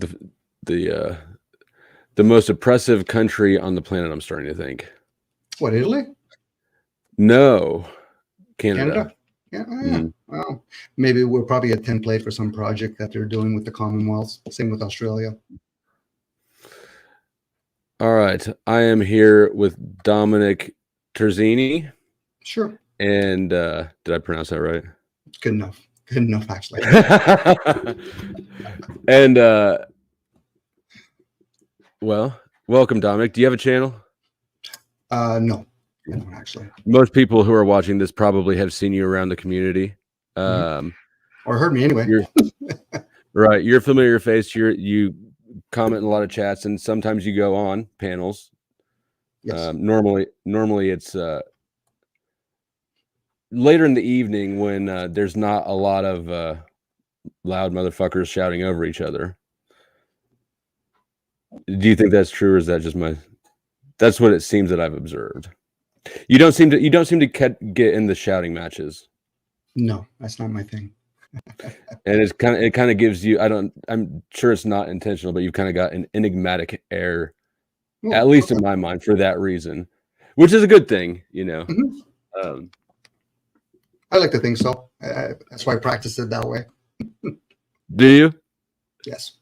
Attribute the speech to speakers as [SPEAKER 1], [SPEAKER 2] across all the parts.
[SPEAKER 1] the the the most oppressive country on the planet. I'm starting to think.
[SPEAKER 2] What, Italy?
[SPEAKER 1] No, Canada.
[SPEAKER 2] Canada? Yeah, oh, yeah. Well, maybe we're probably a template for some project that they're doing with the Commonwealth. Same with Australia.
[SPEAKER 1] All right, I am here with Domenic Terigni,
[SPEAKER 2] Sure.
[SPEAKER 1] and did I pronounce that right?
[SPEAKER 2] It's good enough. Good enough, actually.
[SPEAKER 1] And well, welcome, Domenic. Do you have a channel?
[SPEAKER 2] No, I don't actually.
[SPEAKER 1] Most people who are watching this probably have seen you around the community.
[SPEAKER 2] Or heard me anyway.
[SPEAKER 1] Right. You're a familiar face. You comment in a lot of chats, and sometimes you go on panels.
[SPEAKER 2] Yes.
[SPEAKER 1] Normally it's later in the evening when there's not a lot of loud motherfuckers shouting over each other. Do you think that's true, or is that just that's what it seems that I've observed? You don't seem to get in the shouting matches.
[SPEAKER 2] No, that's not my thing.
[SPEAKER 1] And it kind of gives you, I'm sure it's not intentional, but you've kind of got an enigmatic air, at least in my mind, for that reason, which is a good thing, you know.
[SPEAKER 2] Mm-hmm. I like to think so. That's why I practice it that way.
[SPEAKER 1] Do you?
[SPEAKER 2] Yes.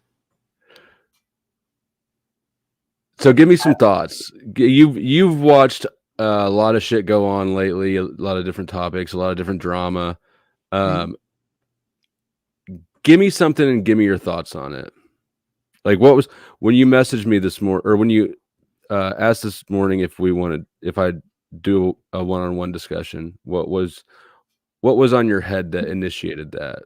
[SPEAKER 1] So give me some thoughts. You've watched a lot of shit go on lately, a lot of different topics, a lot of different drama. Give me something and give me your thoughts on it. Like, what was when you messaged me this morning, or when you asked this morning if I do a one-on-one discussion? What was on your head that initiated that?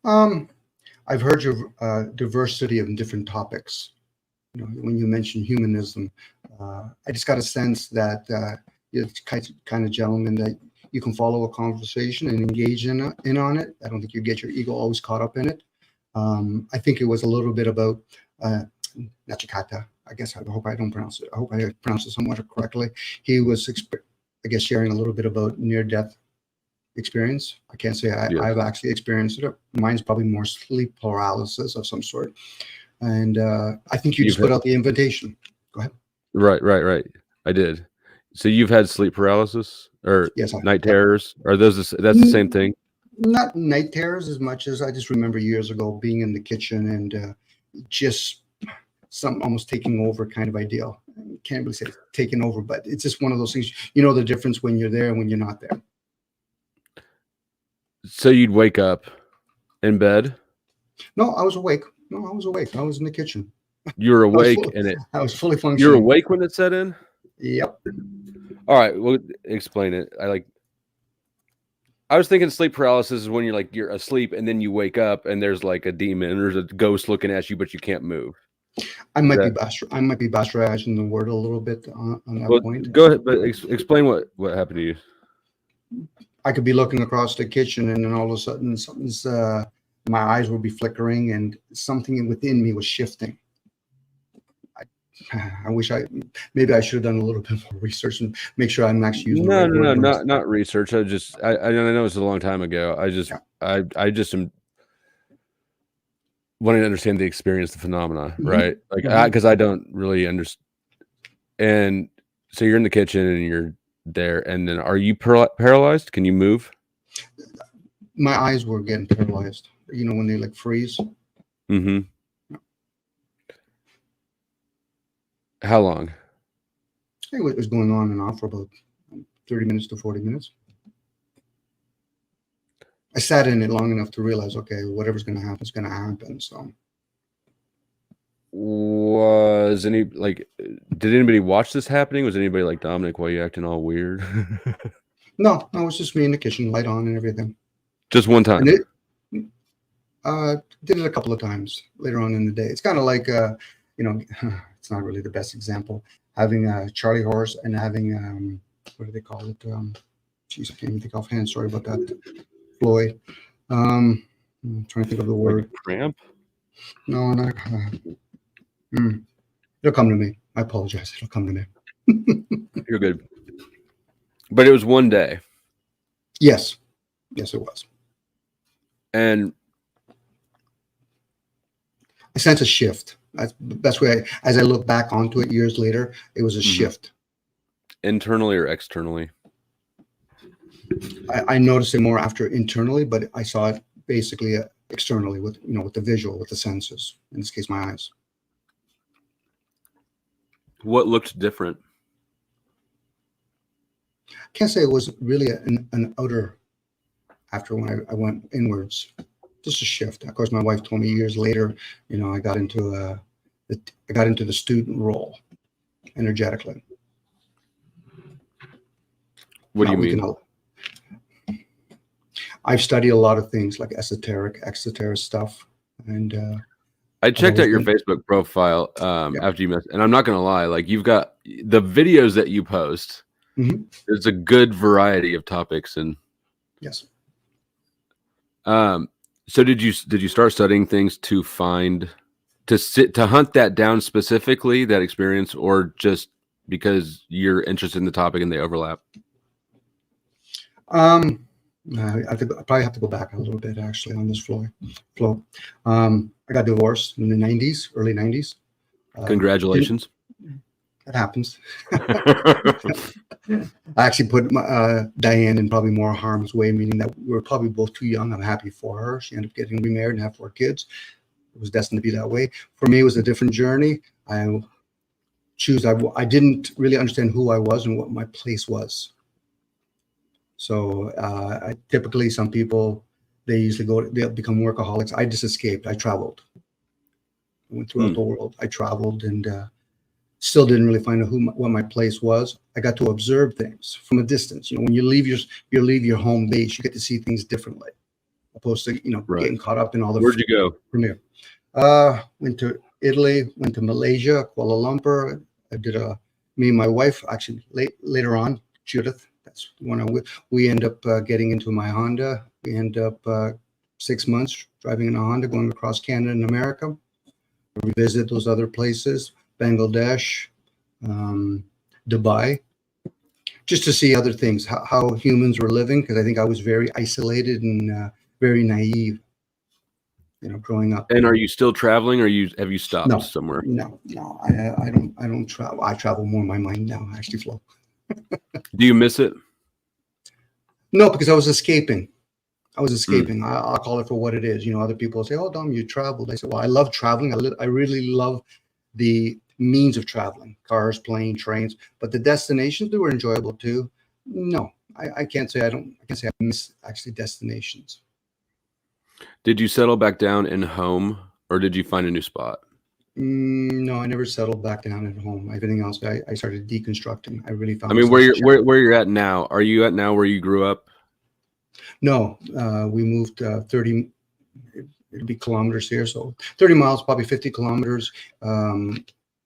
[SPEAKER 2] I've heard your diversity of different topics. You know, when you mentioned humanism, I just got a sense that you're the kind of gentleman that you can follow a conversation and engage in on it. I don't think you get your ego always caught up in it. I think it was a little bit about Nachikata. I guess I hope I don't pronounce it. I hope I pronounce it somewhat correctly. He was, I guess, sharing a little bit about near-death experience. I can't say I've actually experienced it. Mine's probably more sleep paralysis of some sort. And I think you just put out the invitation. Go ahead.
[SPEAKER 1] Right. I did. So you've had sleep paralysis or night terrors? Are those that's the same thing?
[SPEAKER 2] Not night terrors as much as I just remember years ago being in the kitchen and just some almost taking over kind of idea. I can't really say taking over, but it's just one of those things. You know the difference when you're there and when you're not there.
[SPEAKER 1] So you'd wake up in bed?
[SPEAKER 2] No, I was awake. I was in the kitchen.
[SPEAKER 1] You were awake
[SPEAKER 2] I was fully functioning.
[SPEAKER 1] You were awake when it set in?
[SPEAKER 2] Yep.
[SPEAKER 1] All right, well, explain it. I was thinking sleep paralysis is when you're asleep and then you wake up and there's like a demon or there's a ghost looking at you, but you can't move.
[SPEAKER 2] I might be bastardizing the word a little bit on that point.
[SPEAKER 1] Go ahead, but explain what happened to you.
[SPEAKER 2] I could be looking across the kitchen and then all of a sudden something's my eyes would be flickering and something within me was shifting. I wish maybe I should have done a little bit more research and make sure I'm actually using
[SPEAKER 1] not research. I know it's a long time ago. I just am wanting to understand the experience, the phenomena, right? Like, because I don't really understand. And so you're in the kitchen and you're there, and then are you paralyzed? Can you move?
[SPEAKER 2] My eyes were getting paralyzed. You know, when they like freeze.
[SPEAKER 1] Mm-hmm. How long?
[SPEAKER 2] It was going on and off for about 30 minutes to 40 minutes. I sat in it long enough to realize, okay, whatever's going to happen is going to happen. So,
[SPEAKER 1] did anybody watch this happening? Was anybody like, Domenic, why are you acting all weird?
[SPEAKER 2] No, it was just me in the kitchen, light on and everything.
[SPEAKER 1] Just one time?
[SPEAKER 2] Did it a couple of times later on in the day. It's kind of like, it's not really the best example. Having a Charlie horse and having, what do they call it? Jeez, I can't even think offhand. Sorry about that. Floyd. I'm trying to think of the word.
[SPEAKER 1] Like cramp?
[SPEAKER 2] No, not. It'll come to me. I apologize. It'll come to me.
[SPEAKER 1] You're good. But it was one day.
[SPEAKER 2] Yes, it was.
[SPEAKER 1] And
[SPEAKER 2] I sense a shift. That's the best way. As I look back onto it years later, it was a shift.
[SPEAKER 1] Internally or externally?
[SPEAKER 2] I noticed it more after internally, but I saw it basically externally with with the visual, with the senses. In this case, my eyes.
[SPEAKER 1] What looked different?
[SPEAKER 2] I can't say it was really an outer after when I went inwards. Just a shift. Of course, my wife told me years later. I got into the student role energetically.
[SPEAKER 1] What do you
[SPEAKER 2] We
[SPEAKER 1] mean?
[SPEAKER 2] can I've studied a lot of things like exoteric stuff, and
[SPEAKER 1] I checked out your
[SPEAKER 2] been,
[SPEAKER 1] Facebook profile after you messaged, and I'm not gonna lie, like you've got the videos that you post. There's a good variety of topics, and
[SPEAKER 2] yes.
[SPEAKER 1] So did you start studying things to hunt that down specifically, that experience, or just because you're interested in the topic and they overlap?
[SPEAKER 2] I probably have to go back a little bit actually on this flow. I got divorced in the 90s, early 90s.
[SPEAKER 1] Congratulations.
[SPEAKER 2] That happens. I actually put Diane in probably more harm's way, meaning that we were probably both too young. I'm happy for her. She ended up getting remarried and have 4 kids. It was destined to be that way. For me, it was a different journey. I didn't really understand who I was and what my place was. So typically some people, they'll become workaholics. I just escaped. I traveled. I went throughout the world. I traveled and still didn't really find out what my place was. I got to observe things from a distance. When you leave your home base, you get to see things differently, opposed to getting caught up in all the.
[SPEAKER 1] Where'd you go?
[SPEAKER 2] Premiere. Went to Italy, went to Malaysia, Kuala Lumpur. I did me and my wife actually later on, Judith. That's when we end up getting into my Honda. We end up 6 months driving in a Honda, going across Canada and America. We visit those other places, Bangladesh, Dubai, just to see other things, how humans were living. Because I think I was very isolated and very naive, growing up.
[SPEAKER 1] And are you still traveling, or have you stopped somewhere?
[SPEAKER 2] No, I don't travel. I travel more in my mind now, actually, Flo.
[SPEAKER 1] Do you miss it?
[SPEAKER 2] No, because I was escaping. I'll call it for what it is. Other people say, "Oh, Dom, you traveled." I said, "Well, I love traveling. I really love the means of traveling, cars, planes, trains. But the destinations, they were enjoyable too." No, I can't say I miss actually destinations.
[SPEAKER 1] Did you settle back down in home, or did you find a new spot?
[SPEAKER 2] No, I never settled back down at home. Everything else, I started deconstructing. I really found.
[SPEAKER 1] I mean, where you're at now? Are you at now where you grew up?
[SPEAKER 2] No, we moved 30. It'd be kilometers here, so 30 miles, probably 50 kilometers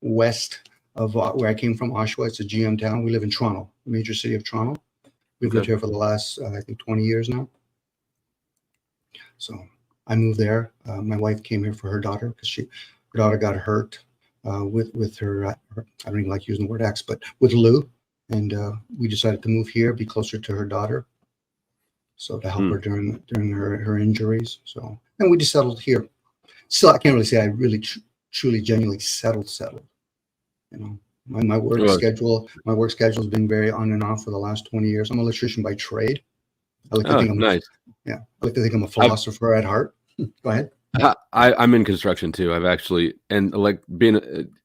[SPEAKER 2] west of where I came from, Oshawa. It's a GM town. We live in Toronto, the major city of Toronto. We've lived here for the last, I think, 20 years now. So I moved there. My wife came here for her daughter because her daughter got hurt with her. I don't even like using the word ex, but with Lou, and we decided to move here, be closer to her daughter, so to help her during her injuries. So, and we just settled here. Still, I can't really say I really truly genuinely settled. My work schedule has been very on and off for the last 20 years. I'm an electrician by trade. I like to think nice. I like to think I'm a philosopher at heart. Go ahead.
[SPEAKER 1] I'm in construction too. I've actually, and like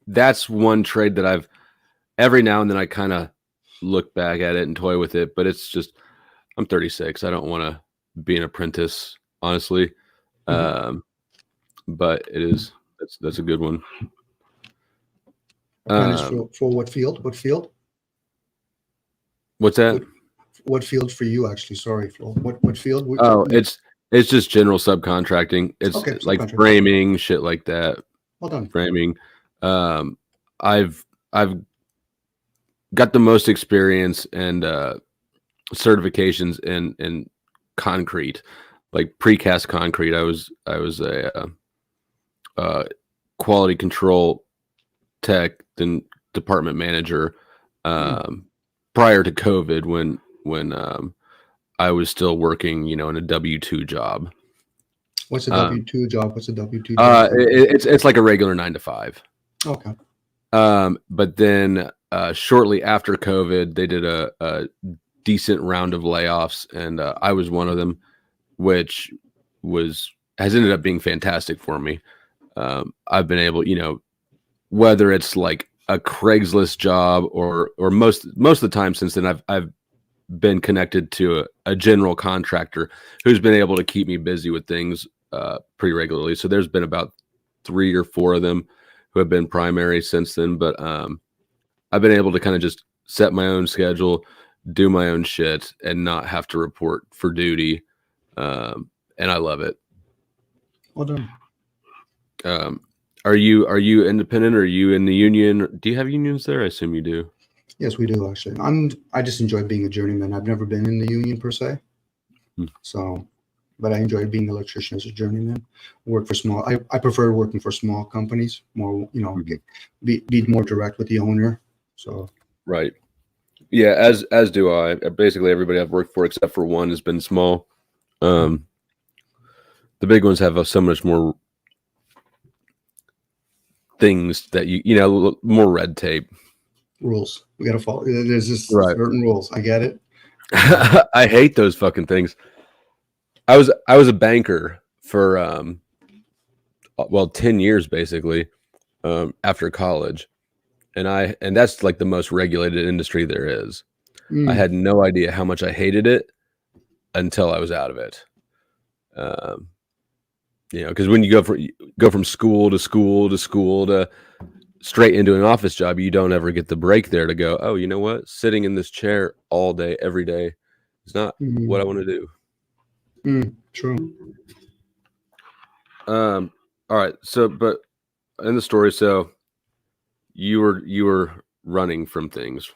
[SPEAKER 1] that's one trade that I've every now and then I kind of look back at it and toy with it, but it's just, I'm 36. I don't want to be an apprentice, honestly. But it is, that's a good one.
[SPEAKER 2] For what field? What field?
[SPEAKER 1] What's that?
[SPEAKER 2] What field for you, actually? Sorry, Flo. What field?
[SPEAKER 1] It's just general subcontracting. It's like framing, shit like that.
[SPEAKER 2] Well done.
[SPEAKER 1] Framing. I've got the most experience and certifications in concrete, like precast concrete. I was a quality control tech, then department manager prior to COVID when I was still working, in a W-2 job.
[SPEAKER 2] What's a
[SPEAKER 1] Um,
[SPEAKER 2] W-2 job? What's a W-2 job?
[SPEAKER 1] it's like a regular 9 to 5.
[SPEAKER 2] Okay.
[SPEAKER 1] But then shortly after COVID, they did a decent round of layoffs, and I was one of them, which has ended up being fantastic for me. I've been able, whether it's like a Craigslist job or most of the time since then, I've been connected to a general contractor who's been able to keep me busy with things pretty regularly. So there's been about 3 or 4 of them who have been primary since then. But I've been able to kind of just set my own schedule, do my own shit, and not have to report for duty. And I love it.
[SPEAKER 2] Well done.
[SPEAKER 1] Are you independent? Or are you in the union? Do you have unions there? I assume you do.
[SPEAKER 2] Yes, we do actually. I just enjoy being a journeyman. I've never been in the union per se. So, but I enjoy being an electrician as a journeyman. Work for small. I prefer working for small companies. More, be more direct with the owner. So.
[SPEAKER 1] Right. Yeah, as do I. Basically, everybody I've worked for, except for one, has been small. The big ones have so much more things that more red tape.
[SPEAKER 2] Rules. We got to follow. There's just
[SPEAKER 1] Right.
[SPEAKER 2] certain rules. I get it.
[SPEAKER 1] I hate those fucking things. I was a banker for 10 years basically after college, and that's like the most regulated industry there is. I had no idea how much I hated it until I was out of it. Because when you go from school to school to school to straight into an office job, you don't ever get the break there to go, oh, you know what? Sitting in this chair all day, every day is not what I want to
[SPEAKER 2] do. True.
[SPEAKER 1] All right. So, but in the story, so you were running from things.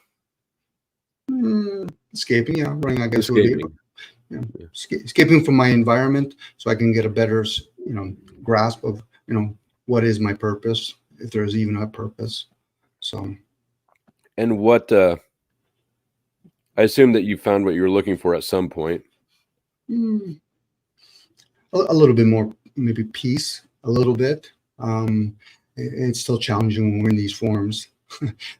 [SPEAKER 2] Escaping, yeah. Running, I guess.
[SPEAKER 1] Escaping.
[SPEAKER 2] Escaping from my environment so I can get a better, grasp of, what is my purpose, if there's even a purpose. So.
[SPEAKER 1] And what, I assume that you found what you were looking for at some point.
[SPEAKER 2] A little bit more, maybe peace, a little bit. It's still challenging when we're in these forms.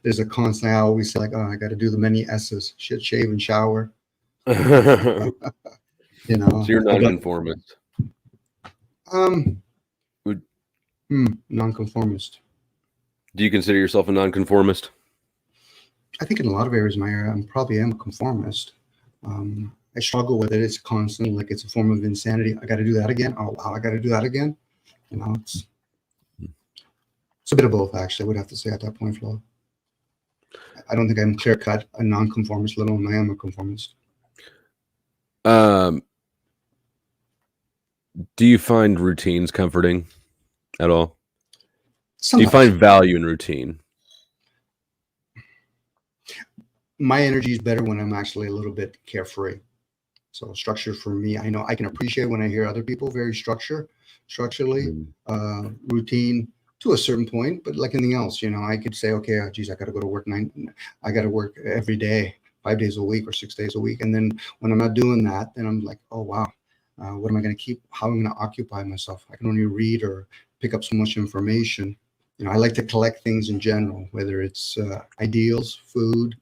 [SPEAKER 2] There's a constant, I always say, like, oh, I got to do the many S's: shit, shave, and shower.
[SPEAKER 1] So you're nonconformist.
[SPEAKER 2] Nonconformist.
[SPEAKER 1] Do you consider yourself a nonconformist?
[SPEAKER 2] I think in a lot of areas of my area, I probably am a conformist. I struggle with it. It's constantly like it's a form of insanity. I got to do that again. Oh, wow, I got to do that again. It's a bit of both, actually. I would have to say at that point, Flo. I don't think I'm clear cut a nonconformist, let alone I am a conformist.
[SPEAKER 1] Do you find routines comforting at all?
[SPEAKER 2] Somewhat.
[SPEAKER 1] Do you find value in routine?
[SPEAKER 2] My energy is better when I'm actually a little bit carefree. So structure for me, I know I can appreciate when I hear other people very structurally, routine to a certain point, but like anything else, I could say, okay, geez, I got to go to work I got to work every day, 5 days a week or 6 days a week. And then when I'm not doing that, then I'm like, oh, wow, what am I going to keep? How am I going to occupy myself? I can only read or pick up so much information. I like to collect things in general, whether it's ideals, food,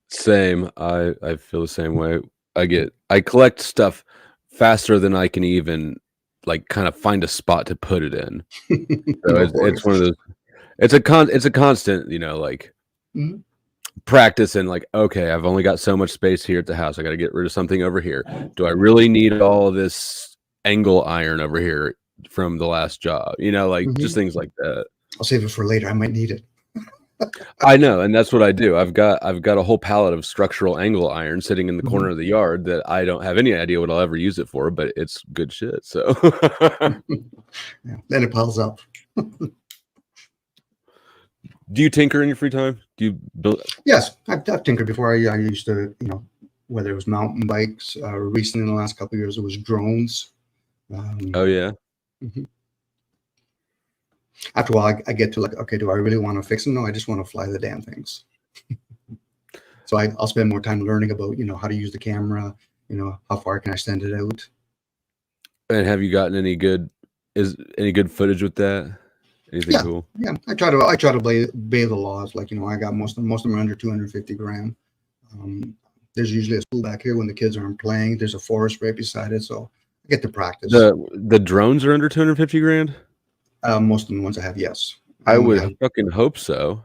[SPEAKER 1] Same. I feel the same way. I collect stuff faster than I can even like kind of find a spot to put it in. So it's one of those. It's a constant, like practice and like, okay, I've only got so much space here at the house. I got to get rid of something over here. Do I really need all this angle iron over here from the last job? Just things like that.
[SPEAKER 2] I'll save it for later. I might need it.
[SPEAKER 1] I know, and that's what I do. I've got a whole pallet of structural angle iron sitting in the corner of the yard that I don't have any idea what I'll ever use it for, but it's good shit. So
[SPEAKER 2] then it piles up.
[SPEAKER 1] Do you tinker in your free time? Do you build?
[SPEAKER 2] Yes, I've tinkered before. I used to, whether it was mountain bikes, recently in the last couple of years, it was drones.
[SPEAKER 1] Oh yeah.
[SPEAKER 2] After a while, I get to like, okay, do I really want to fix them? No, I just want to fly the damn things. So I'll spend more time learning about, how to use the camera, how far can I send it out.
[SPEAKER 1] And have you gotten any good footage with that? Anything
[SPEAKER 2] Yeah,
[SPEAKER 1] cool?
[SPEAKER 2] yeah. I try to obey the laws. Like, I got most of them are under 250 gram. There's usually a school back here when the kids aren't playing. There's a forest right beside it, so I get to practice.
[SPEAKER 1] The drones are under 250 grand?
[SPEAKER 2] Most of the ones I have, yes. I
[SPEAKER 1] I
[SPEAKER 2] only
[SPEAKER 1] would
[SPEAKER 2] have
[SPEAKER 1] fucking hope so.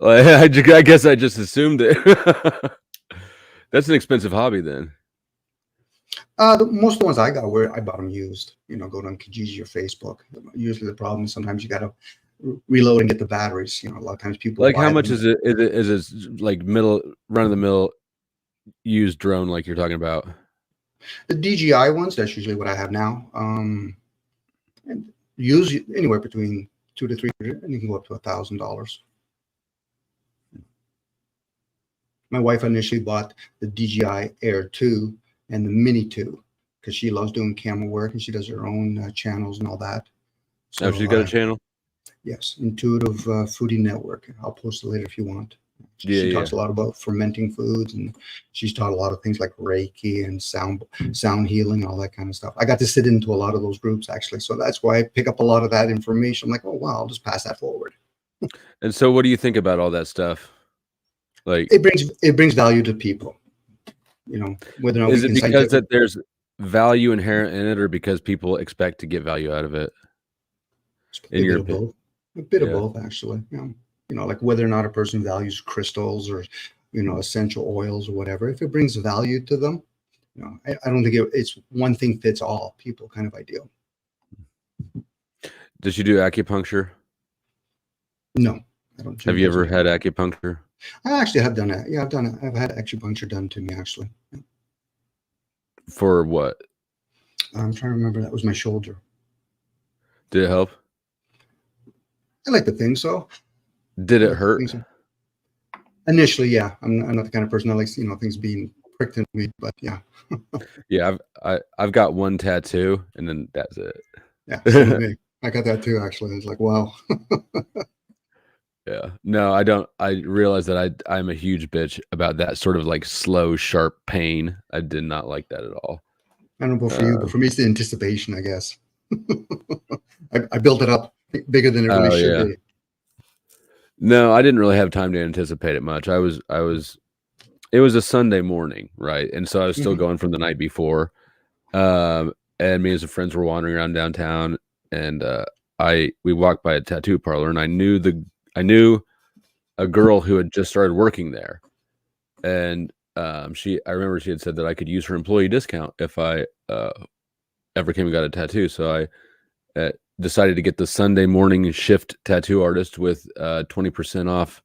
[SPEAKER 1] Like, I guess I just assumed it. That's an expensive hobby then.
[SPEAKER 2] most of the ones I got were I bought them used. Go on Kijiji or Facebook. Usually the problem is sometimes you got to reload and get the batteries. A lot of times people
[SPEAKER 1] Like, how
[SPEAKER 2] buy
[SPEAKER 1] much
[SPEAKER 2] them.
[SPEAKER 1] is it? Is it like run of the mill used drone like you're talking about?
[SPEAKER 2] The DJI ones, that's usually what I have now. And use anywhere between 200 to 300, and you can go up to $1,000. My wife initially bought the DJI Air 2 and the Mini 2 because she loves doing camera work and she does her own channels and all that.
[SPEAKER 1] Oh,
[SPEAKER 2] So
[SPEAKER 1] she's got a channel.
[SPEAKER 2] yes, Intuitive Foodie Network. I'll post it later if you want.
[SPEAKER 1] Yeah,
[SPEAKER 2] She
[SPEAKER 1] yeah.
[SPEAKER 2] talks a lot about fermenting foods, and she's taught a lot of things like Reiki and sound healing, all that kind of stuff. I got to sit into a lot of those groups actually, so that's why I pick up a lot of that information. I'm like, oh wow, I'll just pass that forward.
[SPEAKER 1] And so, what do you think about all that stuff? Like,
[SPEAKER 2] It brings value to people. Whether or not
[SPEAKER 1] is
[SPEAKER 2] we
[SPEAKER 1] it
[SPEAKER 2] can
[SPEAKER 1] because
[SPEAKER 2] scientific.
[SPEAKER 1] that there's value inherent in it, or because people expect to get value out of it? In
[SPEAKER 2] A
[SPEAKER 1] your
[SPEAKER 2] bit of
[SPEAKER 1] opinion,
[SPEAKER 2] both. A bit of
[SPEAKER 1] yeah.
[SPEAKER 2] both, actually. Like whether or not a person values crystals or, essential oils or whatever. If it brings value to them, I don't think it's one thing fits all people kind of ideal.
[SPEAKER 1] Does she do acupuncture?
[SPEAKER 2] No, I don't. She
[SPEAKER 1] Have you ever
[SPEAKER 2] doesn't.
[SPEAKER 1] had acupuncture?
[SPEAKER 2] I actually have done it. Yeah, I've done it. I've had acupuncture done to me actually.
[SPEAKER 1] For what?
[SPEAKER 2] I'm trying to remember. That was my shoulder.
[SPEAKER 1] Did it help?
[SPEAKER 2] I like to think so.
[SPEAKER 1] Did
[SPEAKER 2] I
[SPEAKER 1] it
[SPEAKER 2] like to
[SPEAKER 1] hurt?
[SPEAKER 2] think so. Initially, yeah. I'm not the kind of person that likes things being pricked into me, but yeah.
[SPEAKER 1] Yeah, I've got one tattoo, and then that's it.
[SPEAKER 2] Yeah, same with me. I got that too, actually. It's like, wow.
[SPEAKER 1] Yeah. No, I don't. I realize that I'm a huge bitch about that sort of like slow, sharp pain. I did not like that at all.
[SPEAKER 2] I don't know about for you, but for me, it's the anticipation, I guess. I built it up bigger than it really
[SPEAKER 1] Oh
[SPEAKER 2] should
[SPEAKER 1] yeah.
[SPEAKER 2] be.
[SPEAKER 1] No, I didn't really have time to anticipate it much. It was a Sunday morning, right? And so I was still
[SPEAKER 2] Mhm.
[SPEAKER 1] going from the night before. And me and some friends were wandering around downtown, and we walked by a tattoo parlor, and I knew a girl who had just started working there, and I remember she had said that I could use her employee discount if I ever came and got a tattoo. So I decided to get the Sunday morning shift tattoo artist with 20% off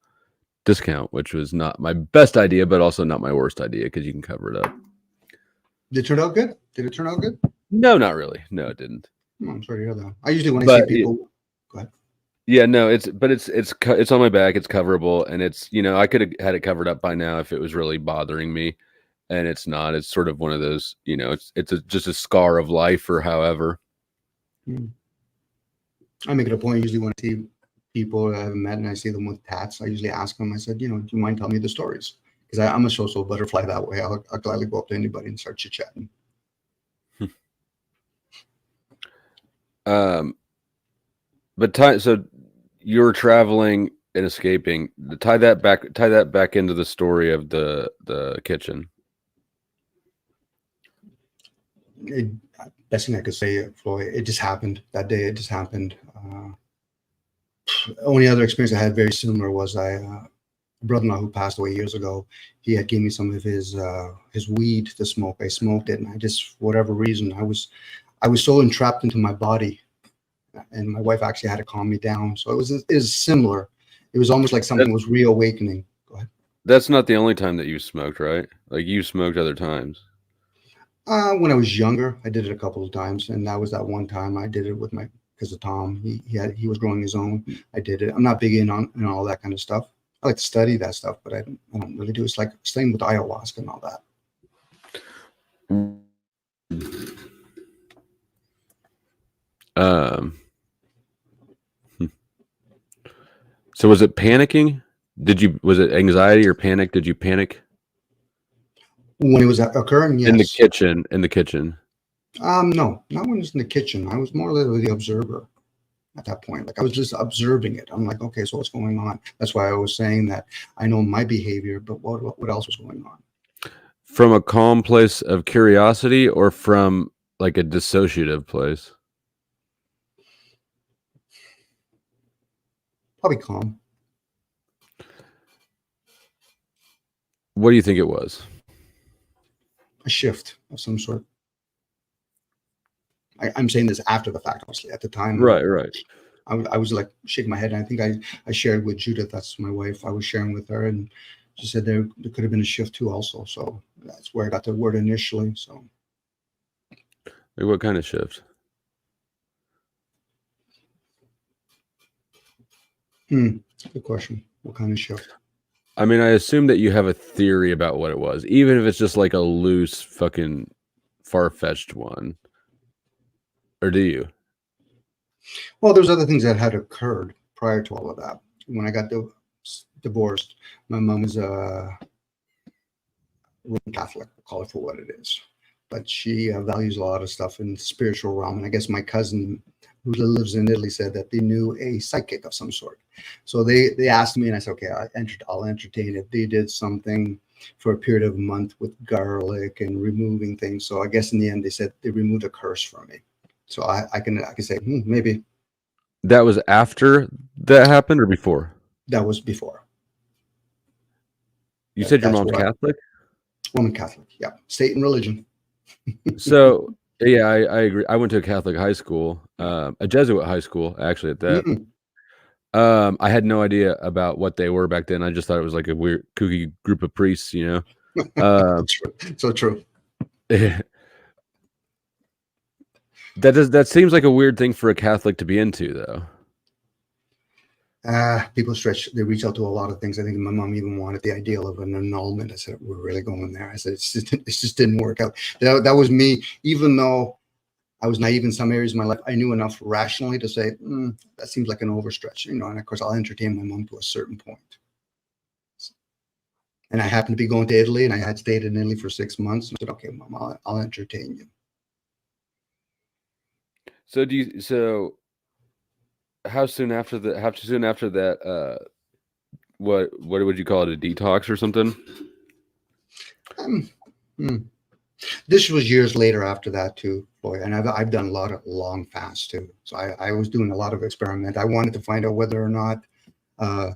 [SPEAKER 1] discount, which was not my best idea, but also not my worst idea because you can cover it up.
[SPEAKER 2] Did it turn out good? Did it turn out good?
[SPEAKER 1] No, not really. No, it didn't.
[SPEAKER 2] Oh, I'm sorry to hear that. I usually, when I see
[SPEAKER 1] But
[SPEAKER 2] people, go ahead.
[SPEAKER 1] yeah, no, it's on my back. It's coverable, and it's I could have had it covered up by now if it was really bothering me, and it's not. It's sort of one of those, just a scar of life or however.
[SPEAKER 2] I make it a point usually when I see people I haven't met and I see them with tats, I usually ask them, I said, do you mind telling me the stories? Because I'm a social butterfly that way. I'll gladly go up to anybody and start chit-chatting.
[SPEAKER 1] But so you're traveling and escaping. Tie that back into the story of the kitchen.
[SPEAKER 2] Best thing I could say, Floyd, it just happened that day. It just happened. Only other experience I had very similar was a brother-in-law who passed away years ago. He had gave me some of his weed to smoke. I smoked it, and I just, for whatever reason, I was so entrapped into my body, and my wife actually had to calm me down. So it was similar. It was almost like something was reawakening. Go ahead.
[SPEAKER 1] That's not the only time that you smoked, right? Like you smoked other times.
[SPEAKER 2] When I was younger, I did it a couple of times, and that was that one time I did it with because of Tom. He was growing his own. I did it. I'm not big in on all that kind of stuff. I like to study that stuff, but I don't really do. It's like staying with ayahuasca and all
[SPEAKER 1] that. So was it panicking? Was it anxiety or panic? Did you panic?
[SPEAKER 2] When it was occurring, yes.
[SPEAKER 1] In the kitchen.
[SPEAKER 2] No, not when it's in the kitchen. I was more or less the observer at that point. Like I was just observing it. I'm like, okay, so what's going on? That's why I was saying that I know my behavior, but what else was going on?
[SPEAKER 1] From a calm place of curiosity or from like a dissociative place?
[SPEAKER 2] Probably calm.
[SPEAKER 1] What do you think it was?
[SPEAKER 2] A shift of some sort. I'm saying this after the fact, obviously. At the time,
[SPEAKER 1] Right.
[SPEAKER 2] I was like shaking my head. And I think I shared with Judith, that's my wife. I was sharing with her, and she said there could have been a shift too, also. So that's where I got the word initially. So,
[SPEAKER 1] Like what kind of shift?
[SPEAKER 2] good question. What kind of shift?
[SPEAKER 1] I mean, I assume that you have a theory about what it was, even if it's just like a loose, fucking far-fetched one. Or do you?
[SPEAKER 2] Well, there's other things that had occurred prior to all of that. When I got divorced, my mom was a Roman Catholic, I'll call it for what it is. But she values a lot of stuff in the spiritual realm. And I guess my cousin who lives in Italy said that they knew a psychic of some sort. So they asked me, and I said, okay, I'll entertain it. They did something for a period of a month with garlic and removing things. So I guess in the end, they said they removed a curse from me. So I can say maybe
[SPEAKER 1] That was after that happened or before?
[SPEAKER 2] that was before.
[SPEAKER 1] You said your
[SPEAKER 2] That's
[SPEAKER 1] mom's
[SPEAKER 2] what
[SPEAKER 1] Catholic?
[SPEAKER 2] Roman Catholic. Yeah, state and religion.
[SPEAKER 1] So yeah, I agree. I went to a Catholic high school, a Jesuit high school, actually at that.
[SPEAKER 2] Mm-mm.
[SPEAKER 1] I had no idea about what they were back then. I just thought it was like a weird kooky group of priests, you know.
[SPEAKER 2] True. So true.
[SPEAKER 1] That that seems like a weird thing for a Catholic to be into, though.
[SPEAKER 2] People stretch, they reach out to a lot of things. I think my mom even wanted the ideal of an annulment. I said, we're really going there. I said, it just didn't work out. That was me, even though I was naive in some areas of my life, I knew enough rationally to say, that seems like an overstretch, you know, and of course I'll entertain my mom to a certain point. And I happened to be going to Italy and I had stayed in Italy for 6 months. And I said, okay, mom, I'll entertain you.
[SPEAKER 1] So do you? So how soon after that? How soon after that? What would you call it? A detox or something?
[SPEAKER 2] Um, hmm. This was years later after that too, boy. And I've done a lot of long fasts too. So I was doing a lot of experiment. I wanted to find out whether or not uh,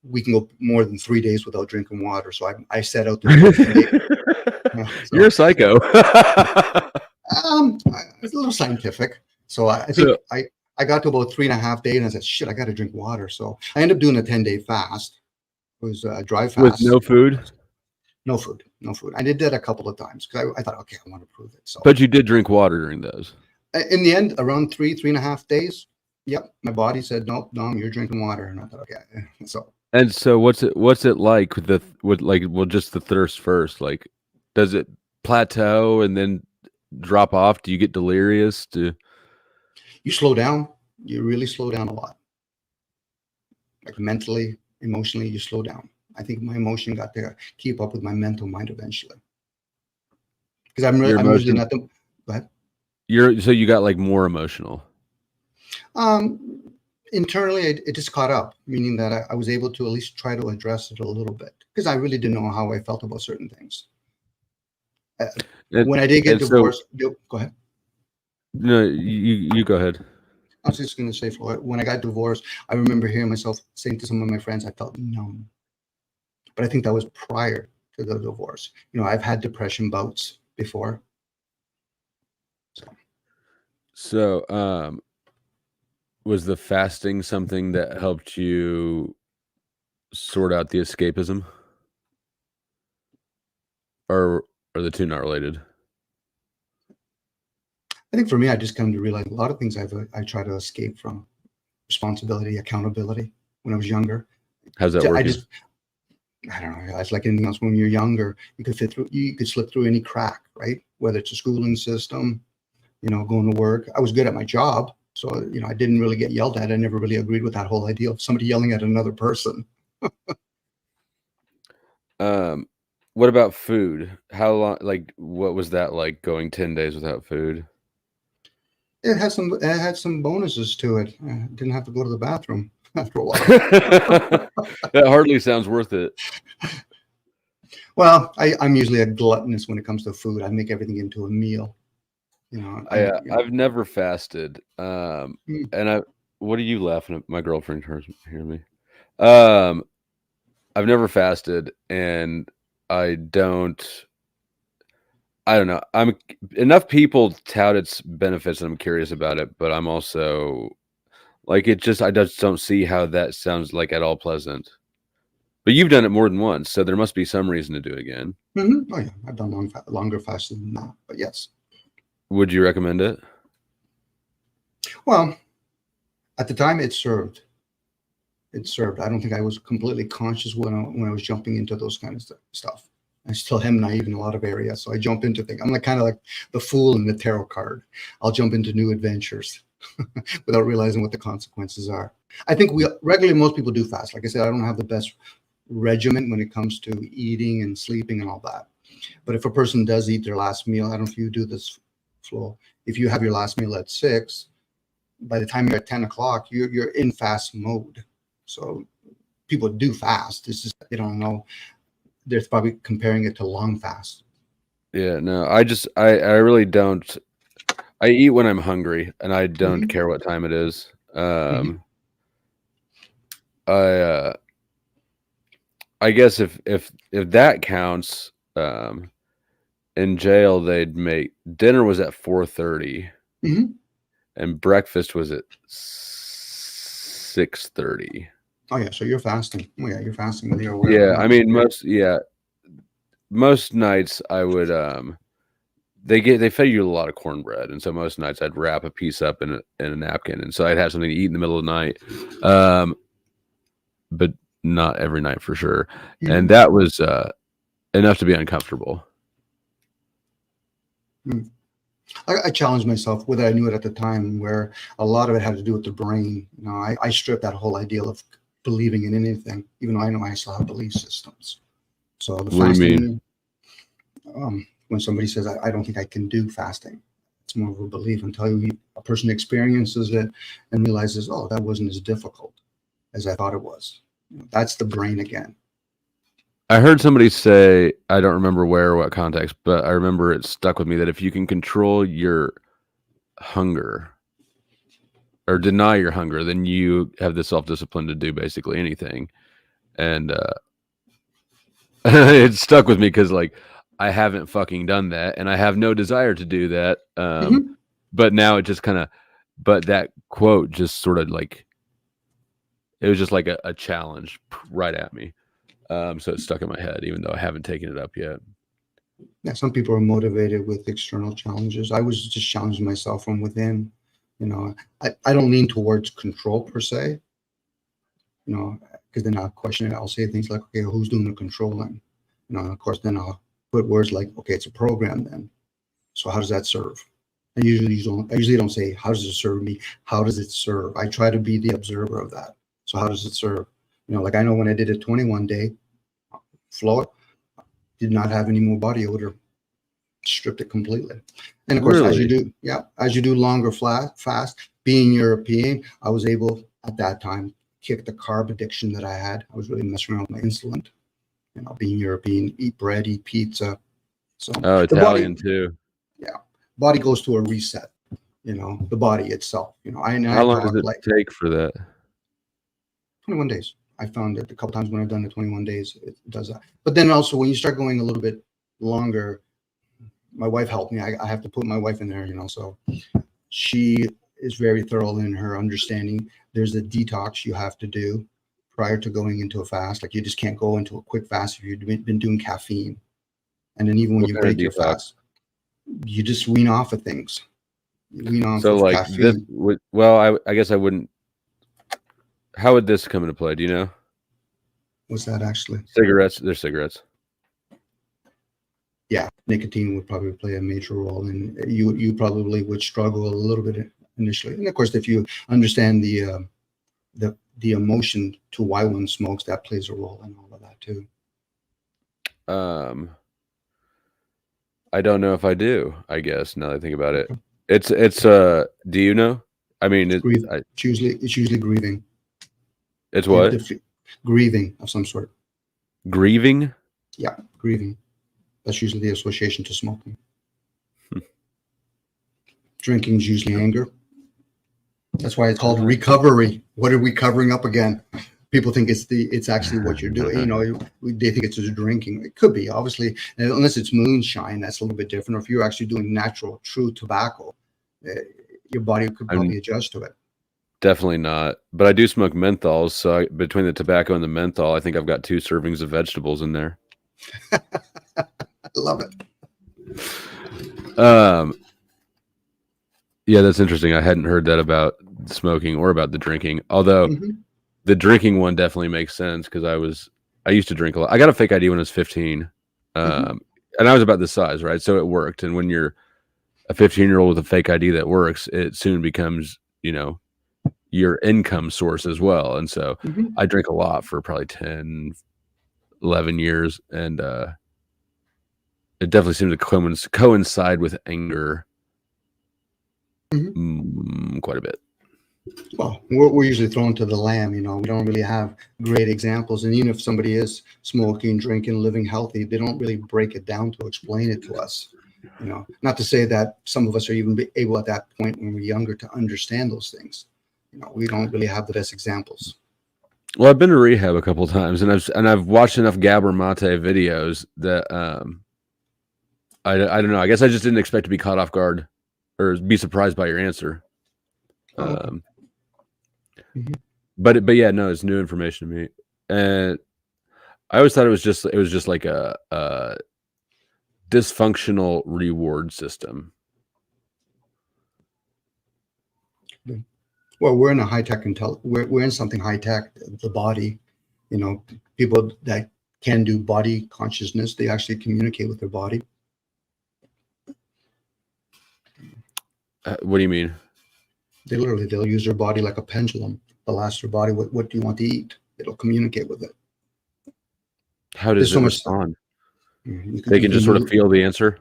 [SPEAKER 2] we can go more than 3 days without drinking water. So I set out to do a 10 day.
[SPEAKER 1] You're a psycho.
[SPEAKER 2] It's a little scientific. So I think
[SPEAKER 1] So
[SPEAKER 2] I got to about 3.5 days and I said, shit, I got to drink water. So I ended up doing a 10-day fast. It was a dry
[SPEAKER 1] with
[SPEAKER 2] fast.
[SPEAKER 1] no food,
[SPEAKER 2] No food, no food. I did that a couple of times because I thought, okay, I want to prove it. So
[SPEAKER 1] but you did drink water during those.
[SPEAKER 2] in the end, around 3.5 days, yep, my body said, nope, Dom, you're drinking water. And I thought, okay. So
[SPEAKER 1] And so what's it like with just the thirst first? Like, does it plateau and then drop off? Do you get delirious?
[SPEAKER 2] you slow down, you really slow down a lot. Like mentally, emotionally, you slow down. I think my emotion got to keep up with my mental mind eventually. Because
[SPEAKER 1] Your
[SPEAKER 2] I'm usually
[SPEAKER 1] emotion
[SPEAKER 2] not the, but
[SPEAKER 1] so you got like more emotional.
[SPEAKER 2] um, internally, it just caught up, meaning that I was able to at least try to address it a little bit because I really didn't know how I felt about certain things. Uh,
[SPEAKER 1] And
[SPEAKER 2] when I did get
[SPEAKER 1] and so
[SPEAKER 2] divorced, go ahead.
[SPEAKER 1] no, you go ahead.
[SPEAKER 2] I was just going to say, Floyd, when I got divorced, I remember hearing myself saying to some of my friends, I felt numb. But I think that was prior to the divorce. You know, I've had depression bouts before.
[SPEAKER 1] So was the fasting something that helped you sort out the escapism? Or are the two not related?
[SPEAKER 2] I think for me, I just come to realize a lot of things I try to escape from responsibility, accountability when I was younger.
[SPEAKER 1] How's that
[SPEAKER 2] I
[SPEAKER 1] working?
[SPEAKER 2] just, I don't know. It's like anything else. When you're younger, you could slip through any crack, right? Whether it's a schooling system, you know, going to work. I was good at my job. So, you know, I didn't really get yelled at. I never really agreed with that whole idea of somebody yelling at another person.
[SPEAKER 1] What about food? How long, like, what was that like going 10 days without food?
[SPEAKER 2] It had some bonuses to it. I didn't have to go to the bathroom after a while.
[SPEAKER 1] That hardly sounds worth it.
[SPEAKER 2] Well, I'm usually a gluttonous when it comes to food. I make everything into a meal. You know,
[SPEAKER 1] I've never fasted.
[SPEAKER 2] mm,
[SPEAKER 1] And what are you laughing at? My girlfriend hear me. I've never fasted, and I don't know. I'm enough people tout its benefits, and I'm curious about it, but I'm also like I just don't see how that sounds like at all pleasant. But you've done it more than once, so there must be some reason to do it again.
[SPEAKER 2] oh yeah, I've done longer fasts than that, but yes.
[SPEAKER 1] Would you recommend it?
[SPEAKER 2] Well, at the time it served. It served. I don't think I was completely conscious when I was jumping into those kind of stuff. I still am naive in a lot of areas, so I jump into things. I'm like kind of like the fool in the tarot card. I'll jump into new adventures without realizing what the consequences are. I think regularly most people do fast. Like I said, I don't have the best regimen when it comes to eating and sleeping and all that. But if a person does eat their last meal, I don't know if you do this, Flo. If you have your last meal at 6, by the time you're at 10 o'clock, you're in fast mode. So people do fast. It's just they don't know. They're probably comparing it to long fast.
[SPEAKER 1] Yeah, no, I really don't. I eat when I'm hungry, and I don't care what time it is. I guess if that counts, in jail they'd make dinner was at 4:30, and breakfast was at 6:30.
[SPEAKER 2] Oh yeah, so you're fasting. Oh yeah, you're fasting with your
[SPEAKER 1] Yeah, I mean most nights I would they fed you a lot of cornbread, and so most nights I'd wrap a piece up in a napkin, and so I'd have something to eat in the middle of the night, but not every night for sure, and that was enough to be uncomfortable.
[SPEAKER 2] I challenged myself, whether I knew it at the time, where a lot of it had to do with the brain. You know, I stripped that whole idea of believing in anything, even though I know I still have belief systems. So the
[SPEAKER 1] What do you
[SPEAKER 2] fasting, when somebody says, I don't think I can do fasting, it's more of a belief until a person experiences it and realizes, oh, that wasn't as difficult as I thought it was. That's the brain again.
[SPEAKER 1] I heard somebody say, I don't remember where or what context, but I remember it stuck with me that if you can control your hunger or deny your hunger, then you have the self-discipline to do basically anything. And it stuck with me because like I haven't fucking done that, and I have no desire to do that. But now it just kind of, but that quote just sort of like, it was just like a challenge right at me. So it's stuck in my head, even though I haven't taken it up yet.
[SPEAKER 2] Yeah, some people are motivated with external challenges. I was just challenging myself from within. You know, I don't lean towards control per se. You know, because then I'll question it. I'll say things like, okay, who's doing the controlling? You know, of course, then I'll put words like, okay, it's a program then. So how does that serve? I usually don't say, how does it serve me? How does it serve? I try to be the observer of that. So how does it serve? You know, like I know when I did a 21 day float, did not have any more body odor, stripped it completely. And of course, as you do longer fast, being European, I was able at that time kick the carb addiction that I had. I was really messing around with my insulin. You know, being European, eat bread, eat pizza. So
[SPEAKER 1] Italian too.
[SPEAKER 2] Yeah, body goes to a reset. You know, the body itself. You know,
[SPEAKER 1] How long does it take for that?
[SPEAKER 2] 21 days. I found it a couple times when I've done the 21 days, it does that. But then also when you start going a little bit longer, my wife helped me. I have to put my wife in there, you know, so she is very thorough in her understanding. There's a detox you have to do prior to going into a fast. Like you just can't go into a quick fast if you've been doing caffeine. And then even when you break your fast, you just wean off of things. You wean off of caffeine.
[SPEAKER 1] I guess I wouldn't. How would this come into play? Do you know?
[SPEAKER 2] What's that actually?
[SPEAKER 1] Cigarettes. They're cigarettes.
[SPEAKER 2] Yeah, nicotine would probably play a major role, and you probably would struggle a little bit initially. And of course, if you understand the emotion to why one smokes, that plays a role in all of that too.
[SPEAKER 1] I don't know if I do. I guess now that I think about it, It's do you know? I mean,
[SPEAKER 2] Grieve. It's usually grieving.
[SPEAKER 1] It's what?
[SPEAKER 2] Grieving of some sort.
[SPEAKER 1] Grieving?
[SPEAKER 2] Yeah, grieving. That's usually the association to smoking. Drinking is usually anger. That's why it's called recovery. What are we covering up again? People think it's actually what you're doing. You know, they think it's just drinking. It could be, obviously, unless it's moonshine. That's a little bit different. Or if you're actually doing natural, true tobacco, your body could probably adjust to it.
[SPEAKER 1] Definitely not. But I do smoke menthols. So between the tobacco and the menthol, I think I've got 2 servings of vegetables in there.
[SPEAKER 2] I love it.
[SPEAKER 1] Yeah, that's interesting. I hadn't heard that about smoking or about the drinking. Although the drinking one definitely makes sense because I used to drink a lot. I got a fake ID when I was 15. And I was about this size, right? So it worked. And when you're a 15-year-old with a fake ID that works, it soon becomes, you know, your income source as well. And so I drank a lot for probably 10, 11 years. And it definitely seemed to coincide with anger quite a bit.
[SPEAKER 2] Well, we're usually thrown to the lamb. You know, we don't really have great examples. And even if somebody is smoking, drinking, living healthy, they don't really break it down to explain it to us. You know, not to say that some of us are even able at that point when we're younger to understand those things. You know, we don't really have the best examples.
[SPEAKER 1] Well, I've been to rehab a couple of times, and I've watched enough Gabor Mate videos that I don't know. I guess I just didn't expect to be caught off guard or be surprised by your answer. But yeah, no, it's new information to me, and I always thought it was just like a dysfunctional reward system.
[SPEAKER 2] Well, we're in a high tech we're in something high tech. The body, you know, people that can do body consciousness, they actually communicate with their body.
[SPEAKER 1] What do you mean?
[SPEAKER 2] They'll use their body like a pendulum. They'll ask their body, what do you want to eat? It'll communicate with it.
[SPEAKER 1] How does it respond? They can just sort of feel the answer.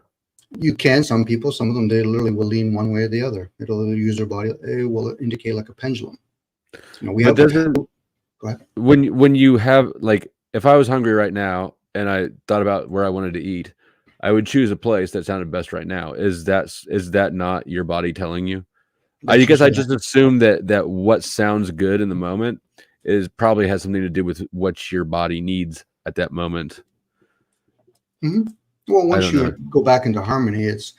[SPEAKER 2] You can. Some people, some of them, they literally will lean one way or the other. It'll use their body. It will indicate like a pendulum. You know,
[SPEAKER 1] go ahead. When you have, like, if I was hungry right now and I thought about where I wanted to eat, I would choose a place that sounded best right now. Is that not your body telling you? I guess I just assume that what sounds good in the moment probably has something to do with what your body needs at that moment.
[SPEAKER 2] Well, once you go back into harmony, it's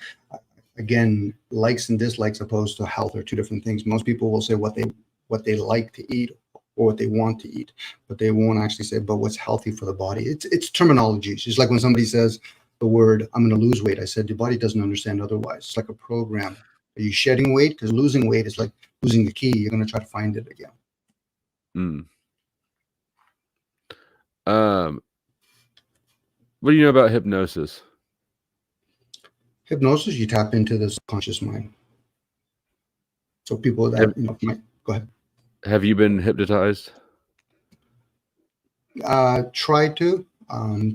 [SPEAKER 2] again, likes and dislikes opposed to health are two different things. Most people will say what they like to eat or what they want to eat, but they won't actually say, but what's healthy for the body. It's terminology. It's just like when somebody says the word, I'm going to lose weight. I said, the body doesn't understand otherwise. It's like a program. Are you shedding weight? Because losing weight is like losing the key. You're going to try to find it again.
[SPEAKER 1] What do you know about hypnosis?
[SPEAKER 2] Hypnosis, you tap into the subconscious mind. So people that go ahead.
[SPEAKER 1] Have you been hypnotized?
[SPEAKER 2] Try to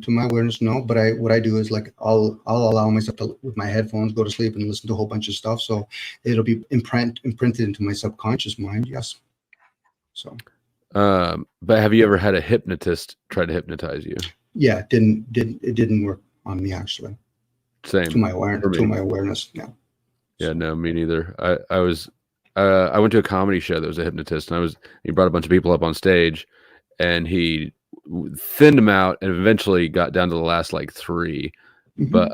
[SPEAKER 2] my awareness, no. But what I do is like I'll allow myself to, with my headphones, go to sleep and listen to a whole bunch of stuff. So it'll be imprinted into my subconscious mind. Yes. So.
[SPEAKER 1] But have you ever had a hypnotist try to hypnose you?
[SPEAKER 2] Yeah, it didn't work on me actually.
[SPEAKER 1] Same.
[SPEAKER 2] To my awareness. Yeah.
[SPEAKER 1] Yeah, no, me neither. I went to a comedy show that was a hypnotist, and he brought a bunch of people up on stage, and he thinned them out and eventually got down to the last like 3. But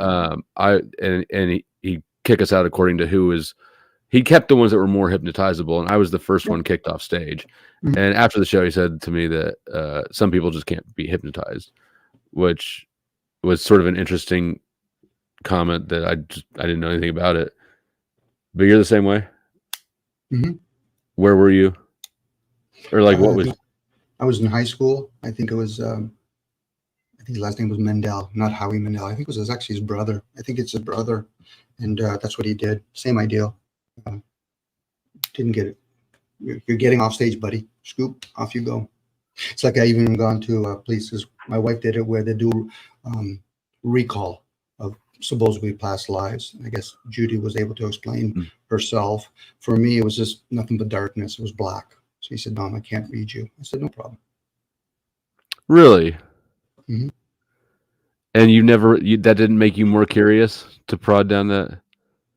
[SPEAKER 1] he kicked us out according to he kept the ones that were more hypnotizable, and I was the first one kicked off stage. And after the show, he said to me that some people just can't be hypnotized, which was sort of an interesting comment that I didn't know anything about it. But you're the same way. Where were you? Or like what was?
[SPEAKER 2] I was in high school. I think it was. I think his last name was Mendel, not Howie Mendel. I think it was actually his brother. I think it's his brother, and that's what he did. Same idea. Didn't get it. You're getting off stage, buddy. Scoop, off you go. It's like I even gone to places. My wife did it where they do recall of supposedly past lives. I guess Judy was able to explain
[SPEAKER 1] Mm.
[SPEAKER 2] herself. For me, it was just nothing but darkness. It was black. So he said, Dom, I can't read you. I said, no problem.
[SPEAKER 1] Really?
[SPEAKER 2] Mhm.
[SPEAKER 1] And that didn't make you more curious to prod down that?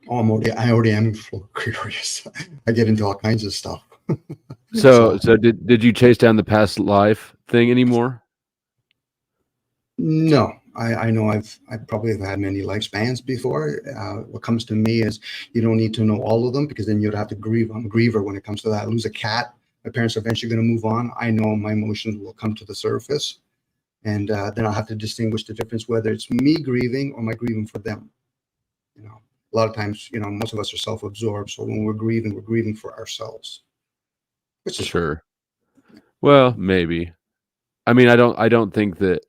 [SPEAKER 2] Oh, I already am curious. I get into all kinds of stuff.
[SPEAKER 1] So
[SPEAKER 2] So
[SPEAKER 1] so did you chase down the past life thing anymore?
[SPEAKER 2] no, I know I probably have had many lifespans before. What comes to me is you don't need to know all of them because then you'd have to grieve. I'm a griever when it comes to that. I lose a cat. My parents are eventually going to move on. I know my emotions will come to the surface, and then I'll have to distinguish the difference whether it's me grieving or my grieving for them. You know, a lot of times, most of us are self-absorbed. So when we're grieving for ourselves, which is fine.
[SPEAKER 1] Sure. Well, maybe. I mean, I don't think that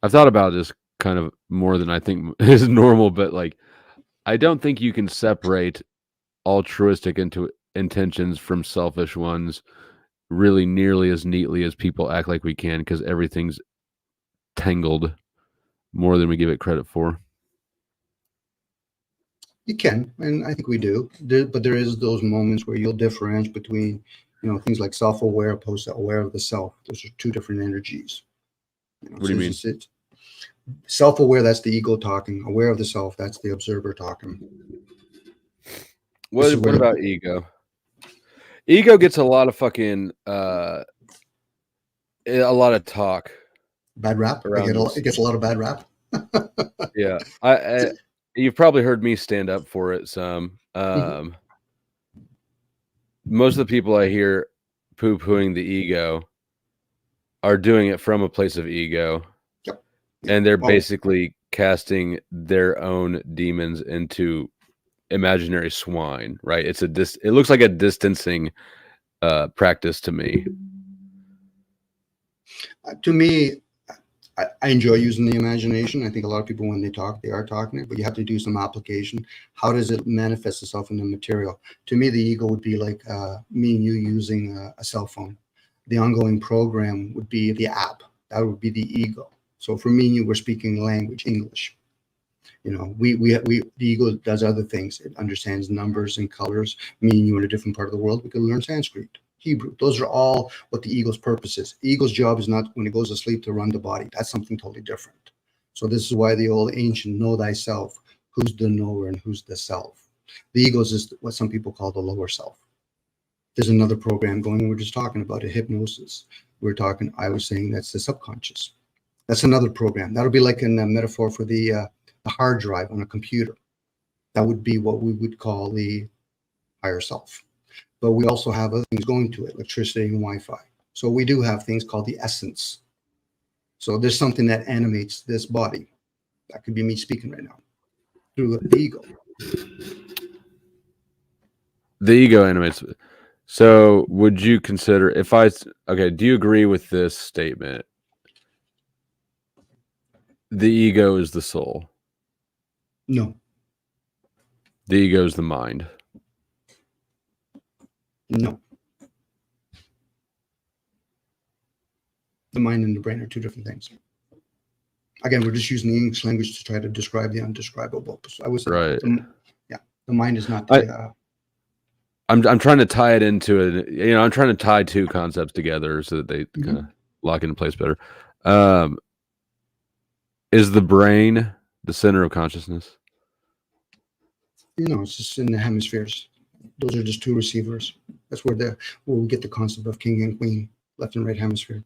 [SPEAKER 1] I've thought about this kind of more than I think is normal, but like I don't think you can separate altruistic into intentions from selfish ones really nearly as neatly as people act like we can because everything's tangled more than we give it credit for.
[SPEAKER 2] You can, and I think we do. But there is those moments where you'll differentiate between, things like self-aware opposed to aware of the self. Those are two different energies.
[SPEAKER 1] What do
[SPEAKER 2] So
[SPEAKER 1] you
[SPEAKER 2] it's
[SPEAKER 1] mean?
[SPEAKER 2] just self-aware. That's the ego talking. Aware of the self. That's the observer talking. This is
[SPEAKER 1] What
[SPEAKER 2] where
[SPEAKER 1] about ego? Ego gets a lot of fucking a lot of talk
[SPEAKER 2] bad rap.
[SPEAKER 1] around
[SPEAKER 2] It
[SPEAKER 1] this.
[SPEAKER 2] gets a lot of bad rap.
[SPEAKER 1] Yeah. I you've probably heard me stand up for it some.
[SPEAKER 2] Mhm.
[SPEAKER 1] Most of the people I hear poo-pooing the ego are doing it from a place of ego,
[SPEAKER 2] Yep. Yep.
[SPEAKER 1] and they're
[SPEAKER 2] Oh,
[SPEAKER 1] basically casting their own demons into imaginary swine, right? It looks like a distancing practice to me.
[SPEAKER 2] to me, I enjoy using the imagination. I think a lot of people, when they talk, they are talking it, but you have to do some application. How does it manifest itself in the material? To me, the ego would be like me and you using a cell phone. The ongoing program would be the app. That would be the ego. So for me and you, we're speaking language, English. The ego does other things. It understands numbers and colors. Me and you in a different part of the world, we can learn Sanskrit, Hebrew. Those are all what the ego's purpose is. The ego's job is not when it goes to sleep to run the body. That's something totally different. So this is why the old ancient know thyself. Who's the knower and who's the self? The ego is what some people call the lower self. There's another program going. We're just talking about it, hypnosis. I was saying that's the subconscious. That's another program. That'll be like a metaphor for the hard drive on a computer. That would be what we would call the higher self. But we also have other things going to it, electricity and Wi-Fi. So we do have things called the essence. So there's something that animates this body. That could be me speaking right now through the ego.
[SPEAKER 1] The ego animates. So, would you consider okay, do you agree with this statement? The ego is the soul.
[SPEAKER 2] No,
[SPEAKER 1] The ego is the mind.
[SPEAKER 2] no. The mind and the brain are two different things. Again, we're just using the English language to try to describe the undescribable. So I would say,
[SPEAKER 1] Right.
[SPEAKER 2] yeah, the mind is not
[SPEAKER 1] I
[SPEAKER 2] the.
[SPEAKER 1] I'm trying to tie it into it. I'm trying to tie two concepts together so that they kind of
[SPEAKER 2] Mhm.
[SPEAKER 1] lock into place better. Um, is the brain the center of consciousness?
[SPEAKER 2] No, it's just in the hemispheres. Those are just two receivers. That's where we get the concept of king and queen, left and right hemisphere.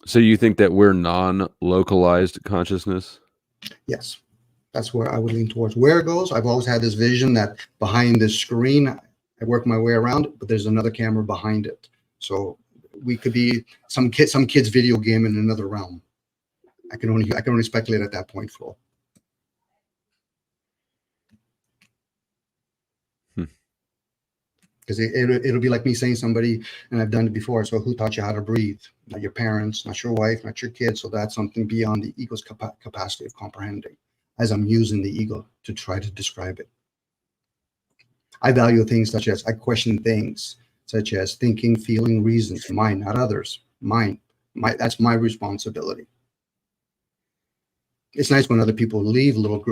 [SPEAKER 1] So you think that we're non-localized consciousness?
[SPEAKER 2] Yes, that's where I would lean towards. Where it goes, I've always had this vision that behind this screen, I work my way around it, but there's another camera behind it. So we could be some kid's video game in another realm. I can only speculate at that point, Flo.
[SPEAKER 1] Hmm.
[SPEAKER 2] Because it'll be like me saying somebody, and I've done it before. So who taught you how to breathe? Not your parents, not your wife, not your kids. So that's something beyond the ego's capacity of comprehending. As I'm using the ego to try to describe it, I value things such as I question things such as thinking, feeling, reasons. Mine, not others. Mine. That's my responsibility. It's nice when other people leave little,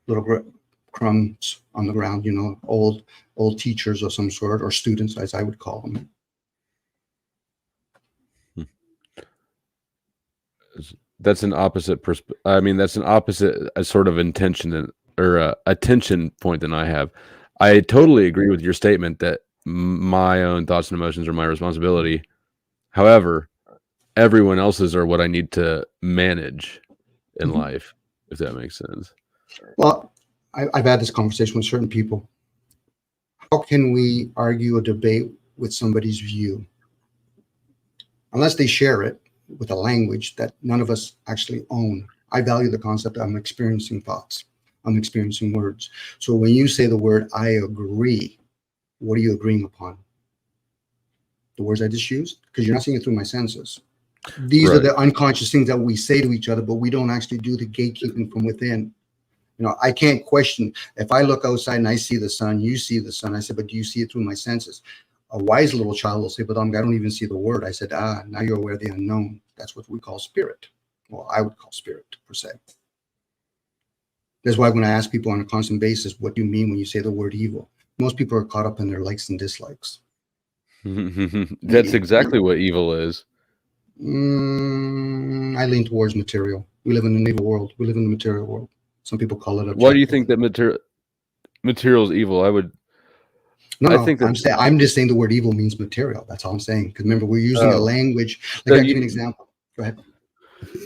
[SPEAKER 2] little crumbs on the ground, old teachers of some sort, or students, as I would call them.
[SPEAKER 1] That's an opposite that's an opposite sort of intention or attention point than I have. I totally agree with your statement that my own thoughts and emotions are my responsibility. However, everyone else's are what I need to manage in life, if that makes sense.
[SPEAKER 2] Well, I've had this conversation with certain people. How can we argue or debate with somebody's view unless they share it with a language that none of us actually own? I value the concept that I'm experiencing thoughts. I'm experiencing words. So when you say the word, I agree, what are you agreeing upon? The words I just used? Because you're not seeing it through my senses. These are the unconscious things that we say to each other, but we don't actually do the gatekeeping from within. I can't question. If I look outside and I see the sun, you see the sun. I said, but do you see it through my senses? A wise little child will say, but I don't even see the word. I said, now you're aware of the unknown. That's what we call spirit. Well, I would call spirit, per se. That's why when I ask people on a constant basis, what do you mean when you say the word evil? Most people are caught up in their likes and dislikes.
[SPEAKER 1] That's exactly what evil is.
[SPEAKER 2] I lean towards material. We live in an evil world. We live in the material world. Some people call it objective.
[SPEAKER 1] Why do you think that material is evil?
[SPEAKER 2] I'm just saying the word evil means material. That's all I'm saying. Because remember, we're using a language. Like, I'll give you an example. Go ahead.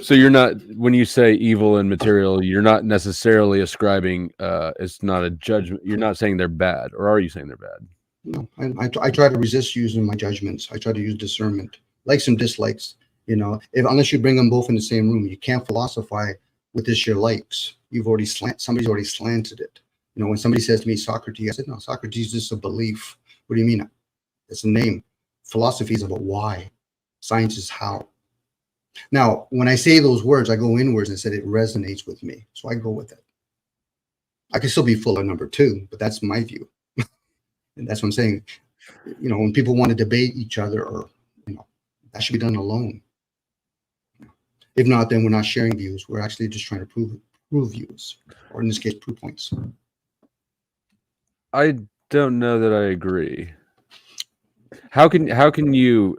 [SPEAKER 1] So you're not, when you say evil and material, you're not necessarily ascribing, it's not a judgment. You're not saying they're bad, or are you saying they're bad?
[SPEAKER 2] No, I try to resist using my judgments. I try to use discernment, likes and dislikes. Unless you bring them both in the same room, you can't philosophize with this your likes. Somebody's already slanted it. When somebody says to me Socrates, I said, no, Socrates is just a belief. What do you mean? It's a name. Philosophy is about why. Science is how. Now, when I say those words, I go inwards and said it resonates with me. So I go with it. I can still be full of number two, but that's my view. And that's what I'm saying. When people want to debate each other, or that should be done alone. If not, then we're not sharing views. We're actually just trying to prove views, or in this case, prove points.
[SPEAKER 1] I don't know that I agree. How can you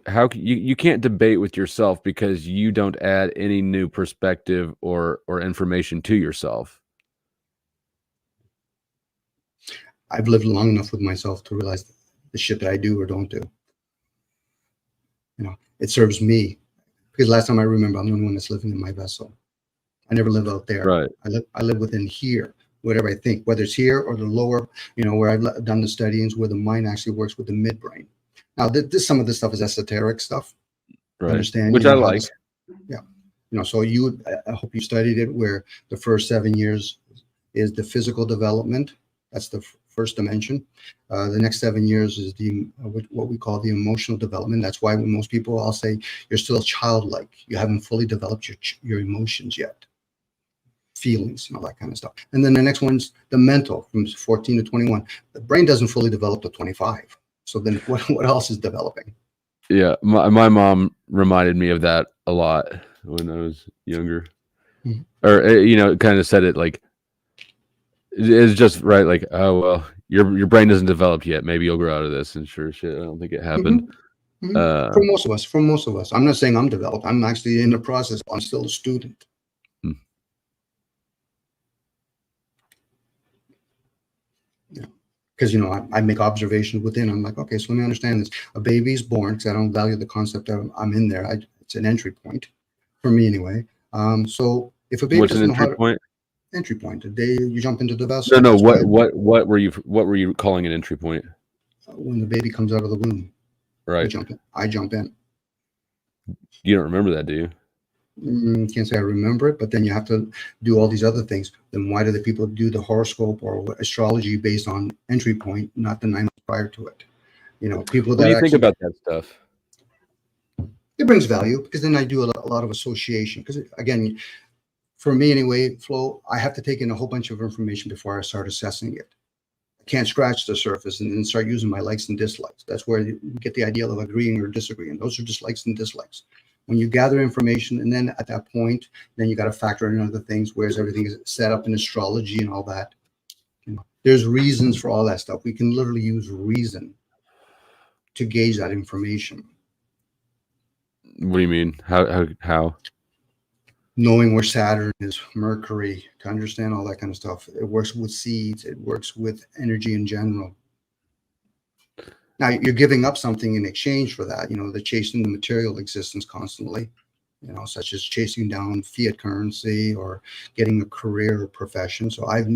[SPEAKER 1] can't debate with yourself because you don't add any new perspective or information to yourself.
[SPEAKER 2] I've lived long enough with myself to realize the shit that I do or don't do. It serves me. Because last time I remember, I'm the only one that's living in my vessel. I never live out there.
[SPEAKER 1] Right.
[SPEAKER 2] I live within here, whatever I think, whether it's here or the lower, where I've done the studies, where the mind actually works with the midbrain. Now, some of this stuff is esoteric stuff.
[SPEAKER 1] Right.
[SPEAKER 2] Understand?
[SPEAKER 1] Which I like.
[SPEAKER 2] Yeah. So I hope you studied it, where the first 7 years is the physical development. That's the first dimension. The next 7 years is what we call the emotional development. That's why when most people, I'll say, you're still childlike. You haven't fully developed your emotions yet. Feelings, that kind of stuff. And then the next one's the mental, from 14 to 21. The brain doesn't fully develop to 25. So then what else is developing?
[SPEAKER 1] Yeah, my mom reminded me of that a lot when I was younger. Mm-hmm. Or kind of said it like, it's just right, like, oh well, your brain isn't developed yet. Maybe you'll grow out of this. And sure shit, I don't think it happened.
[SPEAKER 2] Mm-hmm. Mm-hmm. For most of us, I'm not saying I'm developed. I'm actually in the process. I'm still a student. Yeah, because I make observations within. I'm like, okay, so let me understand this. A baby's born, because I don't value the concept of I'm in there. It's an entry point for me anyway. So if a baby
[SPEAKER 1] what's an entry point?
[SPEAKER 2] Entry point. The day you jump into the vessel.
[SPEAKER 1] No. What were you calling an entry point?
[SPEAKER 2] When the baby comes out of the womb.
[SPEAKER 1] Right.
[SPEAKER 2] I jump in.
[SPEAKER 1] You don't remember that, do you?
[SPEAKER 2] Can't say I remember it, but then you have to do all these other things. Then why do the people do the horoscope or astrology based on entry point, not the 9 months prior to it? People that.
[SPEAKER 1] What do you think about that stuff?
[SPEAKER 2] It brings value, because then I do a lot of association. Because again, for me anyway, Flo, I have to take in a whole bunch of information before I start assessing it. I can't scratch the surface and then start using my likes and dislikes. That's where you get the idea of agreeing or disagreeing. Those are just likes and dislikes. When you gather information, and then at that point, then you got to factor in other things, whereas everything is set up in astrology and all that. There's reasons for all that stuff. We can literally use reason to gauge that information.
[SPEAKER 1] What do you mean? How?
[SPEAKER 2] Knowing where Saturn is, Mercury, to understand all that kind of stuff. It works with seeds. It works with energy in general. Now you're giving up something in exchange for that. They're chasing the material existence constantly, such as chasing down fiat currency or getting a career or profession. So I've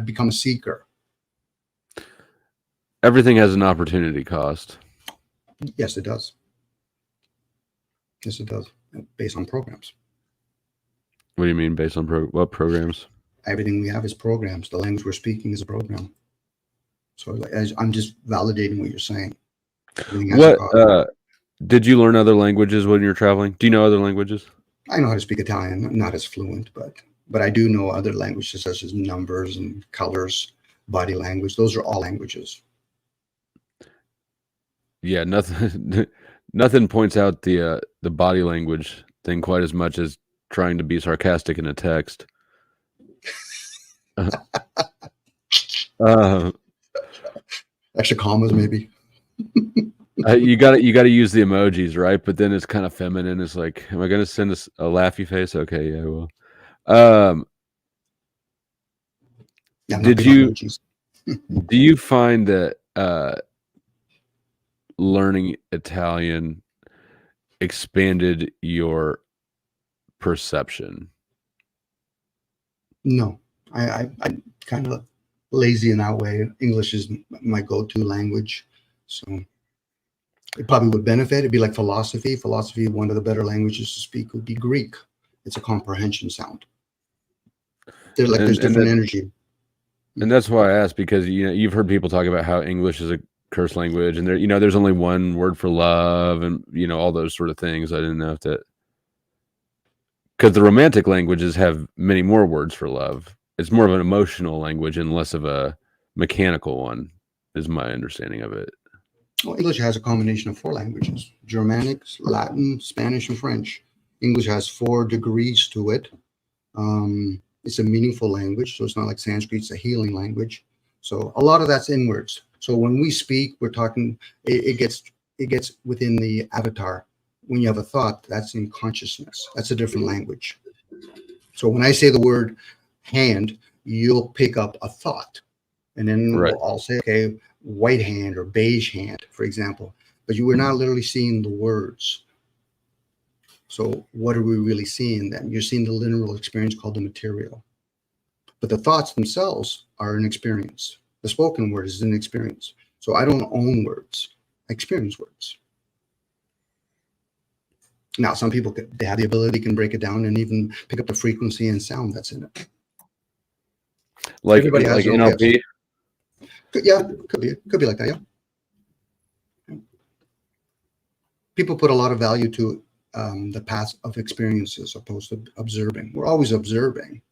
[SPEAKER 2] become a seeker.
[SPEAKER 1] Everything has an opportunity cost.
[SPEAKER 2] Yes, it does. Yes, it does. Based on programs.
[SPEAKER 1] What do you mean based on what programs?
[SPEAKER 2] Everything we have is programs. The language we're speaking is a program. So I'm just validating what you're saying.
[SPEAKER 1] What did you learn other languages when you're traveling? Do you know other languages?
[SPEAKER 2] I know how to speak Italian. I'm not as fluent, but I do know other languages such as numbers and colors, body language. Those are all languages.
[SPEAKER 1] Yeah, nothing points out the body language thing quite as much as trying to be sarcastic in a text.
[SPEAKER 2] Extra commas, maybe.
[SPEAKER 1] You got to use the emojis, right? But then it's kind of feminine. It's like, am I going to send a laughy face? Okay, yeah, well. Do you find that learning Italian expanded your perception?
[SPEAKER 2] No, I'm kind of lazy in that way. English is my go-to language, so it probably would benefit. It'd be like philosophy. Philosophy, one of the better languages to speak would be Greek. It's a comprehension sound. There's different energy.
[SPEAKER 1] And that's why I asked, because you've heard people talk about how English is a curse language, and there's only one word for love, and all those sort of things. I didn't know if that, because the romantic languages have many more words for love. It's more of an emotional language and less of a mechanical one, is my understanding of it.
[SPEAKER 2] Well, English has a combination of 4 languages: Germanic, Latin, Spanish, and French. English has 4 degrees to it. It's a meaningful language, so it's not like Sanskrit. It's a healing language. So a lot of that's inwards. So when we speak, we're talking. It gets within the avatar. When you have a thought, that's in consciousness. That's a different language. So when I say the word hand, you'll pick up a thought, and then I'll say, okay, white hand or beige hand, for example. But you were not literally seeing the words. So what are we really seeing then? You're seeing the lineal experience called the material. But the thoughts themselves are an experience. The spoken word is an experience. So I don't own words. I experience words. Now, some people, they have the ability, can break it down and even pick up the frequency and sound that's in it.
[SPEAKER 1] Like everybody has NLP?
[SPEAKER 2] Yeah, could be like that, yeah. People put a lot of value to the path of experiences opposed to observing. We're always observing,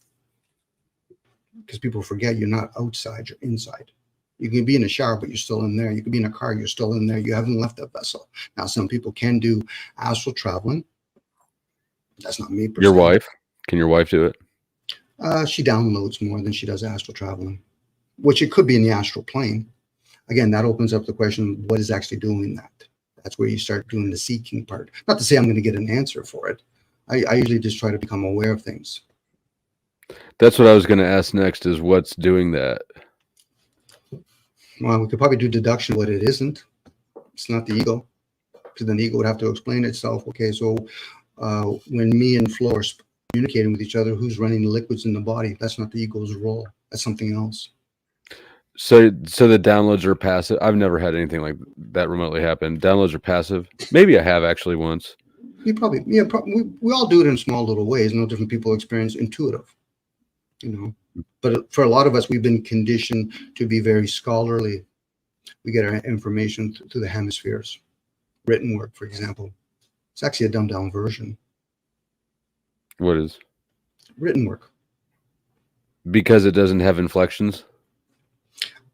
[SPEAKER 2] because people forget you're not outside, you're inside. You can be in a shower, but you're still in there. You can be in a car, you're still in there. You haven't left that vessel. Now, some people can do astral traveling. That's not me per se.
[SPEAKER 1] Your wife? Can your wife do it?
[SPEAKER 2] She downloads more than she does astral traveling, which it could be in the astral plane. Again, that opens up the question, what is actually doing that? That's where you start doing the seeking part. Not to say I'm going to get an answer for it. I usually just try to become aware of things.
[SPEAKER 1] That's what I was going to ask next, is what's doing that?
[SPEAKER 2] Well, we could probably do deduction what it isn't. It's not the ego. Because then the ego would have to explain itself. Okay, so when me and Flo are communicating with each other, who's running the liquids in the body? That's not the ego's role. That's something else.
[SPEAKER 1] So the downloads are passive. I've never had anything like that remotely happen. Downloads are passive. Maybe I have actually once.
[SPEAKER 2] We all do it in small little ways. No different people experience intuitive, But for a lot of us, we've been conditioned to be very scholarly. We get our information through the hemispheres. Written work, for example. It's actually a dumbed down version.
[SPEAKER 1] What is?
[SPEAKER 2] Written work.
[SPEAKER 1] Because it doesn't have inflections?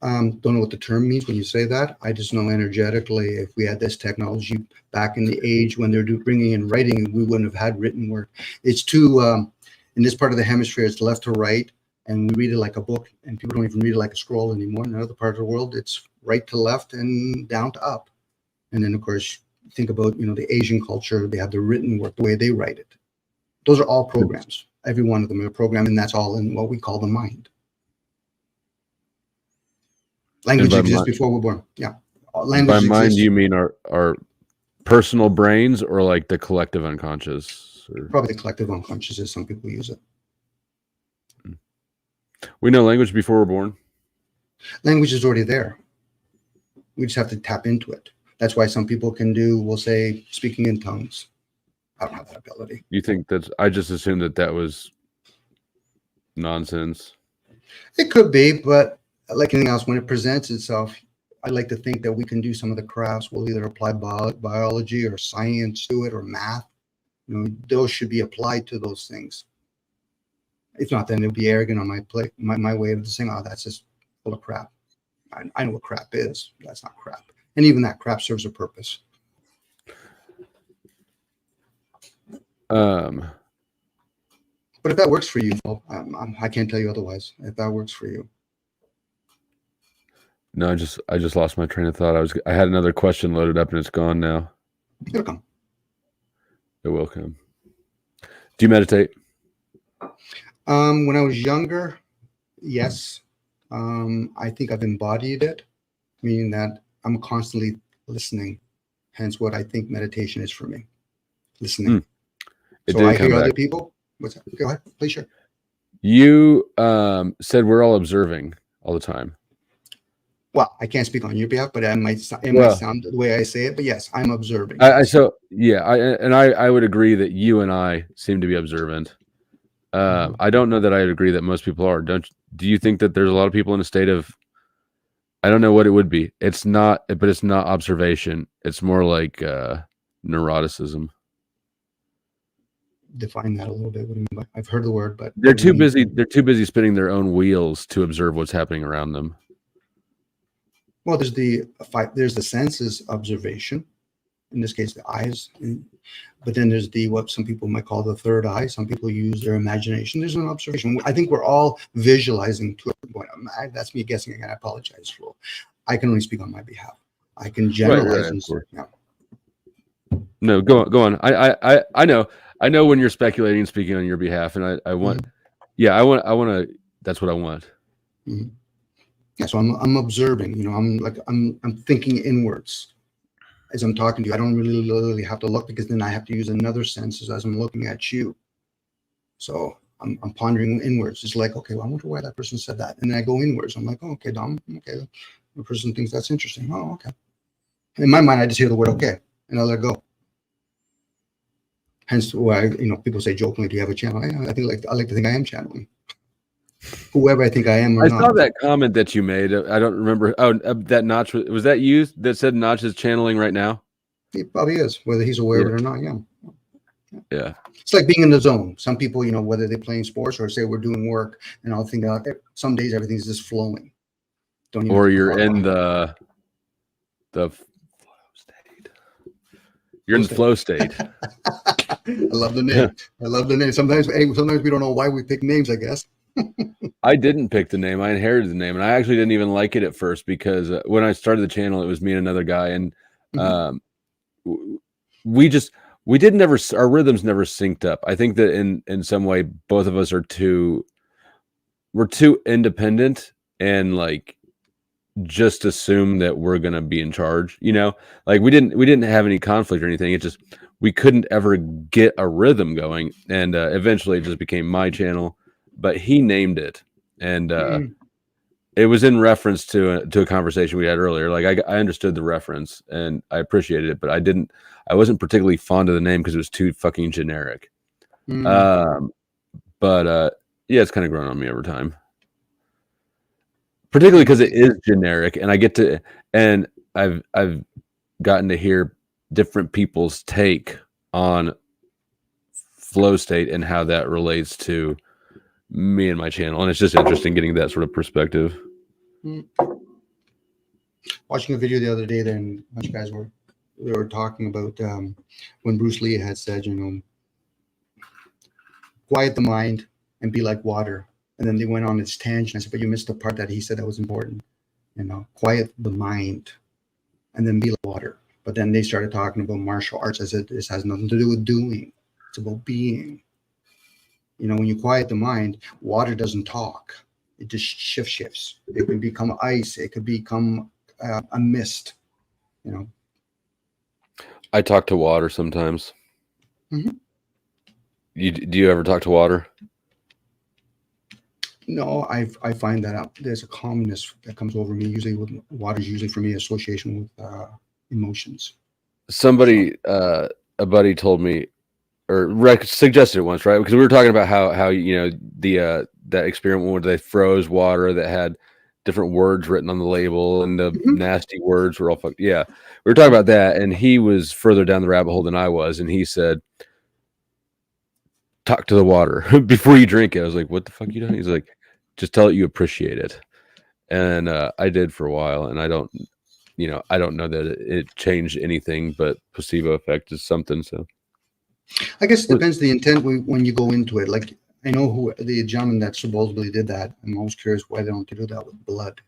[SPEAKER 2] Don't know what the term means when you say that. I just know energetically, if we had this technology back in the age when they're bringing in writing, we wouldn't have had written word. It's too, in this part of the hemisphere, it's left to right, and we read it like a book, and people don't even read it like a scroll anymore. In other parts of the world, it's right to left and down to up. And then, of course, think about, the Asian culture. They have the written word, the way they write it. Those are all programs. Every one of them are a program, and that's all in what we call the mind. Language exists before we're born. Yeah. Language
[SPEAKER 1] by mind,
[SPEAKER 2] exists.
[SPEAKER 1] you mean our personal brains or like the collective unconscious? Or...
[SPEAKER 2] Probably the collective unconscious, as some people use it.
[SPEAKER 1] We know language before we're born.
[SPEAKER 2] Language is already there. We just have to tap into it. That's why some people can do, we'll say, speaking in tongues. I don't have that ability.
[SPEAKER 1] You think that's, I just assumed that was nonsense.
[SPEAKER 2] It could be, but like anything else, when it presents itself, I like to think that we can do some of the crafts. We'll either apply biology or science to it or math. Those should be applied to those things. If not, then it would be arrogant on my plate, my way of saying, oh, that's just full of crap. I know what crap is. That's not crap. And even that crap serves a purpose.
[SPEAKER 1] But
[SPEAKER 2] if that works for you, I can't tell you otherwise. If that works for you.
[SPEAKER 1] No, I just lost my train of thought. I had another question loaded up and it's gone now.
[SPEAKER 2] It'll come.
[SPEAKER 1] It will come. Do you meditate?
[SPEAKER 2] When I was younger, yes. I think I've embodied it, meaning that I'm constantly listening. Hence what I think meditation is for me. Listening. So I hear other people. What's that? Go ahead, please share.
[SPEAKER 1] You said we're all observing all the time.
[SPEAKER 2] Well, I can't speak on your behalf, but it might sound the way I say it. But yes, I'm observing.
[SPEAKER 1] I would agree that you and I seem to be observant. I don't know that I would agree that most people are. Do you think that there's a lot of people in a state of, I don't know what it would be. It's not observation. It's more like neuroticism.
[SPEAKER 2] Define that a little bit. What do you mean by? I've heard the word, but
[SPEAKER 1] they're too busy. They're too busy spinning their own wheels to observe what's happening around them.
[SPEAKER 2] Well, there's the senses observation, in this case, the eyes, but then there's what some people might call the third eye. Some people use their imagination. There's an observation. I think we're all visualizing to a point. That's me guessing again. I apologize, Flo. I can only speak on my behalf. I can generalize.
[SPEAKER 1] Right, no, go on. I know when you're speculating and speaking on your behalf, and I want, I want to. That's what I want.
[SPEAKER 2] Mm-hmm. Yeah, so I'm observing. I'm thinking inwards as I'm talking to you. I don't really have to look, because then I have to use another senses as I'm looking at you. So I'm pondering inwards. It's like, okay, well, I wonder why that person said that, and then I go inwards. I'm like, oh, okay, Dom. Okay, the person thinks that's interesting. Oh, okay. In my mind, I just hear the word okay, and I let it go. Hence why people say jokingly, "Do you have a channel?" I like to think I am channeling. Whoever I think I am or not.
[SPEAKER 1] I saw that comment that you made. I don't remember. Oh, that Notch, was that you that said Notch is channeling right now?
[SPEAKER 2] He probably is, whether he's aware of it or not.
[SPEAKER 1] Yeah.
[SPEAKER 2] It's like being in the zone. Some people, whether they're playing sports or say we're doing work, and I'll think some days everything's just flowing.
[SPEAKER 1] Or you're in the flow state. You're in the flow state.
[SPEAKER 2] I love the name. I love the name. Sometimes we don't know why we pick names, I guess.
[SPEAKER 1] I didn't pick the name. I inherited the name, and I actually didn't even like it at first, because when I started the channel, it was me and another guy, and our rhythms never synced up. I think that in some way, both of us we're too independent, and like just assume that we're gonna be in charge. Like we didn't have any conflict or anything. It just, we couldn't ever get a rhythm going, and eventually it just became my channel. But he named it, and it was in reference to a conversation we had earlier. Like I understood the reference and I appreciated it, but I wasn't particularly fond of the name because it was too fucking generic. But it's kind of grown on me over time, particularly because it is generic, and I've gotten to hear different people's take on flow state and how that relates to me and my channel, and it's just interesting getting that sort of perspective.
[SPEAKER 2] Watching a video the other day, then a bunch of guys were talking about when Bruce Lee had said, quiet the mind and be like water. And then they went on this tangent. I said, but you missed the part that he said that was important. Quiet the mind and then be like water. But then they started talking about martial arts. I said, this has nothing to do with doing. It's about being. When you quiet the mind, water doesn't talk. It just shifts. It could become ice. It could become a mist.
[SPEAKER 1] I talk to water sometimes.
[SPEAKER 2] Mm-hmm.
[SPEAKER 1] Do you ever talk to water?
[SPEAKER 2] No, I find that there's a calmness that comes over me. Usually, with water is usually for me association with emotions.
[SPEAKER 1] Somebody, a buddy, told me or suggested it once, right? Because we were talking about how the that experiment where they froze water that had different words written on the label and the nasty words were all fucked. Yeah, we were talking about that, and he was further down the rabbit hole than I was, and he said, talk to the water before you drink it. I was like, what the fuck you doing? He's like, just tell it you appreciate it. And I did for a while, and I don't know that it changed anything, but placebo effect is something. So
[SPEAKER 2] I guess it depends the intent when you go into it. Like, I know who the gentleman that supposedly did that. I'm always curious why they don't do that with blood.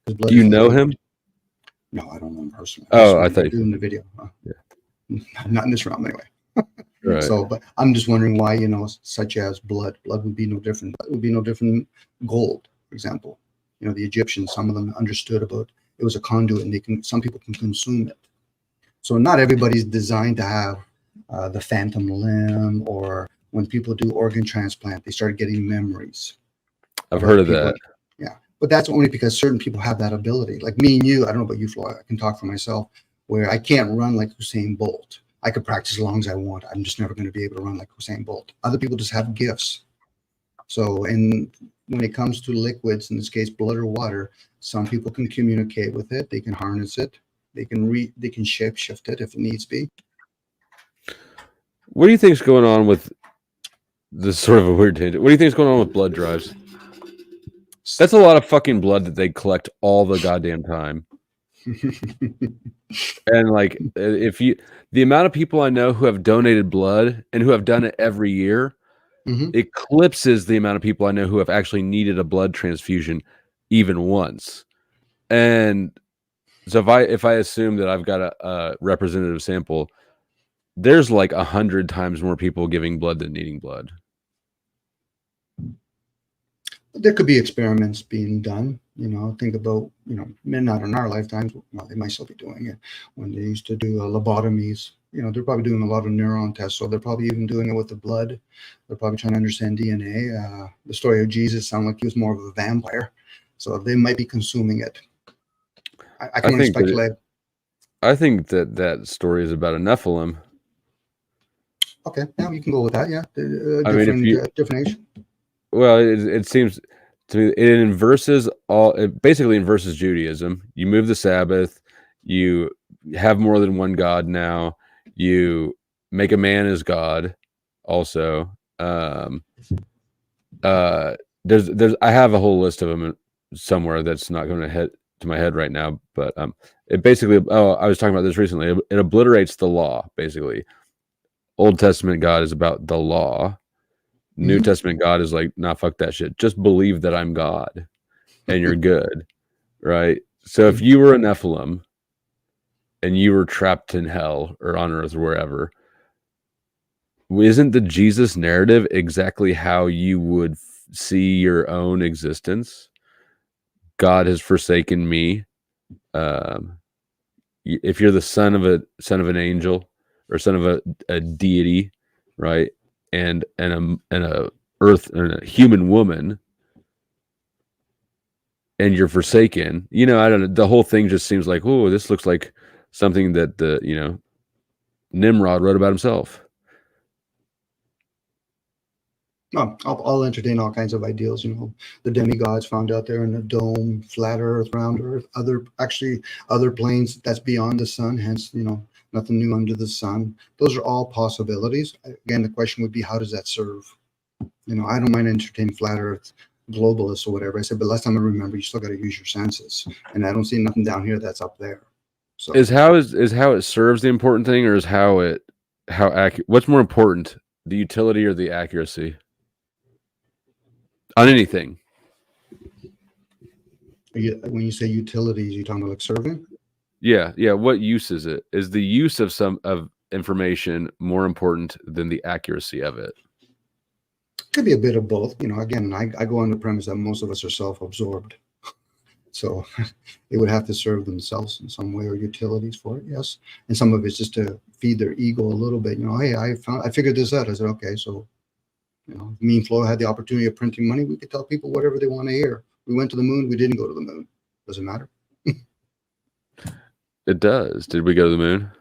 [SPEAKER 1] Do you know him?
[SPEAKER 2] No, I don't know him personally.
[SPEAKER 1] Oh, I thought you
[SPEAKER 2] did in the video. Yeah. Not in this realm anyway.
[SPEAKER 1] Right.
[SPEAKER 2] So, but I'm just wondering why, such as blood would be no different. It would be no different. Gold, for example. The Egyptians, some of them understood about it was a conduit, and some people can consume it. So not everybody's designed to have the phantom limb, or when people do organ transplant, they start getting memories.
[SPEAKER 1] I've heard of that.
[SPEAKER 2] Yeah, but that's only because certain people have that ability. Like me and you, I don't know about you, Flo. I can talk for myself, where I can't run like Usain Bolt. I could practice as long as I want. I'm just never going to be able to run like Usain Bolt. Other people just have gifts. So, and when it comes to liquids, in this case, blood or water, some people can communicate with it. They can harness it. They can shape shift it if it needs be.
[SPEAKER 1] What do you think's going on with this? Sort of a weird tangent. What do you think's going on with blood drives? That's a lot of fucking blood that they collect all the goddamn time. And like, the amount of people I know who have donated blood and who have done it every year eclipses the amount of people I know who have actually needed a blood transfusion even once. And so if I assume that I've got a representative sample, there's like 100 times more people giving blood than needing blood.
[SPEAKER 2] There could be experiments being done. Think about, not in our lifetimes. Well, they might still be doing it when they used to do lobotomies. They're probably doing a lot of neuron tests. So they're probably even doing it with the blood. They're probably trying to understand DNA. The story of Jesus sounded like he was more of a vampire. So they might be consuming it. I can only speculate.
[SPEAKER 1] I think that story is about a Nephilim.
[SPEAKER 2] Okay, now you can go with that. Yeah, different age.
[SPEAKER 1] Well, it seems to me it basically inverses Judaism. You move the Sabbath, you have more than one God now, you make a man as God also. There's I have a whole list of them somewhere that's not going to hit to my head right now, but it basically I was talking about this recently. It obliterates the law, basically. Old Testament God is about the law. New Testament God is like, nah, fuck that shit. Just believe that I'm God and you're good, right? So if you were a Nephilim and you were trapped in hell or on earth or wherever, isn't the Jesus narrative exactly how you would see your own existence? God has forsaken me. If you're the son of an angel or son of a deity, right? And a earth and a human woman, and you're forsaken, I don't know, the whole thing just seems like, oh, this looks like something that the Nimrod wrote about himself.
[SPEAKER 2] Oh, I'll entertain all kinds of ideals. The demigods found out there in the dome, flat Earth, round Earth, other planes that's beyond the sun. Hence, nothing new under the sun. Those are all possibilities. Again, the question would be, how does that serve? I don't mind entertaining flat Earth globalists or whatever. I said, but last time I remember, you still got to use your senses, and I don't see nothing down here that's up there. So
[SPEAKER 1] Is how it serves the important thing, or is how accurate? What's more important, the utility or the accuracy on anything?
[SPEAKER 2] when you say utilities, you're talking about like serving?
[SPEAKER 1] Yeah, yeah. What use is it? Is the use of some of information more important than the accuracy of it?
[SPEAKER 2] Could be a bit of both. Again, I go on the premise that most of us are self-absorbed. So they would have to serve themselves in some way or utilities for it, yes. And some of it's just to feed their ego a little bit. Hey, I figured this out. I said, okay, so me and Flo had the opportunity of printing money. We could tell people whatever they want to hear. We went to the moon. We didn't go to the moon. Doesn't matter.
[SPEAKER 1] It does. Did we go to the moon?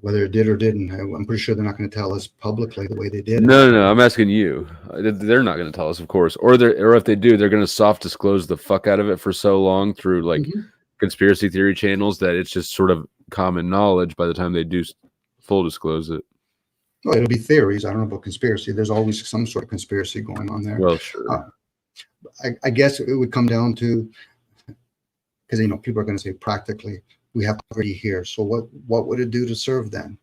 [SPEAKER 2] Whether it did or didn't, I'm pretty sure they're not going to tell us publicly the way they did.
[SPEAKER 1] No. I'm asking you. They're not going to tell us, of course. Or if they do, they're going to soft disclose the fuck out of it for so long through like conspiracy theory channels that it's just sort of common knowledge by the time they do full disclose it.
[SPEAKER 2] Well, it'll be theories. I don't know about conspiracy. There's always some sort of conspiracy going on there.
[SPEAKER 1] Well, sure.
[SPEAKER 2] I guess it would come down to, because people are going to say practically we have already here. So what would it do to serve them?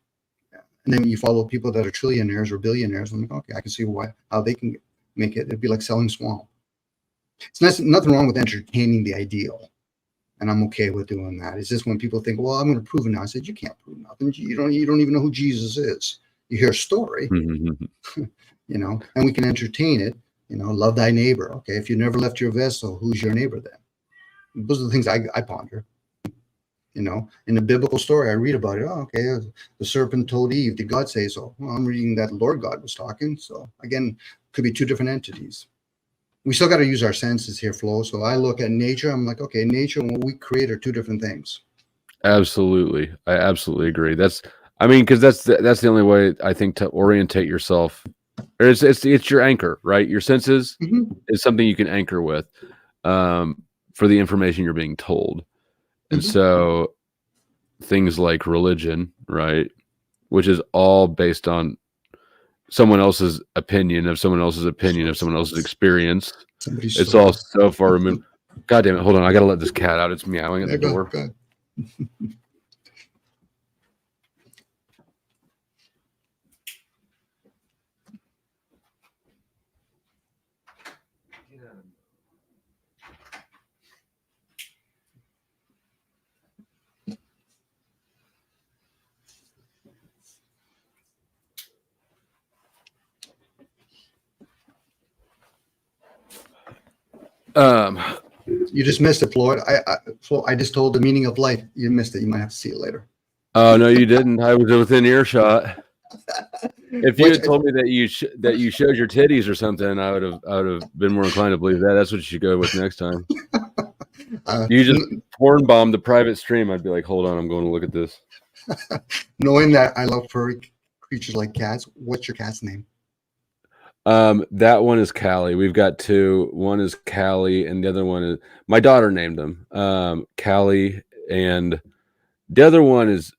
[SPEAKER 2] And then you follow people that are trillionaires or billionaires. I'm like, okay, I can see how they can make it. It'd be like selling swamp. It's nothing wrong with entertaining the ideal, and I'm okay with doing that. It's just when people think, well, I'm going to prove it now. I said, you can't prove nothing. You don't even know who Jesus is. You hear a story, and we can entertain it. Love thy neighbor. Okay, if you never left your vessel, who's your neighbor then? Those are the things I ponder. In the biblical story, I read about it. Oh, okay, the serpent told Eve, did God say so? Well, I'm reading that Lord God was talking. So again, could be two different entities. We still got to use our senses here, Flo. So I look at nature. I'm like, okay, nature and what we create are two different things.
[SPEAKER 1] Absolutely. I absolutely agree. Because that's the only way I think to orientate yourself. It's your anchor, right? Your senses is something you can anchor with for the information you're being told. And so things like religion, right, which is all based on someone else's opinion of someone else's opinion of someone else's experience. It's all so far removed. God damn it. Hold on. I got to let this cat out. It's meowing at the door.
[SPEAKER 2] Go. You just missed it, Floyd. I just told the meaning of life. You missed it. You might have to see it later.
[SPEAKER 1] Oh no, you didn't. I was within earshot. If you had told me that you showed your titties or something, I would have been more inclined to believe that. That's what you should go with next time. You just porn bombed the private stream. I'd be like, hold on, I'm going to look at this.
[SPEAKER 2] Knowing that I love furry creatures like cats, what's your cat's name?
[SPEAKER 1] That one is Callie. We've got two. One is Callie, and the other one is my daughter named them. Callie, and the other one is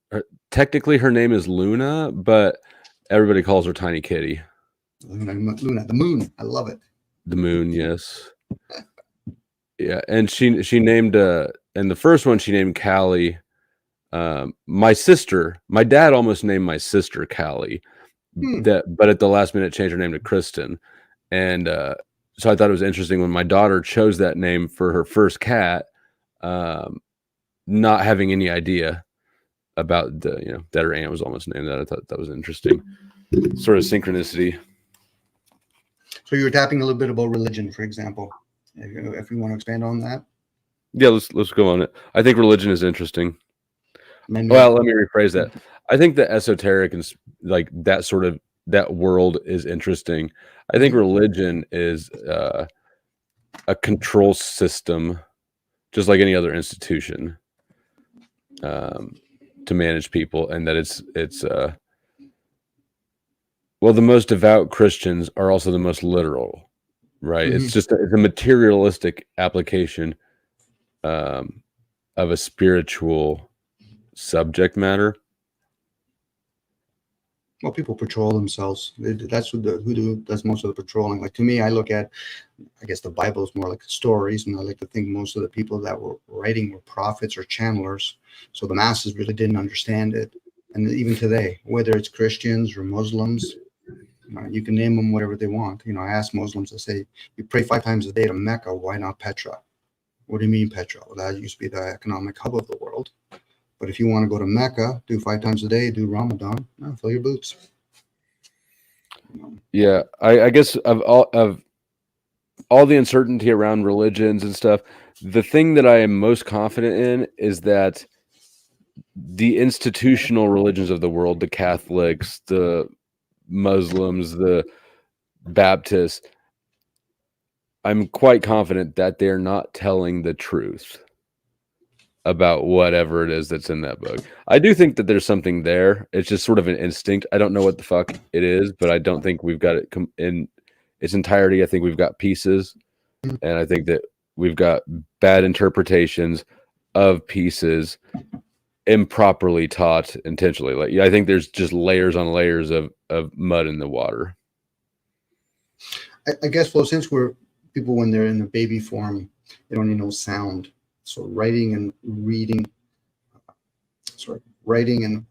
[SPEAKER 1] technically her name is Luna, but everybody calls her Tiny Kitty.
[SPEAKER 2] Luna, the moon. I love it.
[SPEAKER 1] The moon, yes. Yeah, and she named and the first one she named Callie. My dad almost named my sister Callie. But at the last minute changed her name to Kristen. And so I thought it was interesting when my daughter chose that name for her first cat, not having any idea about that her aunt was almost named that. I thought that was interesting. Sort of synchronicity.
[SPEAKER 2] So you were tapping a little bit about religion, for example, if we want to expand on that.
[SPEAKER 1] Yeah, let's go on it. I think religion is interesting. Well, let me rephrase that. I think the esoteric and like that world is interesting. I think religion is a control system, just like any other institution, to manage people, and that it's the most devout Christians are also the most literal, right? It's just it's a materialistic application of a spiritual subject matter.
[SPEAKER 2] Well, people patrol themselves. That's who does most of the patrolling. Like to me, I look at, I guess the Bible is more like stories, and I like to think most of the people that were writing were prophets or channelers. So the masses really didn't understand it. And even today, whether it's Christians or Muslims, you can name them whatever they want. I ask Muslims, I say, you pray 5 times a day to Mecca, why not Petra? What do you mean Petra? Well, that used to be the economic hub of the world. But if you want to go to Mecca, do 5 times a day, do Ramadan, fill your boots.
[SPEAKER 1] Yeah, I guess of all the uncertainty around religions and stuff, the thing that I am most confident in is that the institutional religions of the world, the Catholics, the Muslims, the Baptists, I'm quite confident that they're not telling the truth about whatever it is that's in that book. I do think that there's something there. It's just sort of an instinct. I don't know what the fuck it is, but I don't think we've got it in its entirety. I think we've got pieces, and I think that we've got bad interpretations of pieces improperly taught intentionally. Like, I think there's just layers on layers of mud in the water.
[SPEAKER 2] I guess, well, since we're people, when they're in the baby form, they don't need no sound. So writing and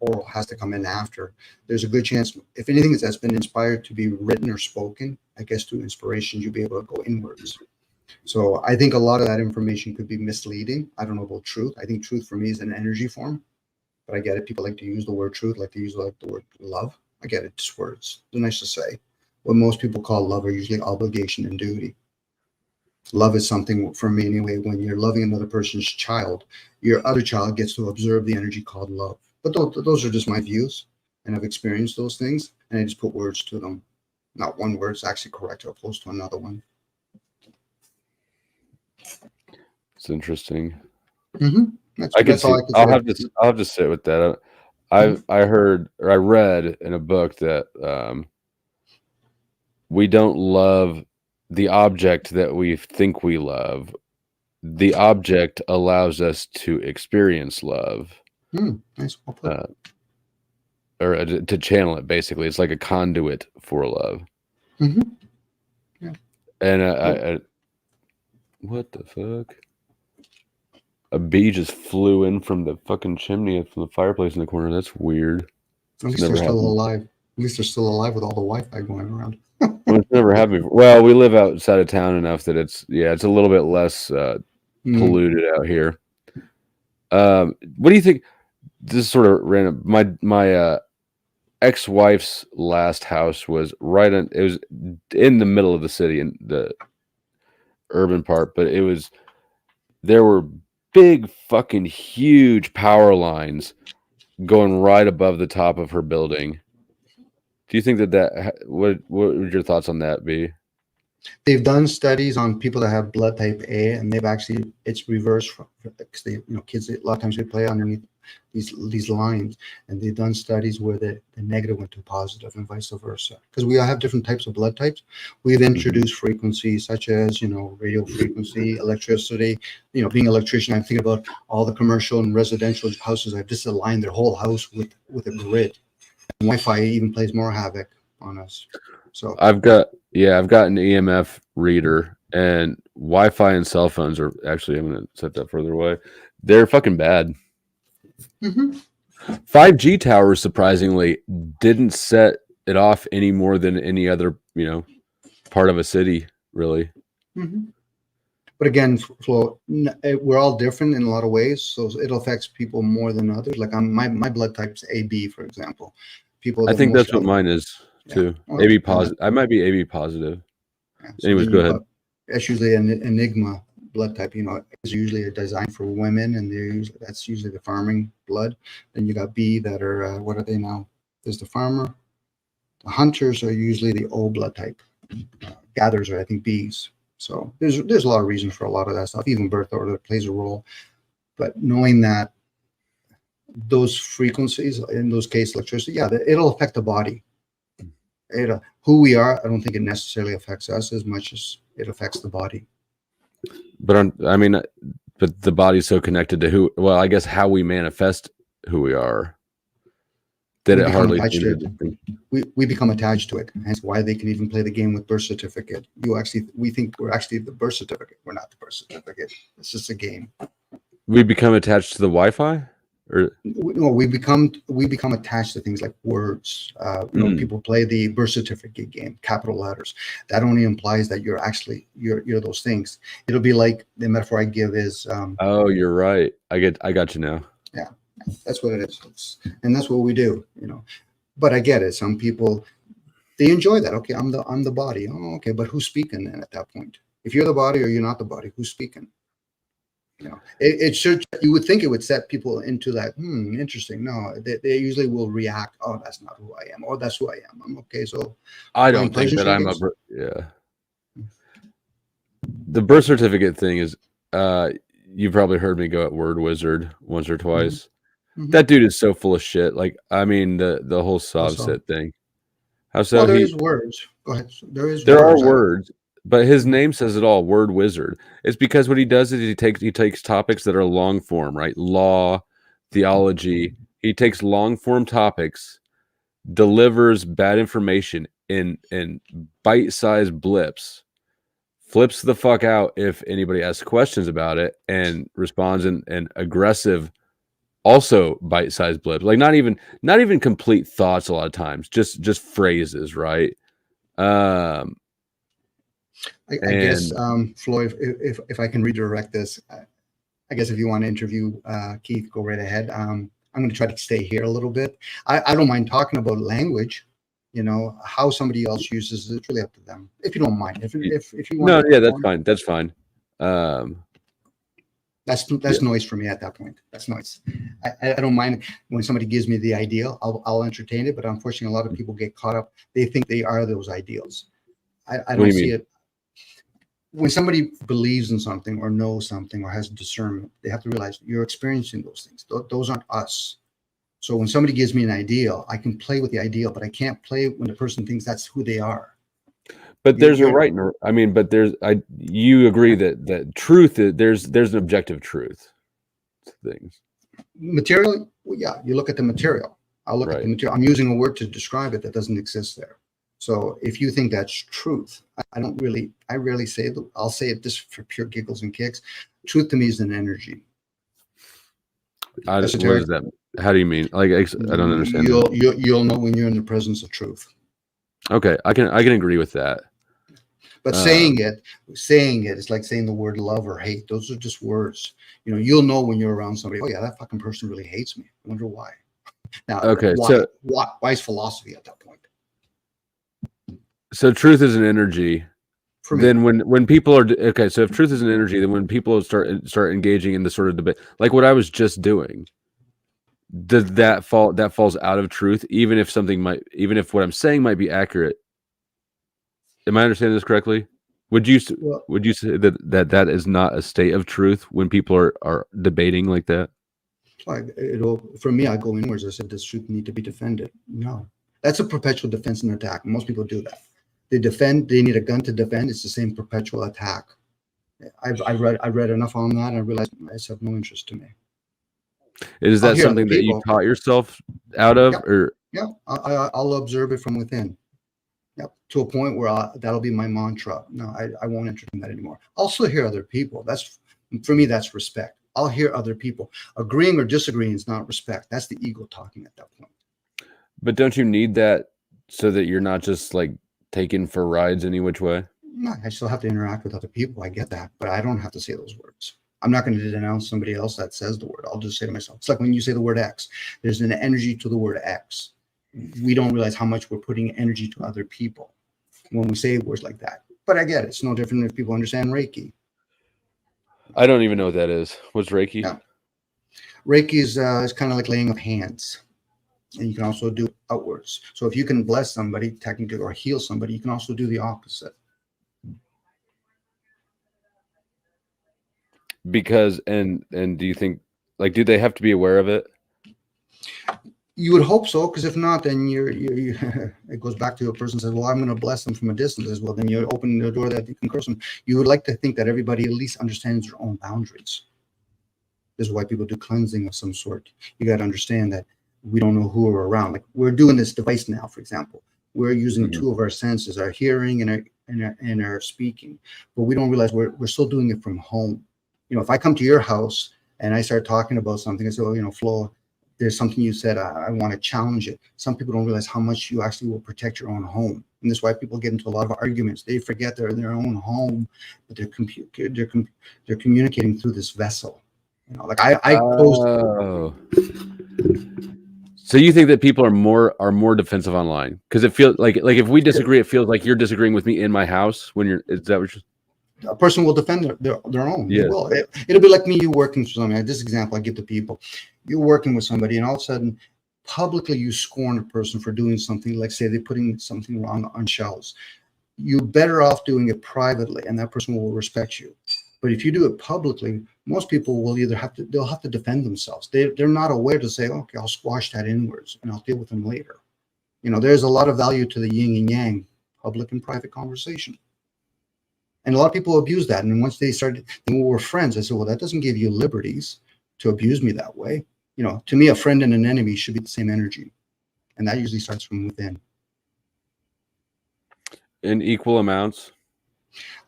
[SPEAKER 2] oral has to come in after. There's a good chance, if anything that's been inspired to be written or spoken, I guess through inspiration, you'll be able to go inwards. So I think a lot of that information could be misleading. I don't know about truth. I think truth for me is an energy form, but I get it. People like to use the word truth, like to use the word love. I get it. Just words. They're nice to say. What most people call love are usually obligation and duty. Love is something, for me anyway, when you're loving another person's child, your other child gets to observe the energy called love. But those are just my views, and I've experienced those things, and I just put words to them. Not one word is actually correct, or opposed to another one.
[SPEAKER 1] It's interesting.
[SPEAKER 2] Mm-hmm.
[SPEAKER 1] I can see. I'll have to sit with that. I heard, or I read in a book that we don't love the object that we think we love. The object allows us to experience love.
[SPEAKER 2] Nice.
[SPEAKER 1] Or to channel it, basically. It's like a conduit for love.
[SPEAKER 2] Mm-hmm. Yeah.
[SPEAKER 1] And I what the fuck? A bee just flew in from the fucking chimney from the fireplace in the corner. That's weird.
[SPEAKER 2] At least they're still alive. At least they're still alive with all the Wi-Fi going around.
[SPEAKER 1] It's never happened. Well, we live outside of town enough that it's a little bit less polluted out here. What do you think? This is sort of random. My ex-wife's last house was it was in the middle of the city in the urban part, but there were big fucking huge power lines going right above the top of her building. Do you think what would your thoughts on that be?
[SPEAKER 2] They've done studies on people that have blood type A, and it's reversed because kids a lot of times they play underneath these lines, and they've done studies where the negative went to positive and vice versa. Because we all have different types of blood types. We've introduced frequencies such as radio frequency, electricity. Being an electrician, I'm thinking about all the commercial and residential houses. I've just aligned their whole house with a grid. And Wi-Fi even plays more havoc on us. So
[SPEAKER 1] I've got an EMF reader, and Wi-Fi and cell phones are actually, I'm going to set that further away. They're fucking bad. 5G towers surprisingly didn't set it off any more than any other, part of a city, really.
[SPEAKER 2] But again, Flo, we're all different in a lot of ways, so it affects people more than others. Like my blood type's AB, for example.
[SPEAKER 1] I think that's what mine is too. Well, AB positive. I might be AB positive. Yeah, so anyways, go ahead.
[SPEAKER 2] That's usually an Enigma blood type. It's usually designed for women, and that's usually the farming blood. Then you got B that are what are they now? There's the farmer. The hunters are usually the O blood type. Gatherers are, I think, Bs. So there's a lot of reasons for a lot of that stuff. Even birth order plays a role. But knowing that those frequencies, in those cases, electricity, it'll affect the body. Who we are, I don't think it necessarily affects us as much as it affects the body.
[SPEAKER 1] But the body's so connected to I guess how we manifest who we are. that
[SPEAKER 2] We
[SPEAKER 1] it
[SPEAKER 2] become
[SPEAKER 1] hardly
[SPEAKER 2] attached
[SPEAKER 1] seems
[SPEAKER 2] to
[SPEAKER 1] a
[SPEAKER 2] it.
[SPEAKER 1] distinction.
[SPEAKER 2] We become attached to it. Hence why they can even play the game with birth certificate. We think we're actually the birth certificate. We're not the birth certificate. It's just a game.
[SPEAKER 1] We become attached to the Wi-Fi, or
[SPEAKER 2] No, we become attached to things like words. People play the birth certificate game, capital letters. That only implies that you're those things. It'll be like the metaphor I give is
[SPEAKER 1] oh, you're right. I got you now.
[SPEAKER 2] yeah, that's what it is. And that's what we do, But I get it. Some people, they enjoy that. Okay, I'm the body. Oh, okay, but who's speaking then at that point? If you're the body or you're not the body, who's speaking? It should. You would think it would set people into that. Interesting. No, they usually will react. Oh, that's not who I am. Oh, that's who I am. I'm okay. So
[SPEAKER 1] I don't think that I'm yeah. The birth certificate thing is, you've probably heard me go at Word Wizard once or twice.
[SPEAKER 2] Mm-hmm.
[SPEAKER 1] That dude is so full of shit. Like, I mean, the whole Sovset thing. How so?
[SPEAKER 2] Well, there is words. Go ahead.
[SPEAKER 1] There are words, but his name says it all. Word Wizard. It's because what he does is he takes topics that are long form, right? Law, theology. He takes long form topics, delivers bad information in bite-sized blips, flips the fuck out if anybody asks questions about it, and responds in aggressive, also bite-sized blips. Like not even complete thoughts a lot of times, just phrases, right? I
[SPEAKER 2] guess, Floyd, if I can redirect this, I guess if you want to interview Keith, go right ahead. I'm going to try to stay here a little bit. I don't mind talking about language. How somebody else uses it's really up to them. If you don't mind, if you want.
[SPEAKER 1] No, yeah, that's fine. That's fine.
[SPEAKER 2] That's noise for me at that point. That's noise. I don't mind when somebody gives me the ideal. I'll entertain it, but unfortunately, a lot of people get caught up. They think they are those ideals. I don't see it. When somebody believes in something or knows something or has discernment, they have to realize you're experiencing those things. Those aren't us. So when somebody gives me an ideal, I can play with the ideal, but I can't play when the person thinks that's who they are.
[SPEAKER 1] But there's a right. I mean, but you agree that truth is there's an objective truth to things.
[SPEAKER 2] Materially, well, yeah. You look at the material. I'll look at the material. I'm using a word to describe it that doesn't exist there. So if you think that's truth, I rarely say it. I'll say it just for pure giggles and kicks. Truth to me is an energy.
[SPEAKER 1] What is that? How do you mean? Like, I don't understand.
[SPEAKER 2] You'll know when you're in the presence of truth.
[SPEAKER 1] Okay, I can agree with that.
[SPEAKER 2] But saying it is like saying the word love or hate. Those are just words. You'll know when you're around somebody. Oh yeah, that fucking person really hates me. I wonder why. Now,
[SPEAKER 1] okay,
[SPEAKER 2] why is philosophy at that point?
[SPEAKER 1] So truth is an energy. Then when people are okay, so if truth is an energy, then when people start engaging in the sort of debate, like what I was just doing, does that falls out of truth, even if what I'm saying might be accurate? Am I understanding this correctly? Would you say that is not a state of truth when people are debating like that?
[SPEAKER 2] For me, I go inwards. I said, does truth need to be defended? No, that's a perpetual defense and attack. Most people do that. They defend. They need a gun to defend. It's the same perpetual attack. I read enough on that, and I realized it's of no interest to me.
[SPEAKER 1] Is that something that you taught yourself out of, or?
[SPEAKER 2] Yeah, I'll observe it from within. Yep, to a point where that'll be my mantra. No, I won't entertain that anymore. I'll still hear other people. For me, that's respect. I'll hear other people. Agreeing or disagreeing is not respect. That's the ego talking at that point.
[SPEAKER 1] But don't you need that so that you're not just like taken for rides any which way?
[SPEAKER 2] No, I still have to interact with other people. I get that, but I don't have to say those words. I'm not going to denounce somebody else that says the word. I'll just say to myself, it's like when you say the word X, there's an energy to the word X. We don't realize how much we're putting energy to other people when we say words like that. But I get it. It's no different if people understand Reiki.
[SPEAKER 1] I don't even know what that is. What's Reiki?
[SPEAKER 2] Yeah. Reiki is kind of like laying of hands. And you can also do outwards. So if you can bless somebody technically or heal somebody, you can also do the opposite.
[SPEAKER 1] Because and do you think, like, do they have to be aware of it?
[SPEAKER 2] You would hope so, because if not, then you're it goes back to a person says, well, I'm going to bless them from a distance as well. Then you're opening the door that you can curse them. You would like to think that everybody at least understands their own boundaries. This is why people do cleansing of some sort. You got to understand that we don't know who are around. Like we're doing this device now, for example, we're using
[SPEAKER 1] Mhm.
[SPEAKER 2] two of our senses, our hearing and our speaking, but we don't realize we're still doing it from home. You know, if I come to your house and I start talking about something, I say, oh, you know, Flo, there's something you said, I want to challenge it. Some people don't realize how much you actually will protect your own home. And that's why people get into a lot of arguments. They forget they're in their own home, but they're communicating through this vessel. You know, like I closed.
[SPEAKER 1] Oh, so you think that people are more defensive online because it feels like if we disagree, it feels like you're disagreeing with me in my house when you're. Is that what you're?
[SPEAKER 2] A person will defend their own. They
[SPEAKER 1] Yeah.
[SPEAKER 2] will. It'll be like me, you working for somebody. This example I give to people. You're working with somebody, and all of a sudden, publicly you scorn a person for doing something, like say they're putting something wrong on shelves. You're better off doing it privately, and that person will respect you. But if you do it publicly, most people will they'll have to defend themselves. They're not aware to say, okay, I'll squash that inwards and I'll deal with them later. You know, there's a lot of value to the yin and yang, public and private conversation. And a lot of people abuse that. And once they started, when we were friends, I said, well, that doesn't give you liberties to abuse me that way. You know, to me, a friend and an enemy should be the same energy. And that usually starts from within.
[SPEAKER 1] In equal amounts?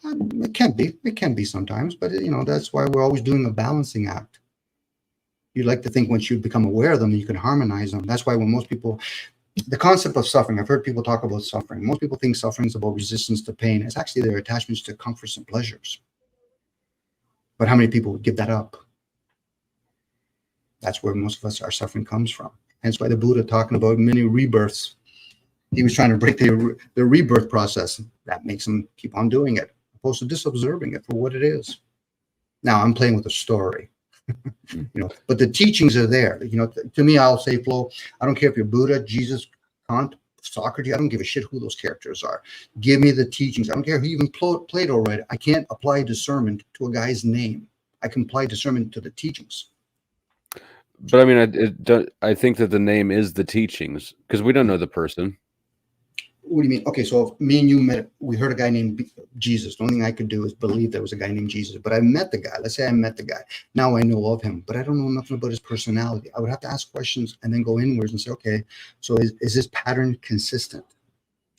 [SPEAKER 2] It can be. It can be sometimes. But, you know, that's why we're always doing a balancing act. You'd like to think once you become aware of them, you can harmonize them. That's why when most people, the concept of suffering, I've heard people talk about suffering. Most people think suffering is about resistance to pain. It's actually their attachments to comforts and pleasures. But how many people would give that up? That's where most of us, our suffering comes from. Hence why the Buddha talking about many rebirths. He was trying to break the rebirth process. That makes him keep on doing it, opposed to just observing it for what it is. Now I'm playing with a story. You know, but the teachings are there. You know, to me, I'll say, Flo, I don't care if you're Buddha, Jesus, Kant, Socrates, I don't give a shit who those characters are. Give me the teachings. I don't care who even Plato read. I can't apply discernment to a guy's name. I can apply discernment to the teachings.
[SPEAKER 1] But I mean, I think that the name is the teachings because we don't know the person.
[SPEAKER 2] What do you mean? Okay, so if me and you met, we heard a guy named Jesus. The only thing I could do is believe there was a guy named Jesus. But I met the guy. Let's say I met the guy. Now I know of him, but I don't know nothing about his personality. I would have to ask questions and then go inwards and say, okay, so is this pattern consistent?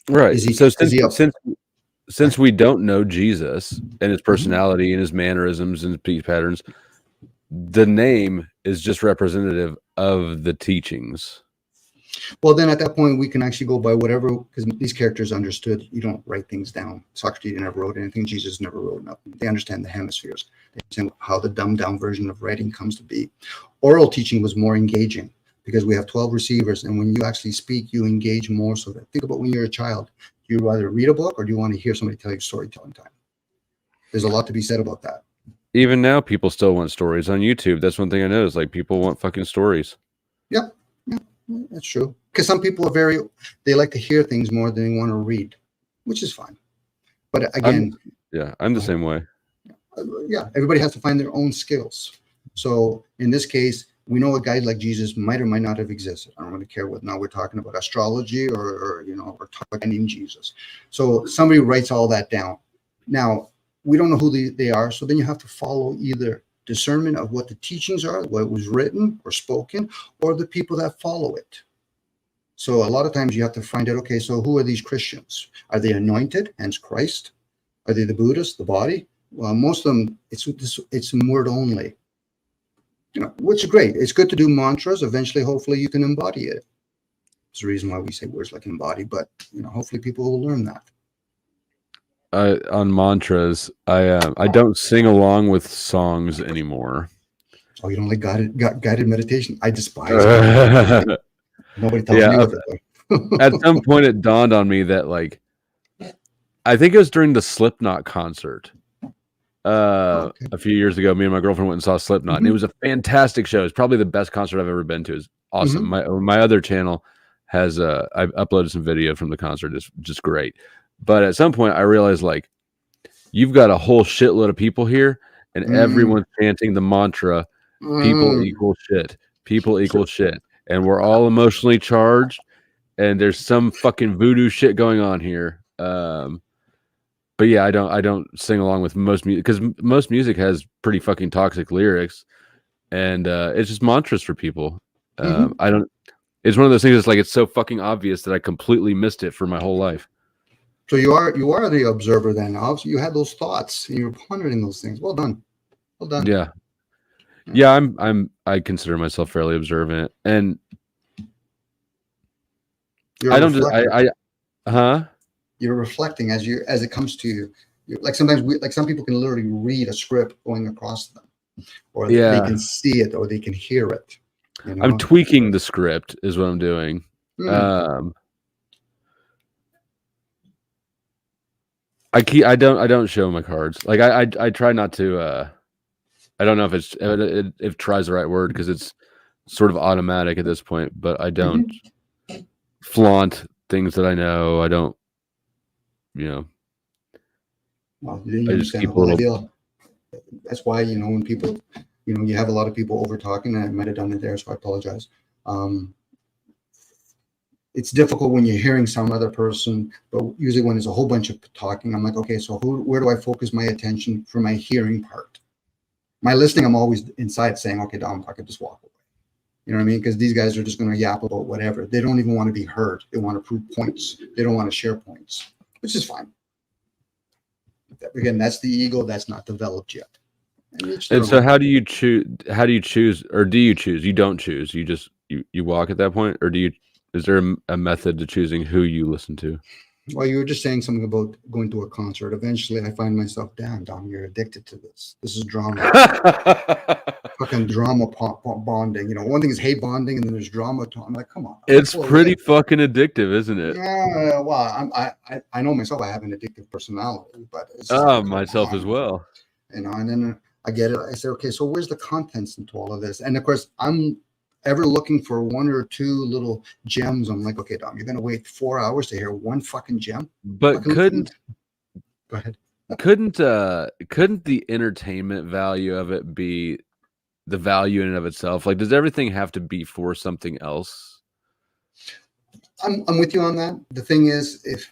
[SPEAKER 1] Right. So since
[SPEAKER 2] Right.
[SPEAKER 1] we don't know Jesus and his personality and his mannerisms and his patterns, the name is just representative of the teachings.
[SPEAKER 2] Well, then at that point, we can actually go by whatever, because these characters understood you don't write things down. Socrates never wrote anything. Jesus never wrote nothing. They understand the hemispheres. They understand how the dumbed down version of writing comes to be. Oral teaching was more engaging because we have 12 receivers. And when you actually speak, you engage more. So that, think about when you're a child. Do you rather read a book or do you want to hear somebody tell you storytelling time? There's a lot to be said about that.
[SPEAKER 1] Even now, people still want stories on YouTube. That's one thing I noticed. Like people want fucking stories.
[SPEAKER 2] Yep. Yeah, that's true. Because some people they like to hear things more than they want to read, which is fine. But again,
[SPEAKER 1] I'm the same way.
[SPEAKER 2] Yeah, everybody has to find their own skills. So in this case, we know a guy like Jesus might or might not have existed. I don't really care what now we're talking about astrology or or talking named Jesus. So somebody writes all that down. Now we don't know who they are. So then you have to follow either discernment of what the teachings are, what was written or spoken, or the people that follow it. So a lot of times you have to find out, okay, so who are these Christians? Are they anointed, hence Christ? Are they the Buddhists, the body? Well, most of them, it's word only. Which is great. It's good to do mantras. Eventually, hopefully, you can embody it. It's the reason why we say words like embody, but hopefully people will learn that.
[SPEAKER 1] On mantras, I don't sing along with songs anymore.
[SPEAKER 2] Oh, you don't like guided meditation? I despise it. Nobody tells me what to do.
[SPEAKER 1] At some point, it dawned on me that, like, I think it was during the Slipknot concert. A few years ago, me and my girlfriend went and saw Slipknot, and it was a fantastic show. It's probably the best concert I've ever been to. It's awesome. My other channel has I've uploaded some video from the concert. It's just great. But at some point, I realized, like, you've got a whole shitload of people here, and everyone's chanting the mantra, people equal shit. People equal shit. And we're all emotionally charged, and there's some fucking voodoo shit going on here. But yeah, I don't sing along with most music because most music has pretty fucking toxic lyrics, and it's just mantras for people. I don't. It's one of those things that's like it's so fucking obvious that I completely missed it for my whole life.
[SPEAKER 2] So you are the observer then. Obviously, you had those thoughts and you were pondering those things. Well done. Well done.
[SPEAKER 1] Yeah. Yeah, I consider myself fairly observant, and
[SPEAKER 2] You're
[SPEAKER 1] I
[SPEAKER 2] a
[SPEAKER 1] don't just
[SPEAKER 2] reflector.
[SPEAKER 1] huh?
[SPEAKER 2] You're reflecting as it comes to you. Like sometimes some people can literally read a script going across them, or they
[SPEAKER 1] Yeah.
[SPEAKER 2] can see it, or they can hear it. You
[SPEAKER 1] I'm
[SPEAKER 2] know.
[SPEAKER 1] tweaking the script is what I'm doing.
[SPEAKER 2] Hmm.
[SPEAKER 1] I don't show my cards. Like I try not to I don't know if tries the right word because it's sort of automatic at this point, but I don't flaunt things that I know. I don't, you know,
[SPEAKER 2] Well, you
[SPEAKER 1] I just
[SPEAKER 2] understand the
[SPEAKER 1] keep a
[SPEAKER 2] whole
[SPEAKER 1] little.
[SPEAKER 2] idea. That's why when people, you have a lot of people over talking, and I might have done it there, so I apologize. Um, it's difficult when you're hearing some other person, but usually when there's a whole bunch of talking, I'm like, okay, so where do I focus my attention for my hearing part? My listening, I'm always inside saying, okay, Dom, I could just walk away. You know what I mean? Because these guys are just going to yap about whatever. They don't even want to be heard. They want to prove points. They don't want to share points, which is fine. Again, that's the ego that's not developed yet.
[SPEAKER 1] And so, how do you choose? How do you choose, or do you choose? You don't choose. You just you walk at that point, or do you? Is there a method to choosing who you listen to?
[SPEAKER 2] Well, you were just saying something about going to a concert. Eventually, I find myself, damn, Dom, you're addicted to this. This is drama. Fucking drama bonding. One thing is hate bonding, and then there's drama. I'm like, come on.
[SPEAKER 1] It's pretty fucking addictive, isn't it?
[SPEAKER 2] Well, I know myself. I have an addictive personality, but it's just
[SPEAKER 1] Oh,
[SPEAKER 2] like,
[SPEAKER 1] myself as well.
[SPEAKER 2] And then I get it. I say, okay, so where's the contents into all of this? And of course, I'm ever looking for one or two little gems. I'm like, okay, Dom, you're gonna wait 4 hours to hear one fucking gem.
[SPEAKER 1] But
[SPEAKER 2] Go ahead.
[SPEAKER 1] couldn't the entertainment value of it be the value in and of itself? Like, does everything have to be for something else?
[SPEAKER 2] I'm with you on that. The thing is, if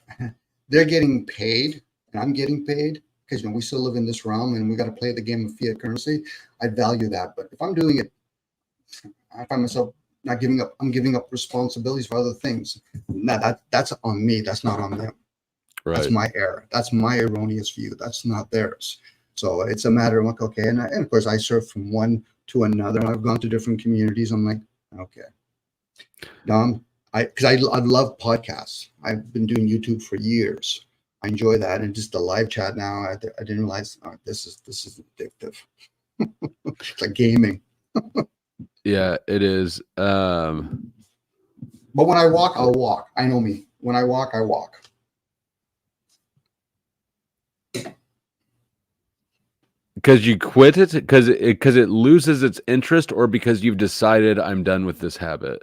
[SPEAKER 2] they're getting paid and I'm getting paid, because we still live in this realm and we got to play the game of fiat currency, I value that. But if I'm doing it, I find myself not giving up. I'm giving up responsibilities for other things. Now that's on me. That's not on them.
[SPEAKER 1] Right.
[SPEAKER 2] That's my error. That's my erroneous view. That's not theirs. So it's a matter of like, okay, and of course I surf from one to another. I've gone to different communities. I'm like, okay, Dom, because I love podcasts. I've been doing YouTube for years. I enjoy that, and just the live chat now. I didn't realize this is addictive. It's like gaming.
[SPEAKER 1] Yeah, it is.
[SPEAKER 2] But when I walk, I'll walk. I know me. When I walk, I walk.
[SPEAKER 1] Because you quit it because it loses its interest, or because you've decided I'm done with this habit.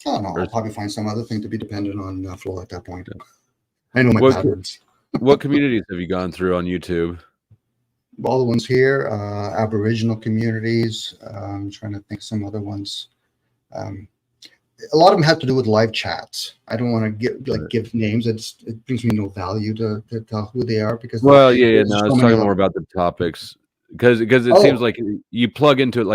[SPEAKER 2] Oh no, I'll probably find some other thing to be dependent on Flo at that point. I know my patterns.
[SPEAKER 1] What communities have you gone through on YouTube?
[SPEAKER 2] All the ones here, Aboriginal communities. I'm trying to think of some other ones. A lot of them have to do with live chats. I don't want to give names. It brings me no value to tell who they are because.
[SPEAKER 1] Well, yeah, no, I was talking more about the topics because it seems like you plug into it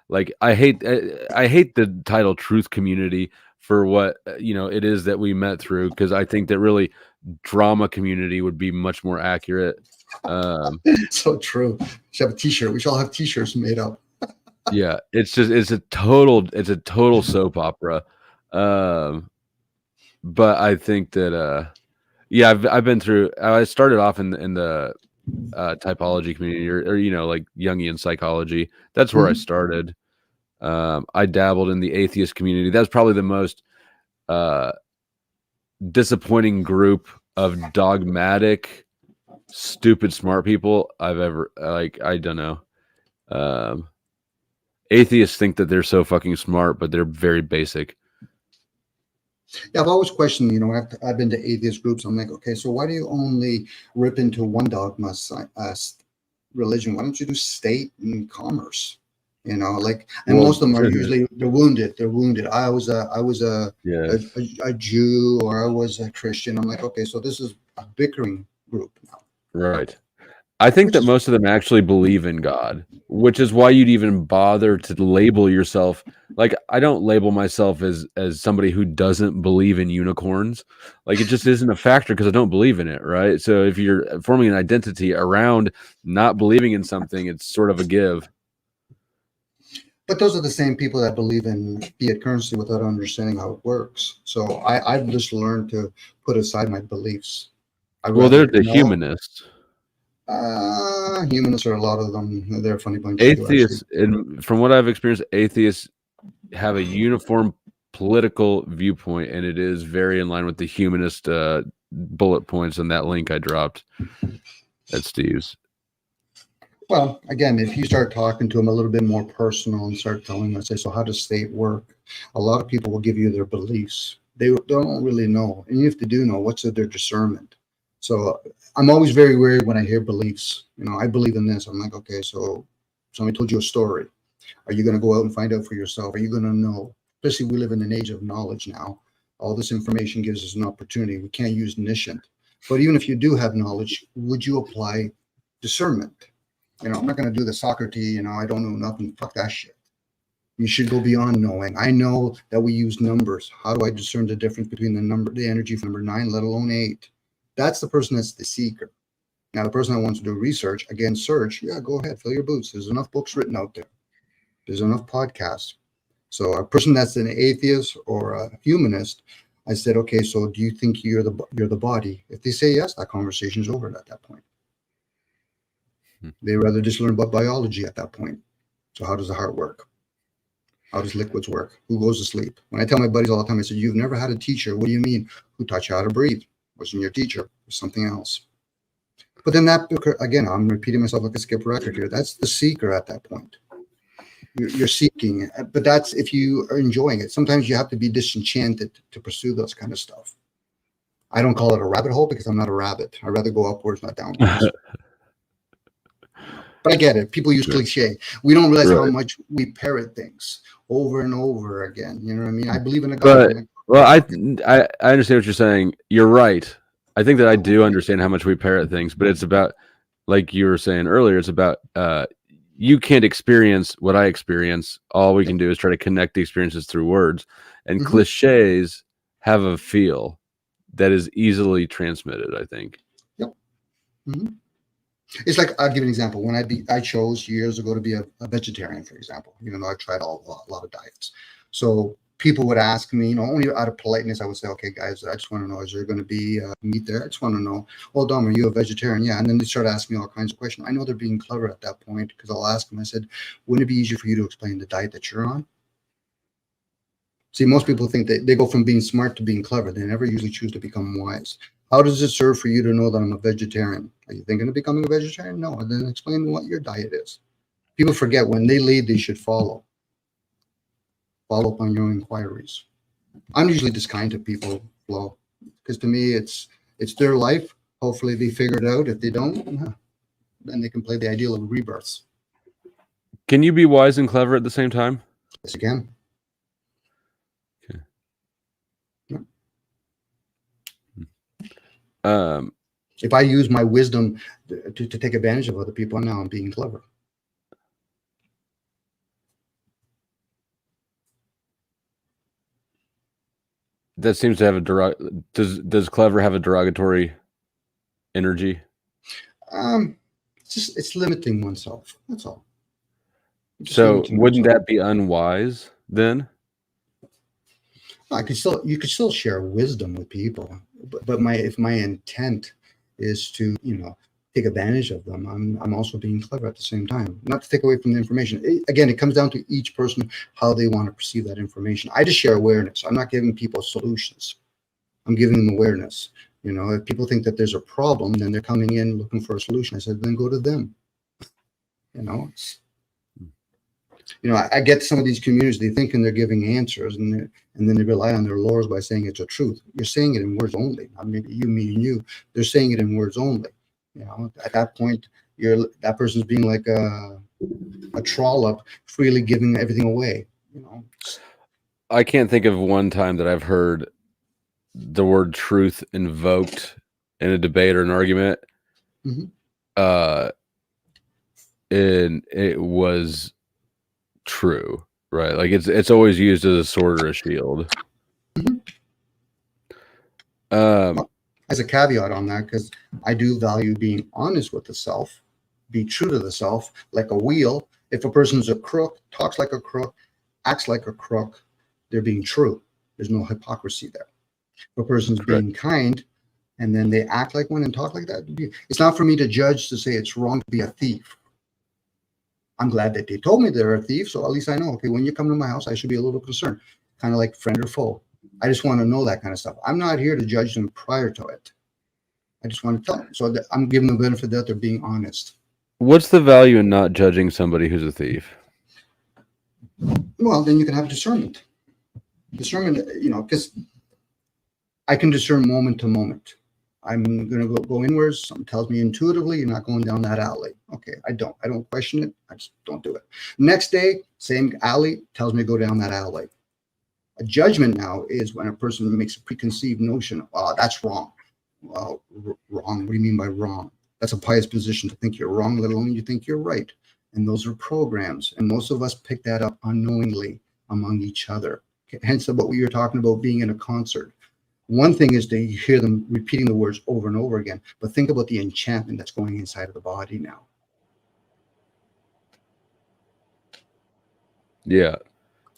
[SPEAKER 1] like I hate the title "Truth Community" for what it is that we met through, because I think that really drama community would be much more accurate.
[SPEAKER 2] So true. We should have a T-shirt. We should all have T-shirts made up.
[SPEAKER 1] Yeah, it's a total soap opera. But I think that yeah, I've been through. I started off in the typology community, or like Jungian psychology. That's where I started. I dabbled in the atheist community. That's probably the most disappointing group of dogmatic, stupid, smart people I've ever I don't know. Atheists think that they're so fucking smart, but they're very basic.
[SPEAKER 2] Yeah, I've always questioned, I've been to atheist groups. I'm like, okay, so why do you only rip into one dogma, religion? Why don't you do state and commerce? And most of them are usually they're wounded. They're wounded. I was a Jew, or I was a Christian. I'm like, okay, so this is a bickering group now.
[SPEAKER 1] Right. I think
[SPEAKER 2] which
[SPEAKER 1] that
[SPEAKER 2] is
[SPEAKER 1] most of them actually believe in God, which is why you'd even bother to label yourself. Like, I don't label myself as somebody who doesn't believe in unicorns. Like, it just isn't a factor because I don't believe in it, right? So if you're forming an identity around not believing in something, it's sort of a give.
[SPEAKER 2] but those are the same people that believe in fiat currency without understanding how it works. So I've just learned to put aside my beliefs. I'd
[SPEAKER 1] Well,
[SPEAKER 2] rather
[SPEAKER 1] they're the
[SPEAKER 2] know.
[SPEAKER 1] humanists.
[SPEAKER 2] Humanists are a lot of them. They're a funny bunch too, actually.
[SPEAKER 1] Atheists, and from what I've experienced, atheists have a uniform political viewpoint, and it is very in line with the humanist bullet points in that link I dropped at Steve's.
[SPEAKER 2] Well, again, if you start talking to them a little bit more personal and start telling them, say, so how does state work? A lot of people will give you their beliefs. They don't really know. And if they do know, what's their discernment? So I'm always very wary when I hear beliefs. I believe in this. I'm like, okay, so somebody told you a story. Are you going to go out and find out for yourself? Are you going to know? Especially we live in an age of knowledge now. All this information gives us an opportunity. We can't use omniscient. But even if you do have knowledge, would you apply discernment? I'm not going to do the Socrates, I don't know nothing. Fuck that shit. You should go beyond knowing. I know that we use numbers. How do I discern the difference between the energy from number 9, let alone 8? That's the person that's the seeker. Now, the person that wants to do research, again, search, yeah, go ahead, fill your boots. There's enough books written out there. There's enough podcasts. So a person that's an atheist or a humanist, I said, okay, so do you think you're the body? If they say yes, that conversation's over at that point. They rather just learn about biology at that point. So how does the heart work? How does liquids work? Who goes to sleep? When I tell my buddies all the time, I said, you've never had a teacher. What do you mean? Who taught you how to breathe? Wasn't your teacher? It was something else. But then that, again, I'm repeating myself like a skip record here. That's the seeker at that point. You're seeking, but that's if you are enjoying it. Sometimes you have to be disenchanted to pursue those kind of stuff. I don't call it a rabbit hole because I'm not a rabbit. I'd rather go upwards, not downwards. But I get it. People use cliche. We don't realize how much we parrot things over and over again. You know what I mean? I believe in a God.
[SPEAKER 1] Well, I understand what you're saying. You're right. I think that I do understand how much we parrot things, but it's about, like you were saying earlier, it's about you can't experience what I experience. All we can do is try to connect the experiences through words. And cliches have a feel that is easily transmitted, I think.
[SPEAKER 2] Yep. It's like, I'll give you an example. When I chose years ago to be a vegetarian, for example, even though I tried a lot of diets. So people would ask me, only out of politeness, I would say, okay, guys, I just want to know, is there going to be meat there? I just want to know, well, Dom, are you a vegetarian? Yeah. And then they start asking me all kinds of questions. I know they're being clever at that point because I'll ask them, I said, wouldn't it be easier for you to explain the diet that you're on? See, most people think that they go from being smart to being clever. They never usually choose to become wise. How does it serve for you to know that I'm a vegetarian? Are you thinking of becoming a vegetarian? No. And then explain what your diet is. People forget when they lead, they should follow. Follow up on your inquiries. I'm usually just kind to people, Flo, because to me, it's their life. Hopefully they figure it out. If they don't, then they can play the ideal of rebirths.
[SPEAKER 1] Can you be wise and clever at the same time?
[SPEAKER 2] Yes, again.
[SPEAKER 1] Okay.
[SPEAKER 2] Yeah. If I use my wisdom to take advantage of other people, now I'm being clever.
[SPEAKER 1] That seems to have does clever have a derogatory energy?
[SPEAKER 2] It's limiting oneself. That's all.
[SPEAKER 1] So wouldn't that be unwise then?
[SPEAKER 2] You could still share wisdom with people, but if my intent is to take advantage of them, I'm also being clever at the same time, not to take away from the information. It comes down to each person how they want to perceive that information. I just share awareness. I'm not giving people solutions. I'm giving them awareness. If people think that there's a problem, then they're coming in looking for a solution. I said, then go to them. I get some of these communities, they thinking they're giving answers, and then they rely on their laurels by saying it's a truth. You're saying it in words only. I mean, you, me, and you. They're saying it in words only. At that point, that person's being like a trollop, freely giving everything away.
[SPEAKER 1] I can't think of one time that I've heard the word truth invoked in a debate or an argument. and it was true, right? Like it's always used as a sword or a shield.
[SPEAKER 2] Well, as a caveat on that, because I do value being honest with the self, be true to the self, like a wheel. If a person's a crook, talks like a crook, acts like a crook, they're being true. There's no hypocrisy there. If a person's
[SPEAKER 1] Correct.
[SPEAKER 2] being kind and then they act like one and talk like that, it's not for me to judge to say it's wrong to be a thief. I'm glad that they told me they're a thief, so at least I know, okay, when you come to my house, I should be a little concerned, kind of like friend or foe. I just want to know that kind of stuff. I'm not here to judge them prior to it. I just want to tell them. So I'm giving them the benefit that they're being honest.
[SPEAKER 1] What's the value in not judging somebody who's a thief?
[SPEAKER 2] Well, then you can have discernment. Discernment, because I can discern moment to moment. I'm going to go inwards. Something tells me intuitively, you're not going down that alley. Okay, I don't question it. I just don't do it. Next day, same alley tells me to go down that alley. A judgment now is when a person makes a preconceived notion, oh, that's wrong. Well, wrong. What do you mean by wrong? That's a pious position to think you're wrong, let alone you think you're right. And those are programs. And most of us pick that up unknowingly among each other. Hence what we were talking about being in a concert. One thing is to hear them repeating the words over and over again, but think about the enchantment that's going inside of the body now.
[SPEAKER 1] Yeah.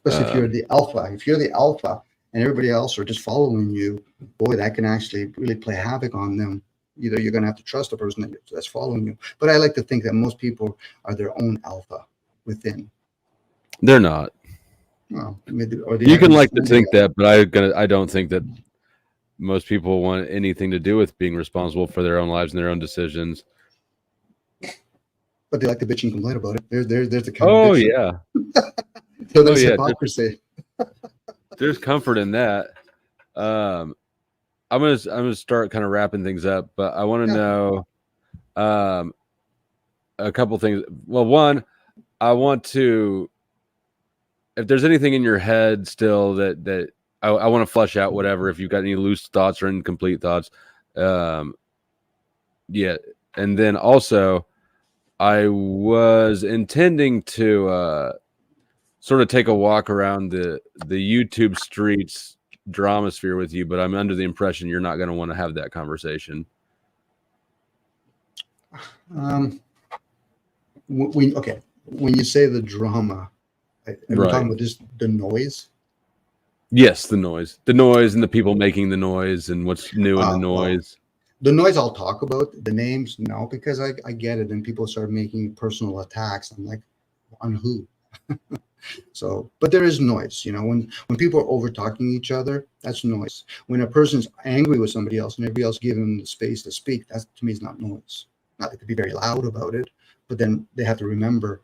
[SPEAKER 2] Especially if you're the alpha. If you're the alpha and everybody else are just following you, boy, that can actually really play havoc on them. Either you're going to have to trust the person that's following you. But I like to think that most people are their own alpha within.
[SPEAKER 1] They're not.
[SPEAKER 2] Well,
[SPEAKER 1] You can like to think that, but I don't think that most people want anything to do with being responsible for their own lives and their own decisions.
[SPEAKER 2] But they like to bitch and complain about it. There's the
[SPEAKER 1] contradiction.
[SPEAKER 2] Oh yeah. So there's hypocrisy.
[SPEAKER 1] There's comfort in that. I'm gonna start kind of wrapping things up, but I want to know a couple things. Well, one, I want to, if there's anything in your head still that I want to flesh out, whatever, if you've got any loose thoughts or incomplete thoughts. Yeah. And then also I was intending to sort of take a walk around the YouTube streets drama sphere with you, but I'm under the impression you're not going to want to have that conversation.
[SPEAKER 2] When you say the drama, are we talking about just the noise?
[SPEAKER 1] Yes, the noise and the people making the noise and what's new in the noise.
[SPEAKER 2] Well, the noise I'll talk about. The names, no, because I get it. And people start making personal attacks. I'm like, on who? So, but there is noise, when people are over talking each other, that's noise. When a person's angry with somebody else and everybody else giving them the space to speak, that to me is not noise. Now, they could be very loud about it, but then they have to remember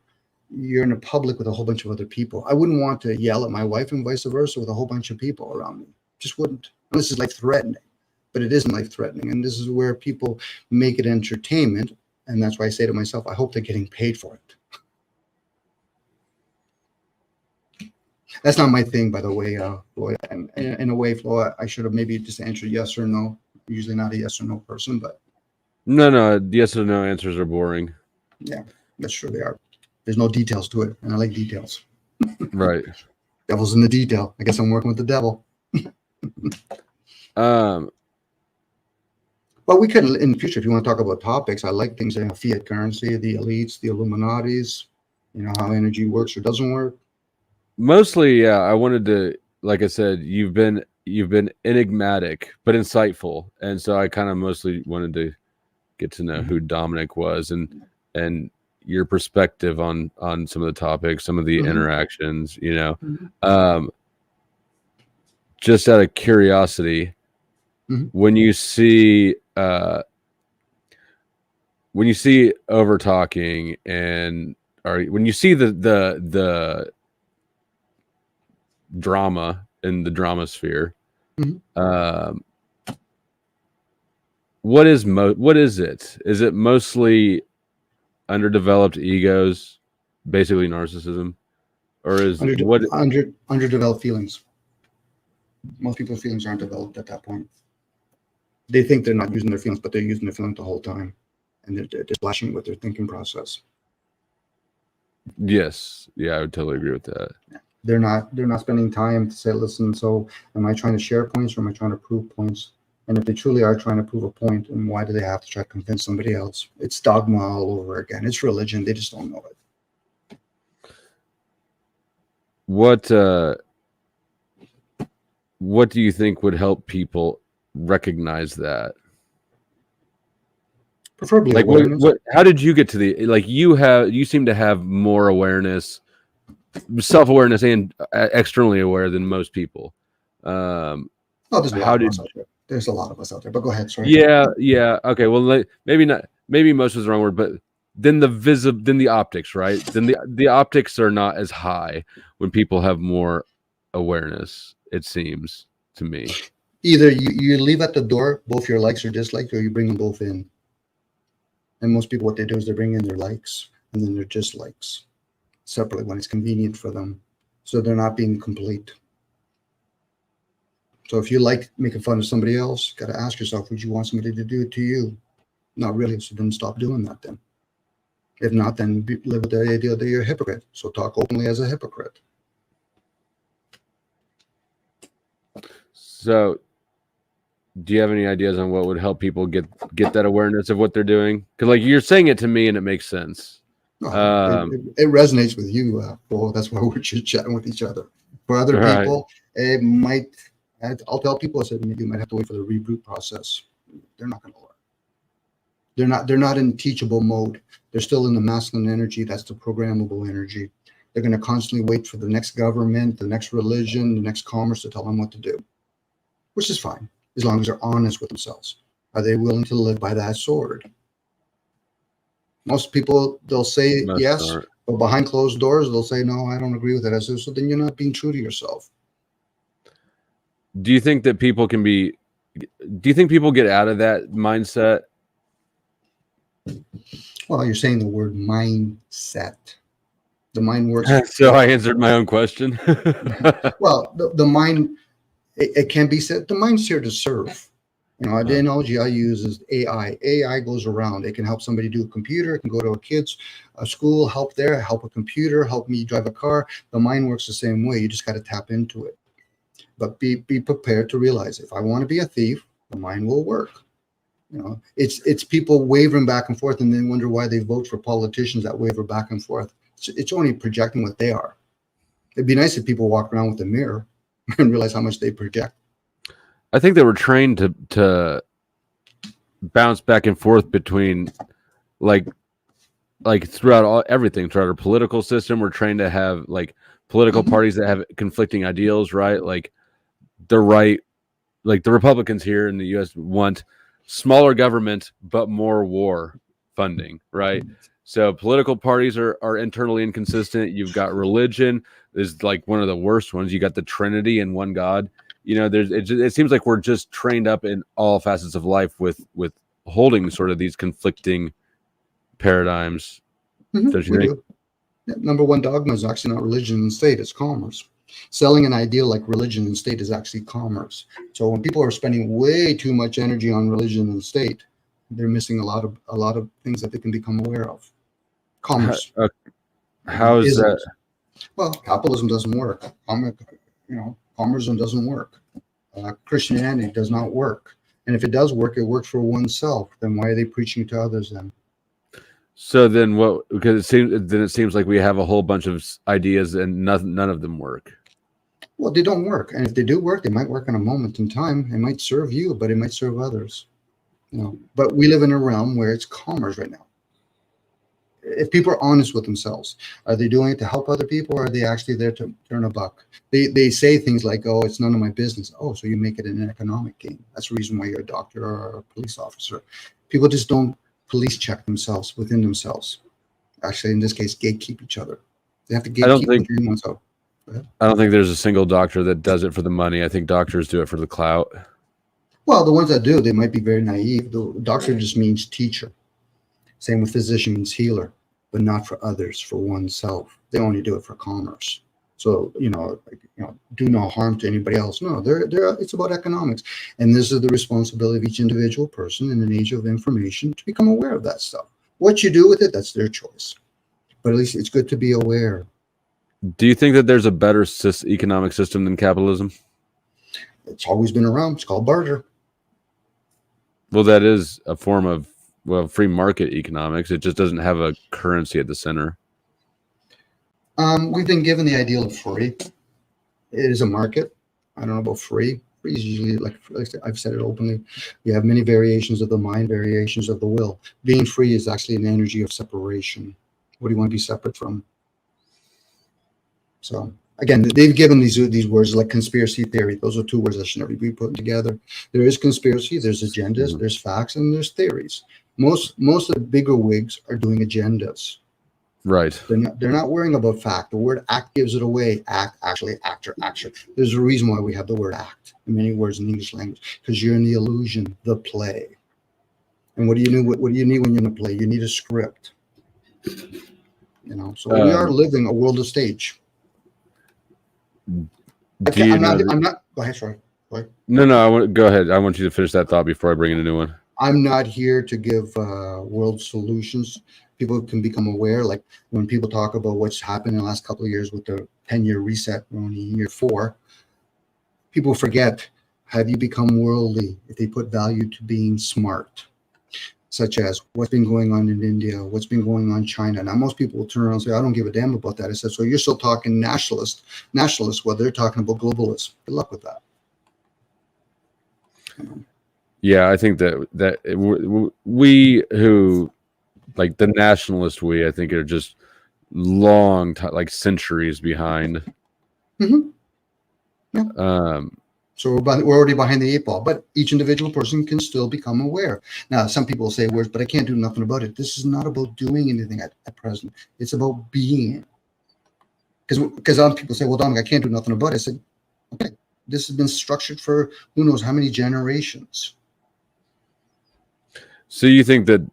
[SPEAKER 2] you're in a public with a whole bunch of other people. I wouldn't want to yell at my wife and vice versa with a whole bunch of people around me. Just wouldn't, unless it's life threatening, but it isn't life threatening. And this is where people make it entertainment. And that's why I say to myself, I hope they're getting paid for it. That's not my thing, by the way, Floyd. And in a way, Floyd, I should have maybe just answered yes or no. I'm usually not a yes or no person, but
[SPEAKER 1] no, yes or no answers are boring.
[SPEAKER 2] Yeah, that's true. They are. There's no details to it, and I like details.
[SPEAKER 1] Right.
[SPEAKER 2] Devil's in the detail. I guess I'm working with the devil. But we could, in the future, if you want to talk about topics, I like things like fiat currency, the elites, the Illuminatis, how energy works or doesn't work.
[SPEAKER 1] Mostly, yeah. I wanted to, like I said, you've been enigmatic but insightful, and so I kind of mostly wanted to get to know who Domenic was and your perspective on some of the topics, some of the interactions. Just out of curiosity, when you see over talking when you see the drama in the drama sphere, what is it? Is it mostly underdeveloped egos, basically narcissism, or is
[SPEAKER 2] underdeveloped feelings? Most people's feelings aren't developed at that point. They think they're not using their feelings, but they're using their feelings the whole time. and they're splashing with their thinking process.
[SPEAKER 1] Yes. Yeah, I would totally agree with that.
[SPEAKER 2] They're not spending time to say, listen, so am I trying to share points or am I trying to prove points? And if they truly are trying to prove a point, then why do they have to try to convince somebody else? It's dogma all over again. It's religion. They just don't know it.
[SPEAKER 1] What do you think would help people recognize that?
[SPEAKER 2] Preferably
[SPEAKER 1] Like
[SPEAKER 2] awareness.
[SPEAKER 1] how did you get to the, like, you seem to have more awareness, self-awareness, and externally aware than most people.
[SPEAKER 2] There's a lot of us out there. There's a lot of us out there, but go ahead. Sorry.
[SPEAKER 1] Yeah. Okay. Well, maybe not. Maybe most is the wrong word, but then the optics, right? Then the optics are not as high when people have more awareness. It seems to me.
[SPEAKER 2] Either you leave at the door both your likes or dislikes, or you bring them both in. And most people, what they do is they bring in their likes and then their dislikes separately when it's convenient for them, so they're not being complete. So if you like making fun of somebody else, got to ask yourself, would you want somebody to do it to you? Not really. So then stop doing that then. If not, then live with the idea that you're a hypocrite. So talk openly as a hypocrite.
[SPEAKER 1] So do you have any ideas on what would help people get that awareness of what they're doing? Because, like, you're saying it to me and it makes sense.
[SPEAKER 2] It resonates with you. Well, that's why we're chit-chatting with each other. For other people, it might... I'll tell people, I said, maybe you might have to wait for the reboot process. They're not going to learn. They're not in teachable mode. They're still in the masculine energy. That's the programmable energy. They're going to constantly wait for the next government, the next religion, the next commerce to tell them what to do, which is fine, as long as they're honest with themselves. Are they willing to live by that sword? Most people, they'll say yes, but behind closed doors, they'll say, no, I don't agree with it. I said, so then you're not being true to yourself.
[SPEAKER 1] Do you think that people do you think people get out of that mindset?
[SPEAKER 2] Well, you're saying the word mindset. The mind works.
[SPEAKER 1] So I answered my own question.
[SPEAKER 2] Well, the mind, it can be said, the mind's here to serve. You know, the analogy I use is AI. AI goes around. It can help somebody do a computer. It can go to a kid's school, help there, help a computer, help me drive a car. The mind works the same way. You just got to tap into it. But be prepared to realize, if I want to be a thief, the mind will work. You know, it's people wavering back and forth, and then wonder why they vote for politicians that waver back and forth. It's only projecting what they are. It'd be nice if people walk around with a mirror and realize how much they project.
[SPEAKER 1] I think they were trained to bounce back and forth between, like throughout everything, throughout our political system. We're trained to have, like, political parties that have conflicting ideals, right? Like the right, like the Republicans here in the U.S. want smaller government but more war funding, right? So political parties are internally inconsistent. You've got religion is like one of the worst ones. You got the Trinity and one God. You know, it seems like we're just trained up in all facets of life with holding sort of these conflicting paradigms. Don't you think?
[SPEAKER 2] Number one dogma is actually not religion and state, it's commerce. Selling an ideal like religion and state is actually commerce. So when people are spending way too much energy on religion and state, they're missing a lot of things that they can become aware of. Commerce.
[SPEAKER 1] How is that?
[SPEAKER 2] Well, capitalism doesn't work. Communism doesn't work. Christianity does not work. And if it does work, it works for oneself. Then why are they preaching to others then?
[SPEAKER 1] So then what? Because it seems like we have a whole bunch of ideas and none of them work.
[SPEAKER 2] Well, they don't work. And if they do work, they might work in a moment in time. It might serve you, but it might serve others. You know, but we live in a realm where it's commerce right now. If people are honest with themselves, are they doing it to help other people, or are they actually there to earn a buck? They say things like, oh, it's none of my business. Oh, so you make it an economic gain. That's the reason why you're a doctor or a police officer. People just don't police check themselves within themselves. Actually, in this case, gatekeep each other. They have to gatekeep within oneself.
[SPEAKER 1] I don't think there's a single doctor that does it for the money. I think doctors do it for the clout.
[SPEAKER 2] Well, the ones that do, they might be very naive. The doctor just means teacher. Same with physician means healer, but not for others, for oneself. They only do it for commerce. So, do no harm to anybody else. No, it's about economics. And this is the responsibility of each individual person in an age of information to become aware of that stuff. What you do with it, that's their choice. But at least it's good to be aware.
[SPEAKER 1] Do you think that there's a better economic system than capitalism?
[SPEAKER 2] It's always been around. It's called barter.
[SPEAKER 1] Well, that is a form of free market economics. It just doesn't have a currency at the center.
[SPEAKER 2] We've been given the ideal of free. It is a market. I don't know about free. Free is usually, like I've said it openly, you have many variations of the mind, variations of the will. Being free is actually an energy of separation. What do you want to be separate from? So again, they've given these words like conspiracy theory. Those are two words that should never be put together. There is conspiracy, there's agendas, there's facts, and there's theories. Most of the bigger wigs are doing agendas.
[SPEAKER 1] Right.
[SPEAKER 2] They're not worrying about fact. The word act gives it away. Act, actually, actor, action. There's a reason why we have the word act in many words in English language, because you're in the illusion, the play. And what do you need? What do you need when you're in a play? You need a script. So we are living a world of stage. I'm not. Go ahead. Sorry. Go ahead.
[SPEAKER 1] No. Go ahead. I want you to finish that thought before I bring in a new one.
[SPEAKER 2] I'm not here to give world solutions. People can become aware. Like when people talk about what's happened in the last couple of years with the 10-year reset, we're only in year 4. People forget, have you become worldly if they put value to being smart? Such as what's been going on in India, what's been going on in China. Now, most people will turn around and say, I don't give a damn about that. I said, so you're still talking nationalists, well, they're talking about globalists. Good luck with that.
[SPEAKER 1] Yeah, I think that we who, like the nationalist I think are just like centuries behind.
[SPEAKER 2] Mm-hmm. Yeah. So we're already behind the 8 ball, but each individual person can still become aware. Now, some people say words, but I can't do nothing about it. This is not about doing anything at present. It's about being. Because other people say, well, Dominic, I can't do nothing about it. I said, okay, this has been structured for who knows how many generations.
[SPEAKER 1] So do you think that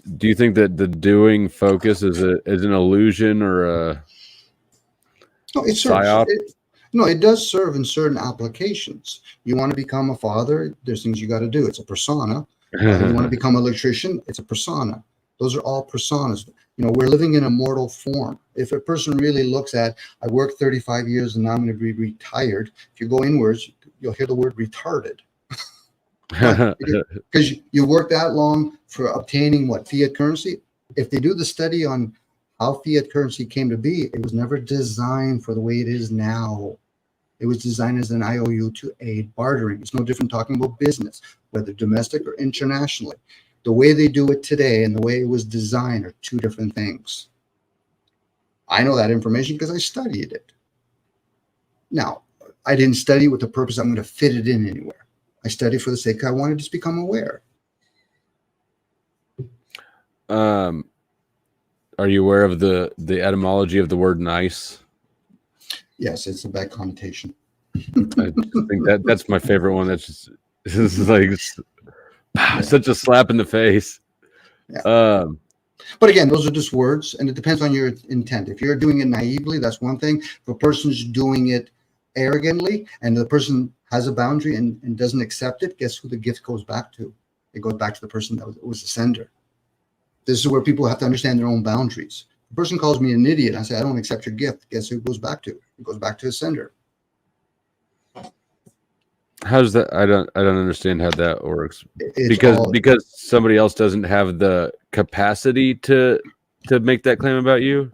[SPEAKER 1] the doing focus is an illusion or a psyop?
[SPEAKER 2] No, it does serve in certain applications. You want to become a father, there's things you got to do. It's a persona. You want to become an electrician, it's a persona. Those are all personas. We're living in a mortal form. If a person really looks at, I worked 35 years and now I'm going to be retired. If you go inwards, you'll hear the word retarded. Because you work that long for obtaining fiat currency. If they do the study on how fiat currency came to be, it was never designed for the way it is now. It was designed as an IOU to aid bartering. It's no different talking about business, whether domestic or internationally. The way they do it today and the way it was designed are two different things. I know that information because I studied it. Now, I didn't study with the purpose I'm going to fit it in anywhere. I studied for the sake I wanted to just become aware.
[SPEAKER 1] Are you aware of the etymology of the word nice?
[SPEAKER 2] Yes, it's a bad connotation.
[SPEAKER 1] I think that's my favorite one. This is like such a slap in the face.
[SPEAKER 2] Yeah. But again, those are just words, and it depends on your intent. If you're doing it naively, that's one thing. If a person's doing it arrogantly and the person has a boundary and doesn't accept it, guess who the gift goes back to? It goes back to the person that was the sender. This is where people have to understand their own boundaries. The person calls me an idiot. I say, I don't accept your gift. Guess who it goes back to? It goes back to the sender.
[SPEAKER 1] How's that? I don't understand how that works. Because somebody else doesn't have the capacity to make that claim about you?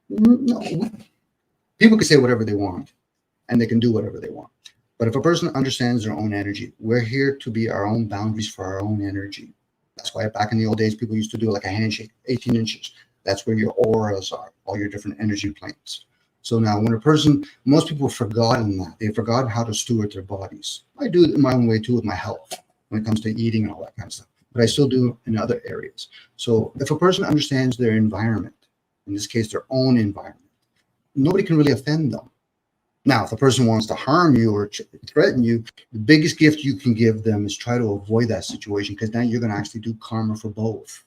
[SPEAKER 2] No. People can say whatever they want and they can do whatever they want. But if a person understands their own energy, we're here to be our own boundaries for our own energy. That's why back in the old days, people used to do like a handshake, 18 inches. That's where your auras are, all your different energy planes. So now when most people have forgotten that. They've forgotten how to steward their bodies. I do it in my own way too with my health when it comes to eating and all that kind of stuff. But I still do in other areas. So if a person understands their environment, in this case, their own environment, nobody can really offend them. Now, if a person wants to harm you or threaten you, the biggest gift you can give them is try to avoid that situation, because now you're going to actually do karma for both.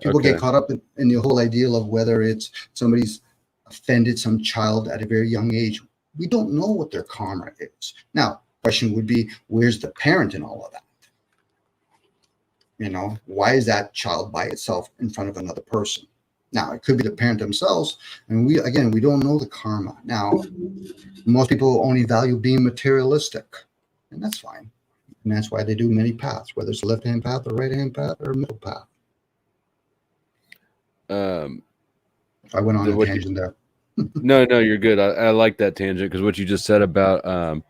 [SPEAKER 2] People get caught up in the whole ideal of whether it's somebody's a offended some child at a very young age, we don't know what their karma is. Now, question would be, where's the parent in all of that? Why is that child by itself in front of another person? Now, it could be the parent themselves, and we don't know the karma. Now, most people only value being materialistic, and that's fine. And that's why they do many paths, whether it's a left-hand path or right-hand path or a middle path. I went on a tangent there.
[SPEAKER 1] No, you're good. I like that tangent, because what you just said about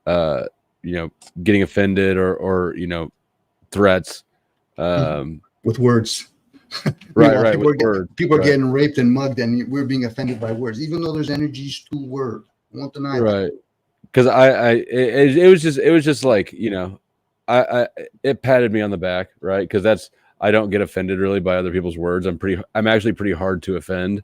[SPEAKER 1] getting offended or threats
[SPEAKER 2] with words.
[SPEAKER 1] right,
[SPEAKER 2] people are getting raped and mugged, and we're being offended by words, even though there's energies to words. I won't deny that.
[SPEAKER 1] Right. Because it was just like, it patted me on the back, right? Because I don't get offended really by other people's words. I'm actually pretty hard to offend,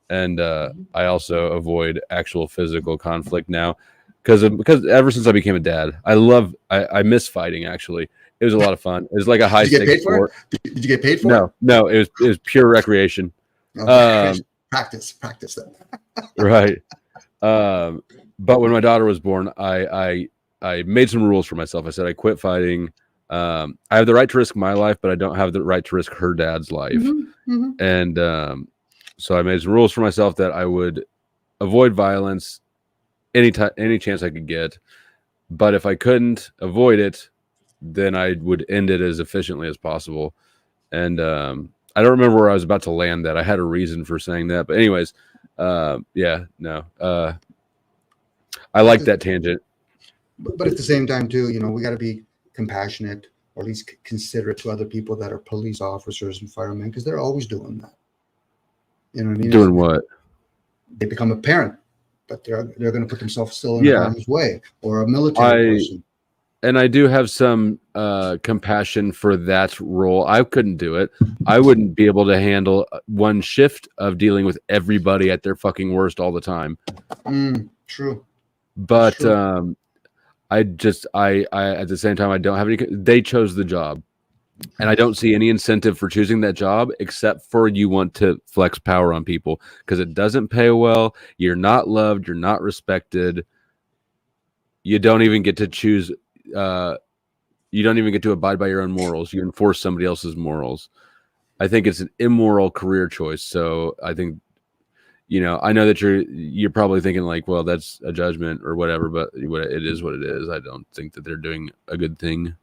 [SPEAKER 1] and I also avoid actual physical conflict now, because ever since I became a dad, I miss fighting. Actually, it was a lot of fun. It was like a high stakes sport.
[SPEAKER 2] Did you get paid for it?
[SPEAKER 1] No, it was pure recreation.
[SPEAKER 2] Practice then.
[SPEAKER 1] Right. But when my daughter was born, I made some rules for myself. I said I quit fighting. I have the right to risk my life, but I don't have the right to risk her dad's life.
[SPEAKER 2] Mm-hmm.
[SPEAKER 1] And so I made some rules for myself that I would avoid violence any chance I could get. But if I couldn't avoid it, then I would end it as efficiently as possible. And I don't remember where I was about to land that. I had a reason for saying that. But anyways, I like that tangent.
[SPEAKER 2] But at the same time, too, we got to be compassionate, or at least considerate to other people that are police officers and firemen, because they're always doing that. You know what I mean?
[SPEAKER 1] Doing what?
[SPEAKER 2] They become a parent, but they're going to put themselves still in harm's way, or a military person.
[SPEAKER 1] And I do have some compassion for that role. I couldn't do it. I wouldn't be able to handle one shift of dealing with everybody at their fucking worst all the time.
[SPEAKER 2] True.
[SPEAKER 1] But true. I at the same time, I don't have any. They chose the job, and I don't see any incentive for choosing that job except for you want to flex power on people, because it doesn't pay well. You're not loved. You're not respected. You don't even get to choose. You don't even get to abide by your own morals. You enforce somebody else's morals. I think it's an immoral career choice. So I think, I know that you're probably thinking like, well, that's a judgment or whatever, but it is what it is. I don't think that they're doing a good thing.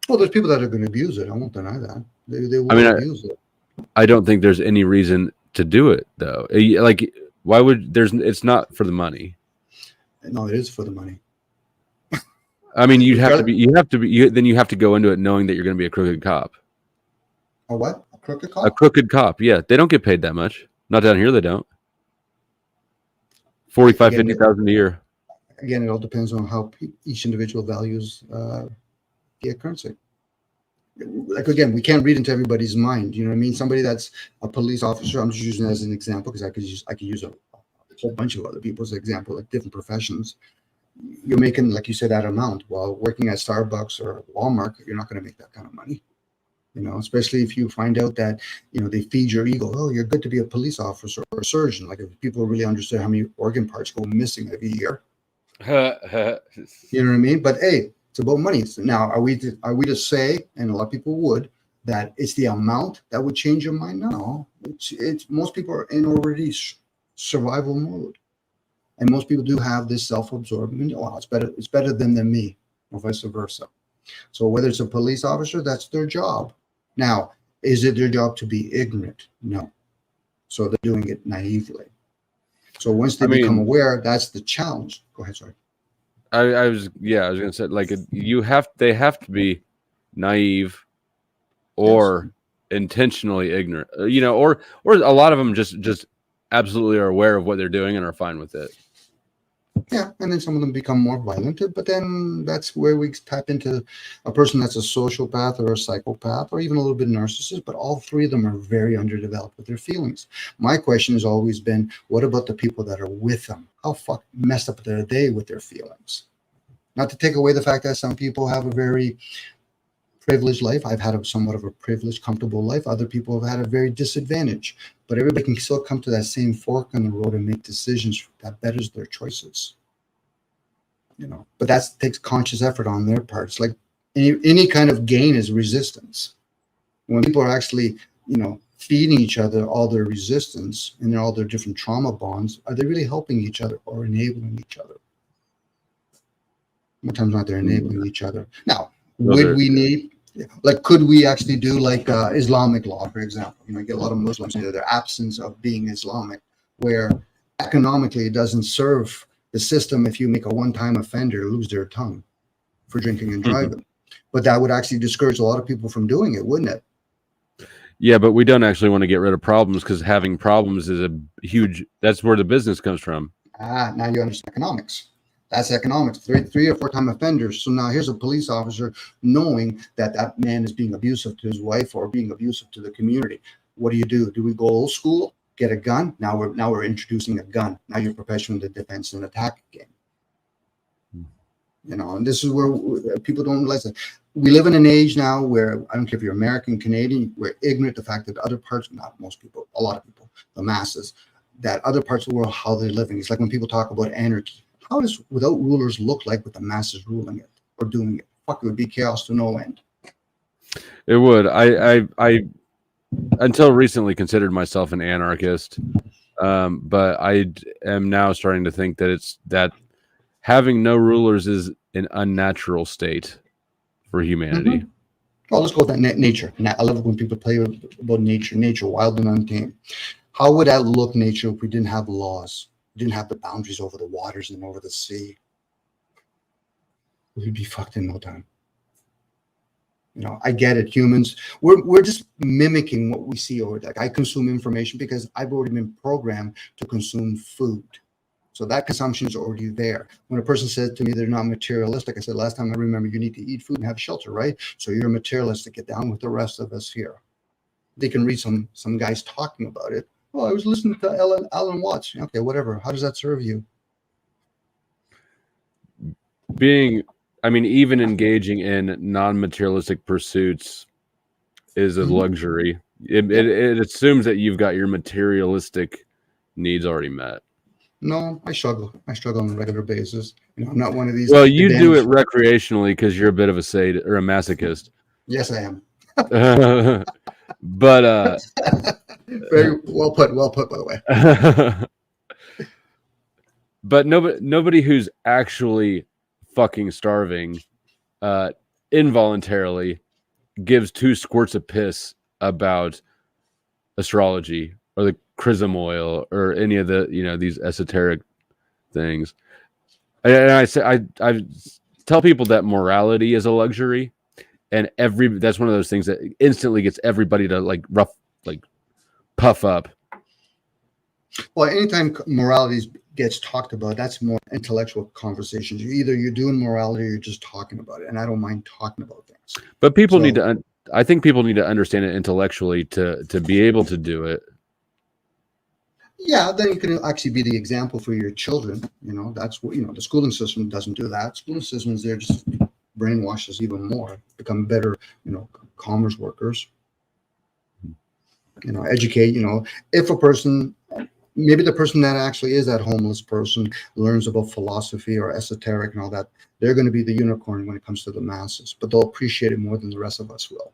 [SPEAKER 2] Well, there's people that are going to abuse it. I won't deny that. They will abuse it.
[SPEAKER 1] I don't think there's any reason to do it though. Like, why would it's not for the money.
[SPEAKER 2] No, it is for the money.
[SPEAKER 1] I mean, you have to go into it knowing that you're going to be a crooked cop.
[SPEAKER 2] A what? A crooked cop?
[SPEAKER 1] A crooked cop. Yeah. They don't get paid that much. Not down here. They don't. 45,000, 50,000 a year.
[SPEAKER 2] Again, it all depends on how each individual values the currency. Like, again, we can't read into everybody's mind. You know what I mean? Somebody that's a police officer, I'm just using it as an example, because I could use a whole bunch of other people's example, like different professions. You're making, like you said, that amount. While working at Starbucks or Walmart, you're not going to make that kind of money. Especially if you find out that, they feed your ego. Oh, you're good to be a police officer or a surgeon. Like, if people really understood how many organ parts go missing every year. You know what I mean? But hey, it's about money. So now, are we to say, and a lot of people would, that it's the amount that would change your mind? No, it's most people are in already survival mode. And most people do have this self-absorbed, wow, it's better than me, or vice versa. So whether it's a police officer, that's their job. Now, is it their job to be ignorant? No. So they're doing it naively. So once they become aware, that's the challenge. Go ahead, sorry.
[SPEAKER 1] I was going to say, like, they have to be naive or intentionally ignorant, or a lot of them just absolutely are aware of what they're doing and are fine with it.
[SPEAKER 2] Yeah, and then some of them become more violent, but then that's where we tap into a person that's a sociopath or a psychopath or even a little bit narcissist, but all three of them are very underdeveloped with their feelings. My question has always been, what about the people that are with them? How messed up are they with their feelings? Not to take away the fact that some people have a very privileged life. I've had somewhat of a privileged, comfortable life. Other people have had a very disadvantaged. But everybody can still come to that same fork in the road and make decisions that betters their choices. But that takes conscious effort on their part. It's like any kind of gain is resistance. When people are actually, feeding each other all their resistance and all their different trauma bonds, are they really helping each other or enabling each other? Sometimes not, they're enabling each other. Now, could we actually do like Islamic law, for example? You get a lot of Muslims, their absence of being Islamic, where economically it doesn't serve the system if you make a one-time offender lose their tongue for drinking and driving. But that would actually discourage a lot of people from doing it, wouldn't it?
[SPEAKER 1] Yeah, but we don't actually want to get rid of problems, because having problems is that's where the business comes from.
[SPEAKER 2] Now you understand economics. That's economics. Three or four-time offenders. So now here's a police officer knowing that man is being abusive to his wife or being abusive to the community. What do? Do we go old school? Get a gun? Now we're introducing a gun. Now you're professional in the defense and attack game. And this is where people don't realize that we live in an age now where, I don't care if you're American, Canadian, we're ignorant of the fact that other parts, not most people, a lot of people, the masses, that other parts of the world, how they're living. It's like when people talk about anarchy. How does without rulers look like with the masses ruling it or doing it? Fuck, it would be chaos to no end.
[SPEAKER 1] It would. I until recently considered myself an anarchist, but I am now starting to think that having no rulers is an unnatural state for humanity.
[SPEAKER 2] Mm-hmm. Well, let's go with that nature. I love it when people play about nature, wild and untamed. How would that look, nature, if we didn't have laws? We didn't have the boundaries over the waters and over the sea? We'd be fucked in no time. I get it. Humans, we're just mimicking what we see over there. I consume information because I've already been programmed to consume food. So that consumption is already there. When a person said to me they're not materialistic, I said, last time I remember, you need to eat food and have shelter, right? So you're materialistic. Get down with the rest of us here. They can read some guys talking about it. Oh, I was listening to Alan Watts. Okay, whatever. How does that serve you?
[SPEAKER 1] Even engaging in non-materialistic pursuits is a luxury. It assumes that you've got your materialistic needs already met.
[SPEAKER 2] No, I struggle. On a regular basis. I'm not one of these.
[SPEAKER 1] Well, you do it recreationally because you're a bit of a sadist or a masochist.
[SPEAKER 2] Yes, I am.
[SPEAKER 1] But
[SPEAKER 2] very well put, by the way.
[SPEAKER 1] But nobody who's actually fucking starving involuntarily gives 2 squirts of piss about astrology or the chrism oil or any of the these esoteric things. And I tell people that morality is a luxury, and that's one of those things that instantly gets everybody to puff up.
[SPEAKER 2] Well, anytime morality gets talked about, that's more intellectual conversations. You're doing morality or you're just talking about it. And I don't mind talking about things.
[SPEAKER 1] But people need to, I think people need to understand it intellectually to be able to do it.
[SPEAKER 2] Yeah, then you can actually be the example for your children. That's what, the schooling system doesn't do that. Schooling system is there just brainwash us even more, become better, commerce workers. Educate, if a person, maybe the person that actually is that homeless person learns about philosophy or esoteric and all that, they're going to be the unicorn when it comes to the masses, but they'll appreciate it more than the rest of us will.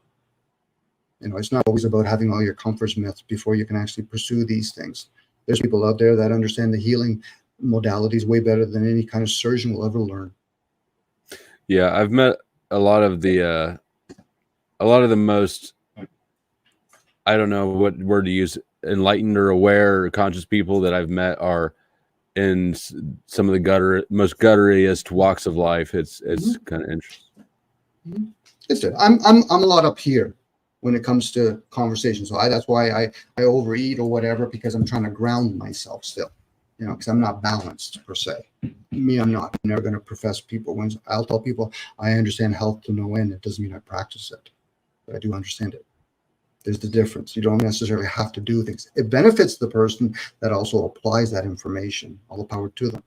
[SPEAKER 2] It's not always about having all your comforts met before you can actually pursue these things. There's people out there that understand the healing modalities way better than any kind of surgeon will ever learn.
[SPEAKER 1] Yeah, I've met a lot of the most, I don't know what word to use, enlightened or aware or conscious people that I've met are in some of the most gutteriest walks of life. It's kind of interesting.
[SPEAKER 2] It's good. I'm a lot up here when it comes to conversation. So that's why I overeat or whatever, because I'm trying to ground myself still, because I'm not balanced per se. Me, I'm not. I'm never going to profess people. When I'll tell people I understand health to no end, it doesn't mean I practice it, but I do understand it. There's the difference. You don't necessarily have to do things. It benefits the person that also applies that information. All the power to them.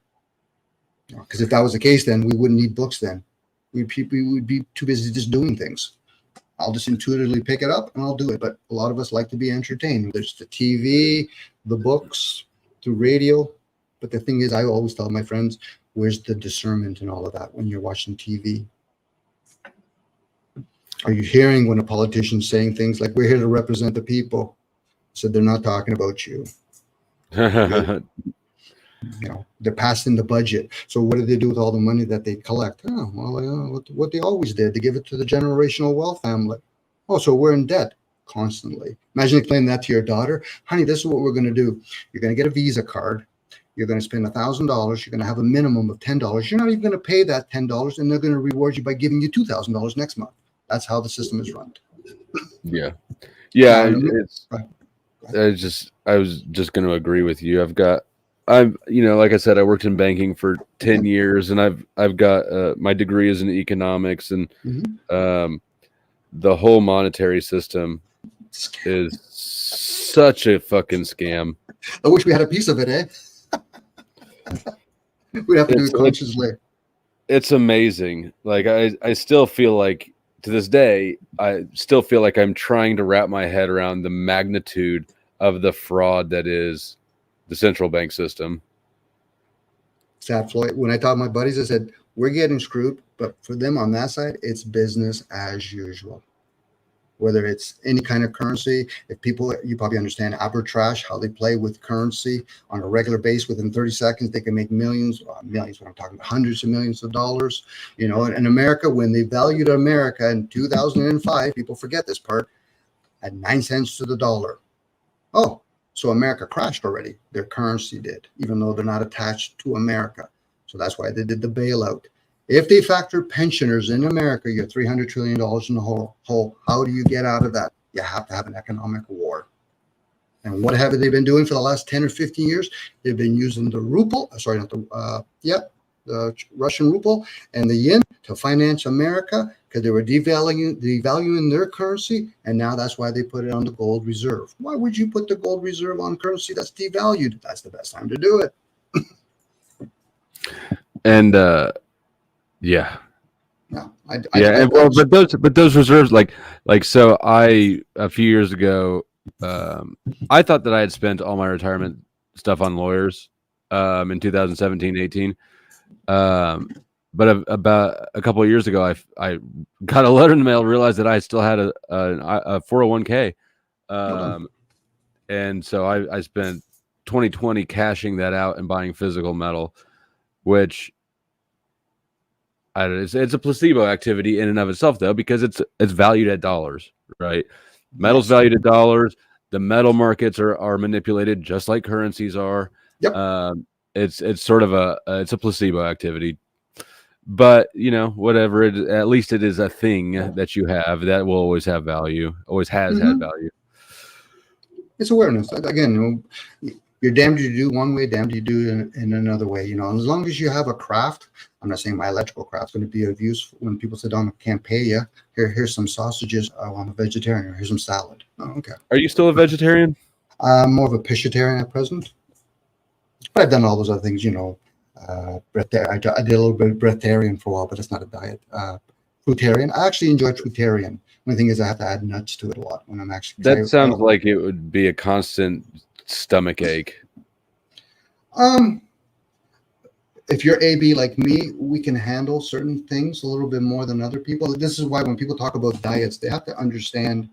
[SPEAKER 2] Because if that was the case, then we wouldn't need books then. We'd be too busy just doing things. I'll just intuitively pick it up and I'll do it. But a lot of us like to be entertained. There's the TV, the books, the radio. But the thing is, I always tell my friends, where's the discernment and all of that when you're watching TV? Are you hearing when a politician's saying things like, we're here to represent the people? So they're not talking about you. You know, they're passing the budget. So what do they do with all the money that they collect? Oh, well, what they always did, they give it to the generational wealth family. Oh, so we're in debt constantly. Imagine explaining that to your daughter. Honey, this is what we're going to do. You're going to get a Visa card. You're going to spend $1,000. You're going to have a minimum of $10. You're not even going to pay that $10, and they're going to reward you by giving you $2,000 next month. That's how the system is run.
[SPEAKER 1] Yeah. I was just going to agree with you. Like I said, I worked in banking for 10 years, and I've got my degree is in economics, and the whole monetary system is such a fucking scam.
[SPEAKER 2] I wish we had a piece of it, eh? We'd have to do it consciously.
[SPEAKER 1] It's amazing. Like I still feel like, to this day, I still feel like I'm trying to wrap my head around the magnitude of the fraud that is the central bank system.
[SPEAKER 2] Sad, Floyd. When I talked to my buddies, I said, we're getting screwed, but for them on that side, it's business as usual. Whether it's any kind of currency, if people, you probably understand arbitrage, how they play with currency on a regular base. Within 30 seconds, they can make millions, what I'm talking about, hundreds of millions of dollars. You know, in America, when they valued America in 2005, people forget this part, at 9 cents to the dollar. Oh, so America crashed already. Their currency did, even though they're not attached to America. So that's why they did the bailout. If they factor pensioners in America, you're $300 trillion in the hole. How do you get out of that? You have to have an economic war. And what have they been doing for the last 10 or 15 years? They've been using the ruble, the Russian ruble and the yen to finance America because they were devaluing their currency. And now that's why they put it on the gold reserve. Why would you put the gold reserve on currency that's devalued? That's the best time to do it.
[SPEAKER 1] And, yeah.
[SPEAKER 2] No,
[SPEAKER 1] but those reserves, so a few years ago, I thought that I had spent all my retirement stuff on lawyers, in 2017, 18. But about a couple of years ago, I got a letter in the mail, realized that I still had a 401k. And so I spent 2020 cashing that out and buying physical metal, which it's a placebo activity in and of itself, though, because it's valued at dollars, right? Metal's valued at dollars. The metal markets are manipulated just like currencies are.
[SPEAKER 2] Yep.
[SPEAKER 1] It's sort of it's a placebo activity, but whatever. At least it is a thing that you have that will always have value. Always has had value.
[SPEAKER 2] It's awareness. Again, you're damned if you do one way, damned if you do it in another way. And as long as you have a craft, I'm not saying my electrical craft is going to be of use when people sit down, I can't pay you. Here's some sausages. Oh, I'm a vegetarian. Here's some salad. Oh, okay.
[SPEAKER 1] Are you still a vegetarian?
[SPEAKER 2] I'm more of a pescatarian at present. But I've done all those other things, I did a little bit of breatharian for a while, but it's not a diet. Fruitarian. I actually enjoy fruitarian. Only thing is I have to add nuts to it a lot when I'm actually.
[SPEAKER 1] That sounds like it would be a constant stomach ache.
[SPEAKER 2] If you're AB like me, we can handle certain things a little bit more than other people. This is why when people talk about diets, they have to understand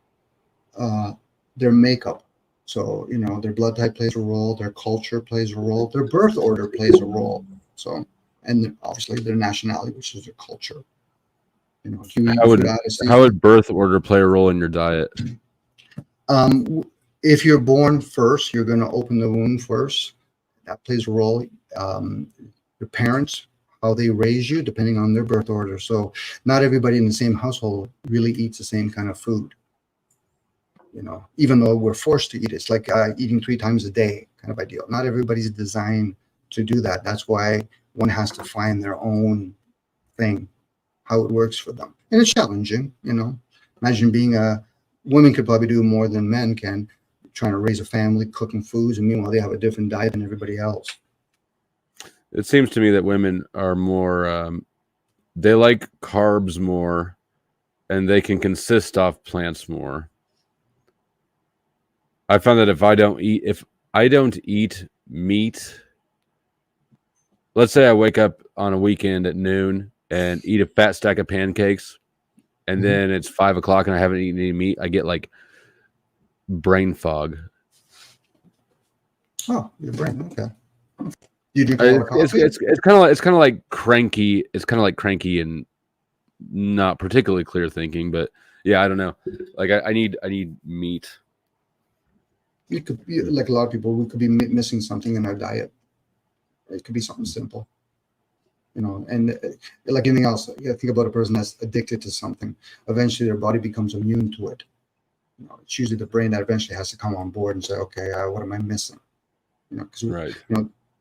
[SPEAKER 2] their makeup. So, their blood type plays a role, their culture plays a role, their birth order plays a role. So, and obviously their nationality, which is their culture.
[SPEAKER 1] How would birth order play a role in your diet?
[SPEAKER 2] If you're born first, you're going to open the womb first. That plays a role. Your parents, how they raise you, depending on their birth order. So not everybody in the same household really eats the same kind of food. Even though we're forced to eat it. It's like eating 3 times a day kind of ideal. Not everybody's designed to do that. That's why one has to find their own thing, how it works for them. And it's challenging, Imagine women could probably do more than men can, trying to raise a family, cooking foods, and meanwhile they have a different diet than everybody else.
[SPEAKER 1] It seems to me that women are more, they like carbs more and they can consist off plants more. I found that if I don't eat meat, let's say I wake up on a weekend at noon and eat a fat stack of pancakes, and then it's 5 o'clock and I haven't eaten any meat, I get like brain fog.
[SPEAKER 2] Oh, your brain. Okay. You drink a lot of coffee?
[SPEAKER 1] It's kind of like cranky. It's kind of like cranky and not particularly clear thinking, but yeah, I don't know. Like I need meat.
[SPEAKER 2] It could be like a lot of people. We could be missing something in our diet. It could be something simple, and like anything else. You think about a person that's addicted to something. Eventually, their body becomes immune to it. It's usually the brain that eventually has to come on board and say, "Okay, what am I missing?" Because
[SPEAKER 1] Right.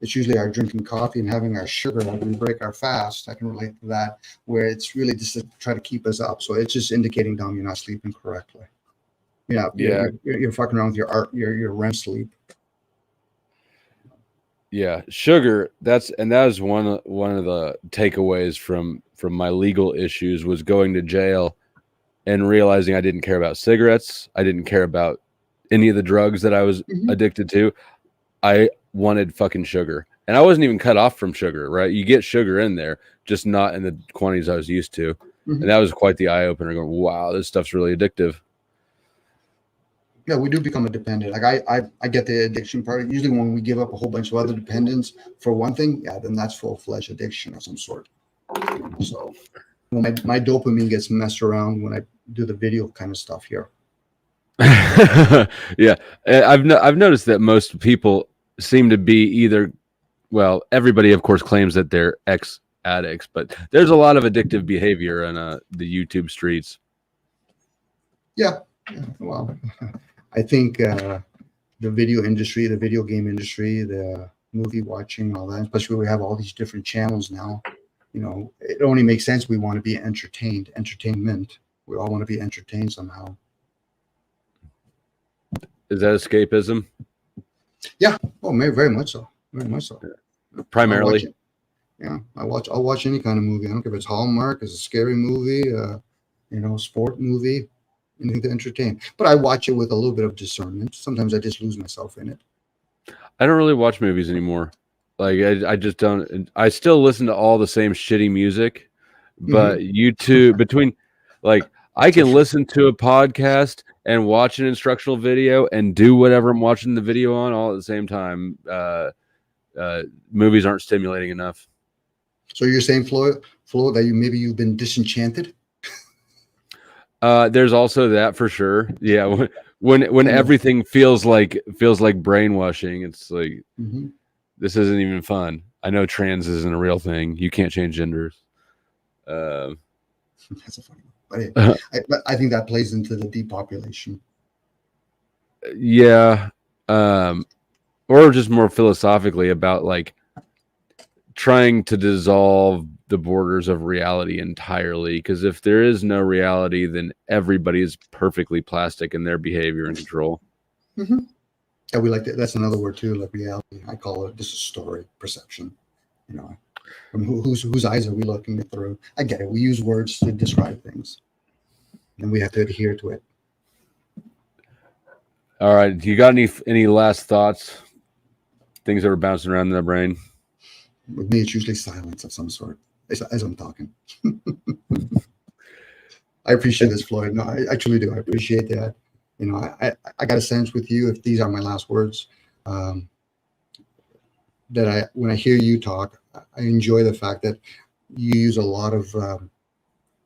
[SPEAKER 2] It's usually our drinking coffee and having our sugar when we break our fast. I can relate to that, where it's really just to try to keep us up. So it's just indicating, Dom, you're not sleeping correctly. Yeah. You're fucking around with your REM sleep.
[SPEAKER 1] Yeah, sugar. That was one of the takeaways from my legal issues was going to jail and realizing I didn't care about cigarettes. I didn't care about any of the drugs that I was addicted to. I wanted fucking sugar, and I wasn't even cut off from sugar. Right, you get sugar in there, just not in the quantities I was used to, and that was quite the eye opener. Going, wow, this stuff's really addictive.
[SPEAKER 2] Yeah, we do become a dependent. Like I get the addiction part. Usually when we give up a whole bunch of other dependents for one thing, then that's full-fledged addiction of some sort. So my dopamine gets messed around when I do the video kind of stuff here.
[SPEAKER 1] Yeah, I've noticed that most people seem to be either, well, everybody of course claims that they're ex-addicts, but there's a lot of addictive behavior in the YouTube streets.
[SPEAKER 2] Yeah, well, I think the video industry, the video game industry, the movie watching, all that, especially we have all these different channels now, it only makes sense we want to be entertained. Entertainment. We all want to be entertained somehow.
[SPEAKER 1] Is that escapism?
[SPEAKER 2] Yeah. Oh, very much so. Very much so.
[SPEAKER 1] Primarily.
[SPEAKER 2] I'll watch any kind of movie. I don't care if it's Hallmark, it's a scary movie, sport movie, anything to entertain. But I watch it with a little bit of discernment. Sometimes I just lose myself in it. I
[SPEAKER 1] don't really watch movies anymore. Like I just don't. I still listen to all the same shitty music, but YouTube between, like, I can listen to a podcast and watch an instructional video and do whatever I'm watching the video on all at the same time. Movies aren't stimulating enough.
[SPEAKER 2] So you're saying, Flo, that you've been disenchanted?
[SPEAKER 1] There's also that for sure. Yeah, when everything feels like brainwashing, it's like this isn't even fun. I know trans isn't a real thing. You can't change genders.
[SPEAKER 2] That's a funny one. But I think that plays into the depopulation.
[SPEAKER 1] Yeah, or just more philosophically about like trying to dissolve the borders of reality entirely, because if there is no reality, then everybody is perfectly plastic in their behavior and control.
[SPEAKER 2] Yeah, we like that. That's another word too, like reality. I call it just a story, perception. From whose eyes are we looking through? I get it. We use words to describe things, and we have to adhere to it.
[SPEAKER 1] All right, you got any last thoughts? Things that were bouncing around in the brain?
[SPEAKER 2] With me, it's usually silence of some sort as I'm talking. I appreciate this, Floyd. No, I truly do. I appreciate that. I got a sense with you, if these are my last words, that when I hear you talk, I enjoy the fact that you use a lot of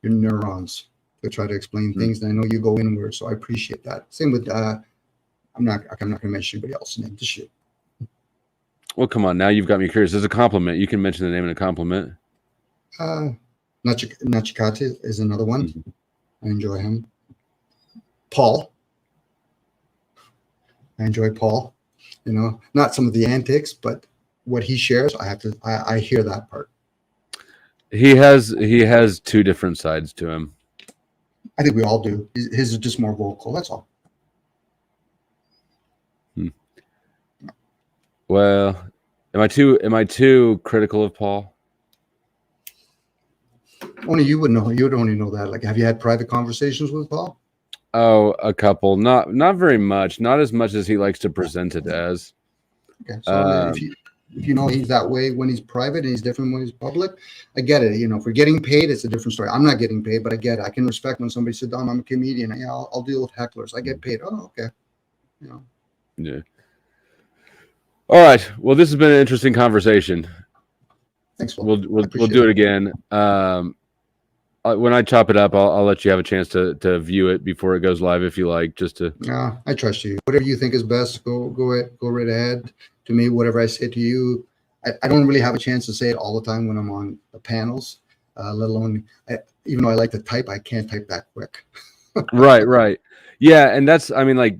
[SPEAKER 2] your neurons to try to explain things. And I know you go inward, so I appreciate that. Same with I'm not going to mention anybody else's name. Just you.
[SPEAKER 1] Well, come on. Now you've got me curious. As a compliment, you can mention the name in a compliment.
[SPEAKER 2] Nachikate is another one. I enjoy him. Paul. I enjoy Paul. Not some of the antics, but what he shares, I hear that part.
[SPEAKER 1] He has two different sides to him.
[SPEAKER 2] I think we all do. His is just more vocal. That's all.
[SPEAKER 1] Well, am I too critical of Paul?
[SPEAKER 2] Only you would know. You would only know that. Like, have you had private conversations with Paul?
[SPEAKER 1] Oh, a couple. Not very much. Not as much as he likes to present it as.
[SPEAKER 2] Okay, so if you know he's that way when he's private and he's different when he's public, I get it. You know, if we're getting paid, it's a different story. I'm not getting paid, but I get it. I can respect when somebody said, "Dom, I'm a comedian. Yeah, I'll deal with hecklers. I get paid." Oh, okay. You know.
[SPEAKER 1] Yeah. All right. Well, this has been an interesting conversation.
[SPEAKER 2] Thanks, Paul.
[SPEAKER 1] We'll do it again. When I chop it up, I'll let you have a chance to view it before it goes live if you like. Just to.
[SPEAKER 2] Yeah, I trust you. Whatever you think is best, go right ahead. To me, whatever I say to you, I don't really have a chance to say it all the time when I'm on the panels. Let alone, even though I like to type, I can't type that quick.
[SPEAKER 1] Right. Yeah, and that's. I mean, like,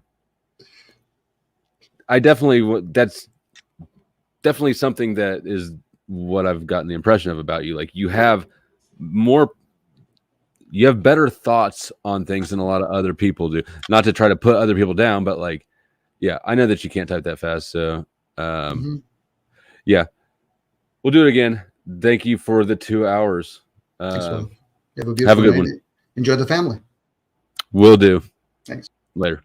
[SPEAKER 1] that's definitely something that is what I've gotten the impression of about you. Like, you have better thoughts on things than a lot of other people do. Not to try to put other people down, but like, yeah, I know that you can't type that fast. So, yeah, we'll do it again. Thank you for the 2 hours.
[SPEAKER 2] Have a
[SPEAKER 1] good one.
[SPEAKER 2] Enjoy the family.
[SPEAKER 1] Will do.
[SPEAKER 2] Thanks.
[SPEAKER 1] Later.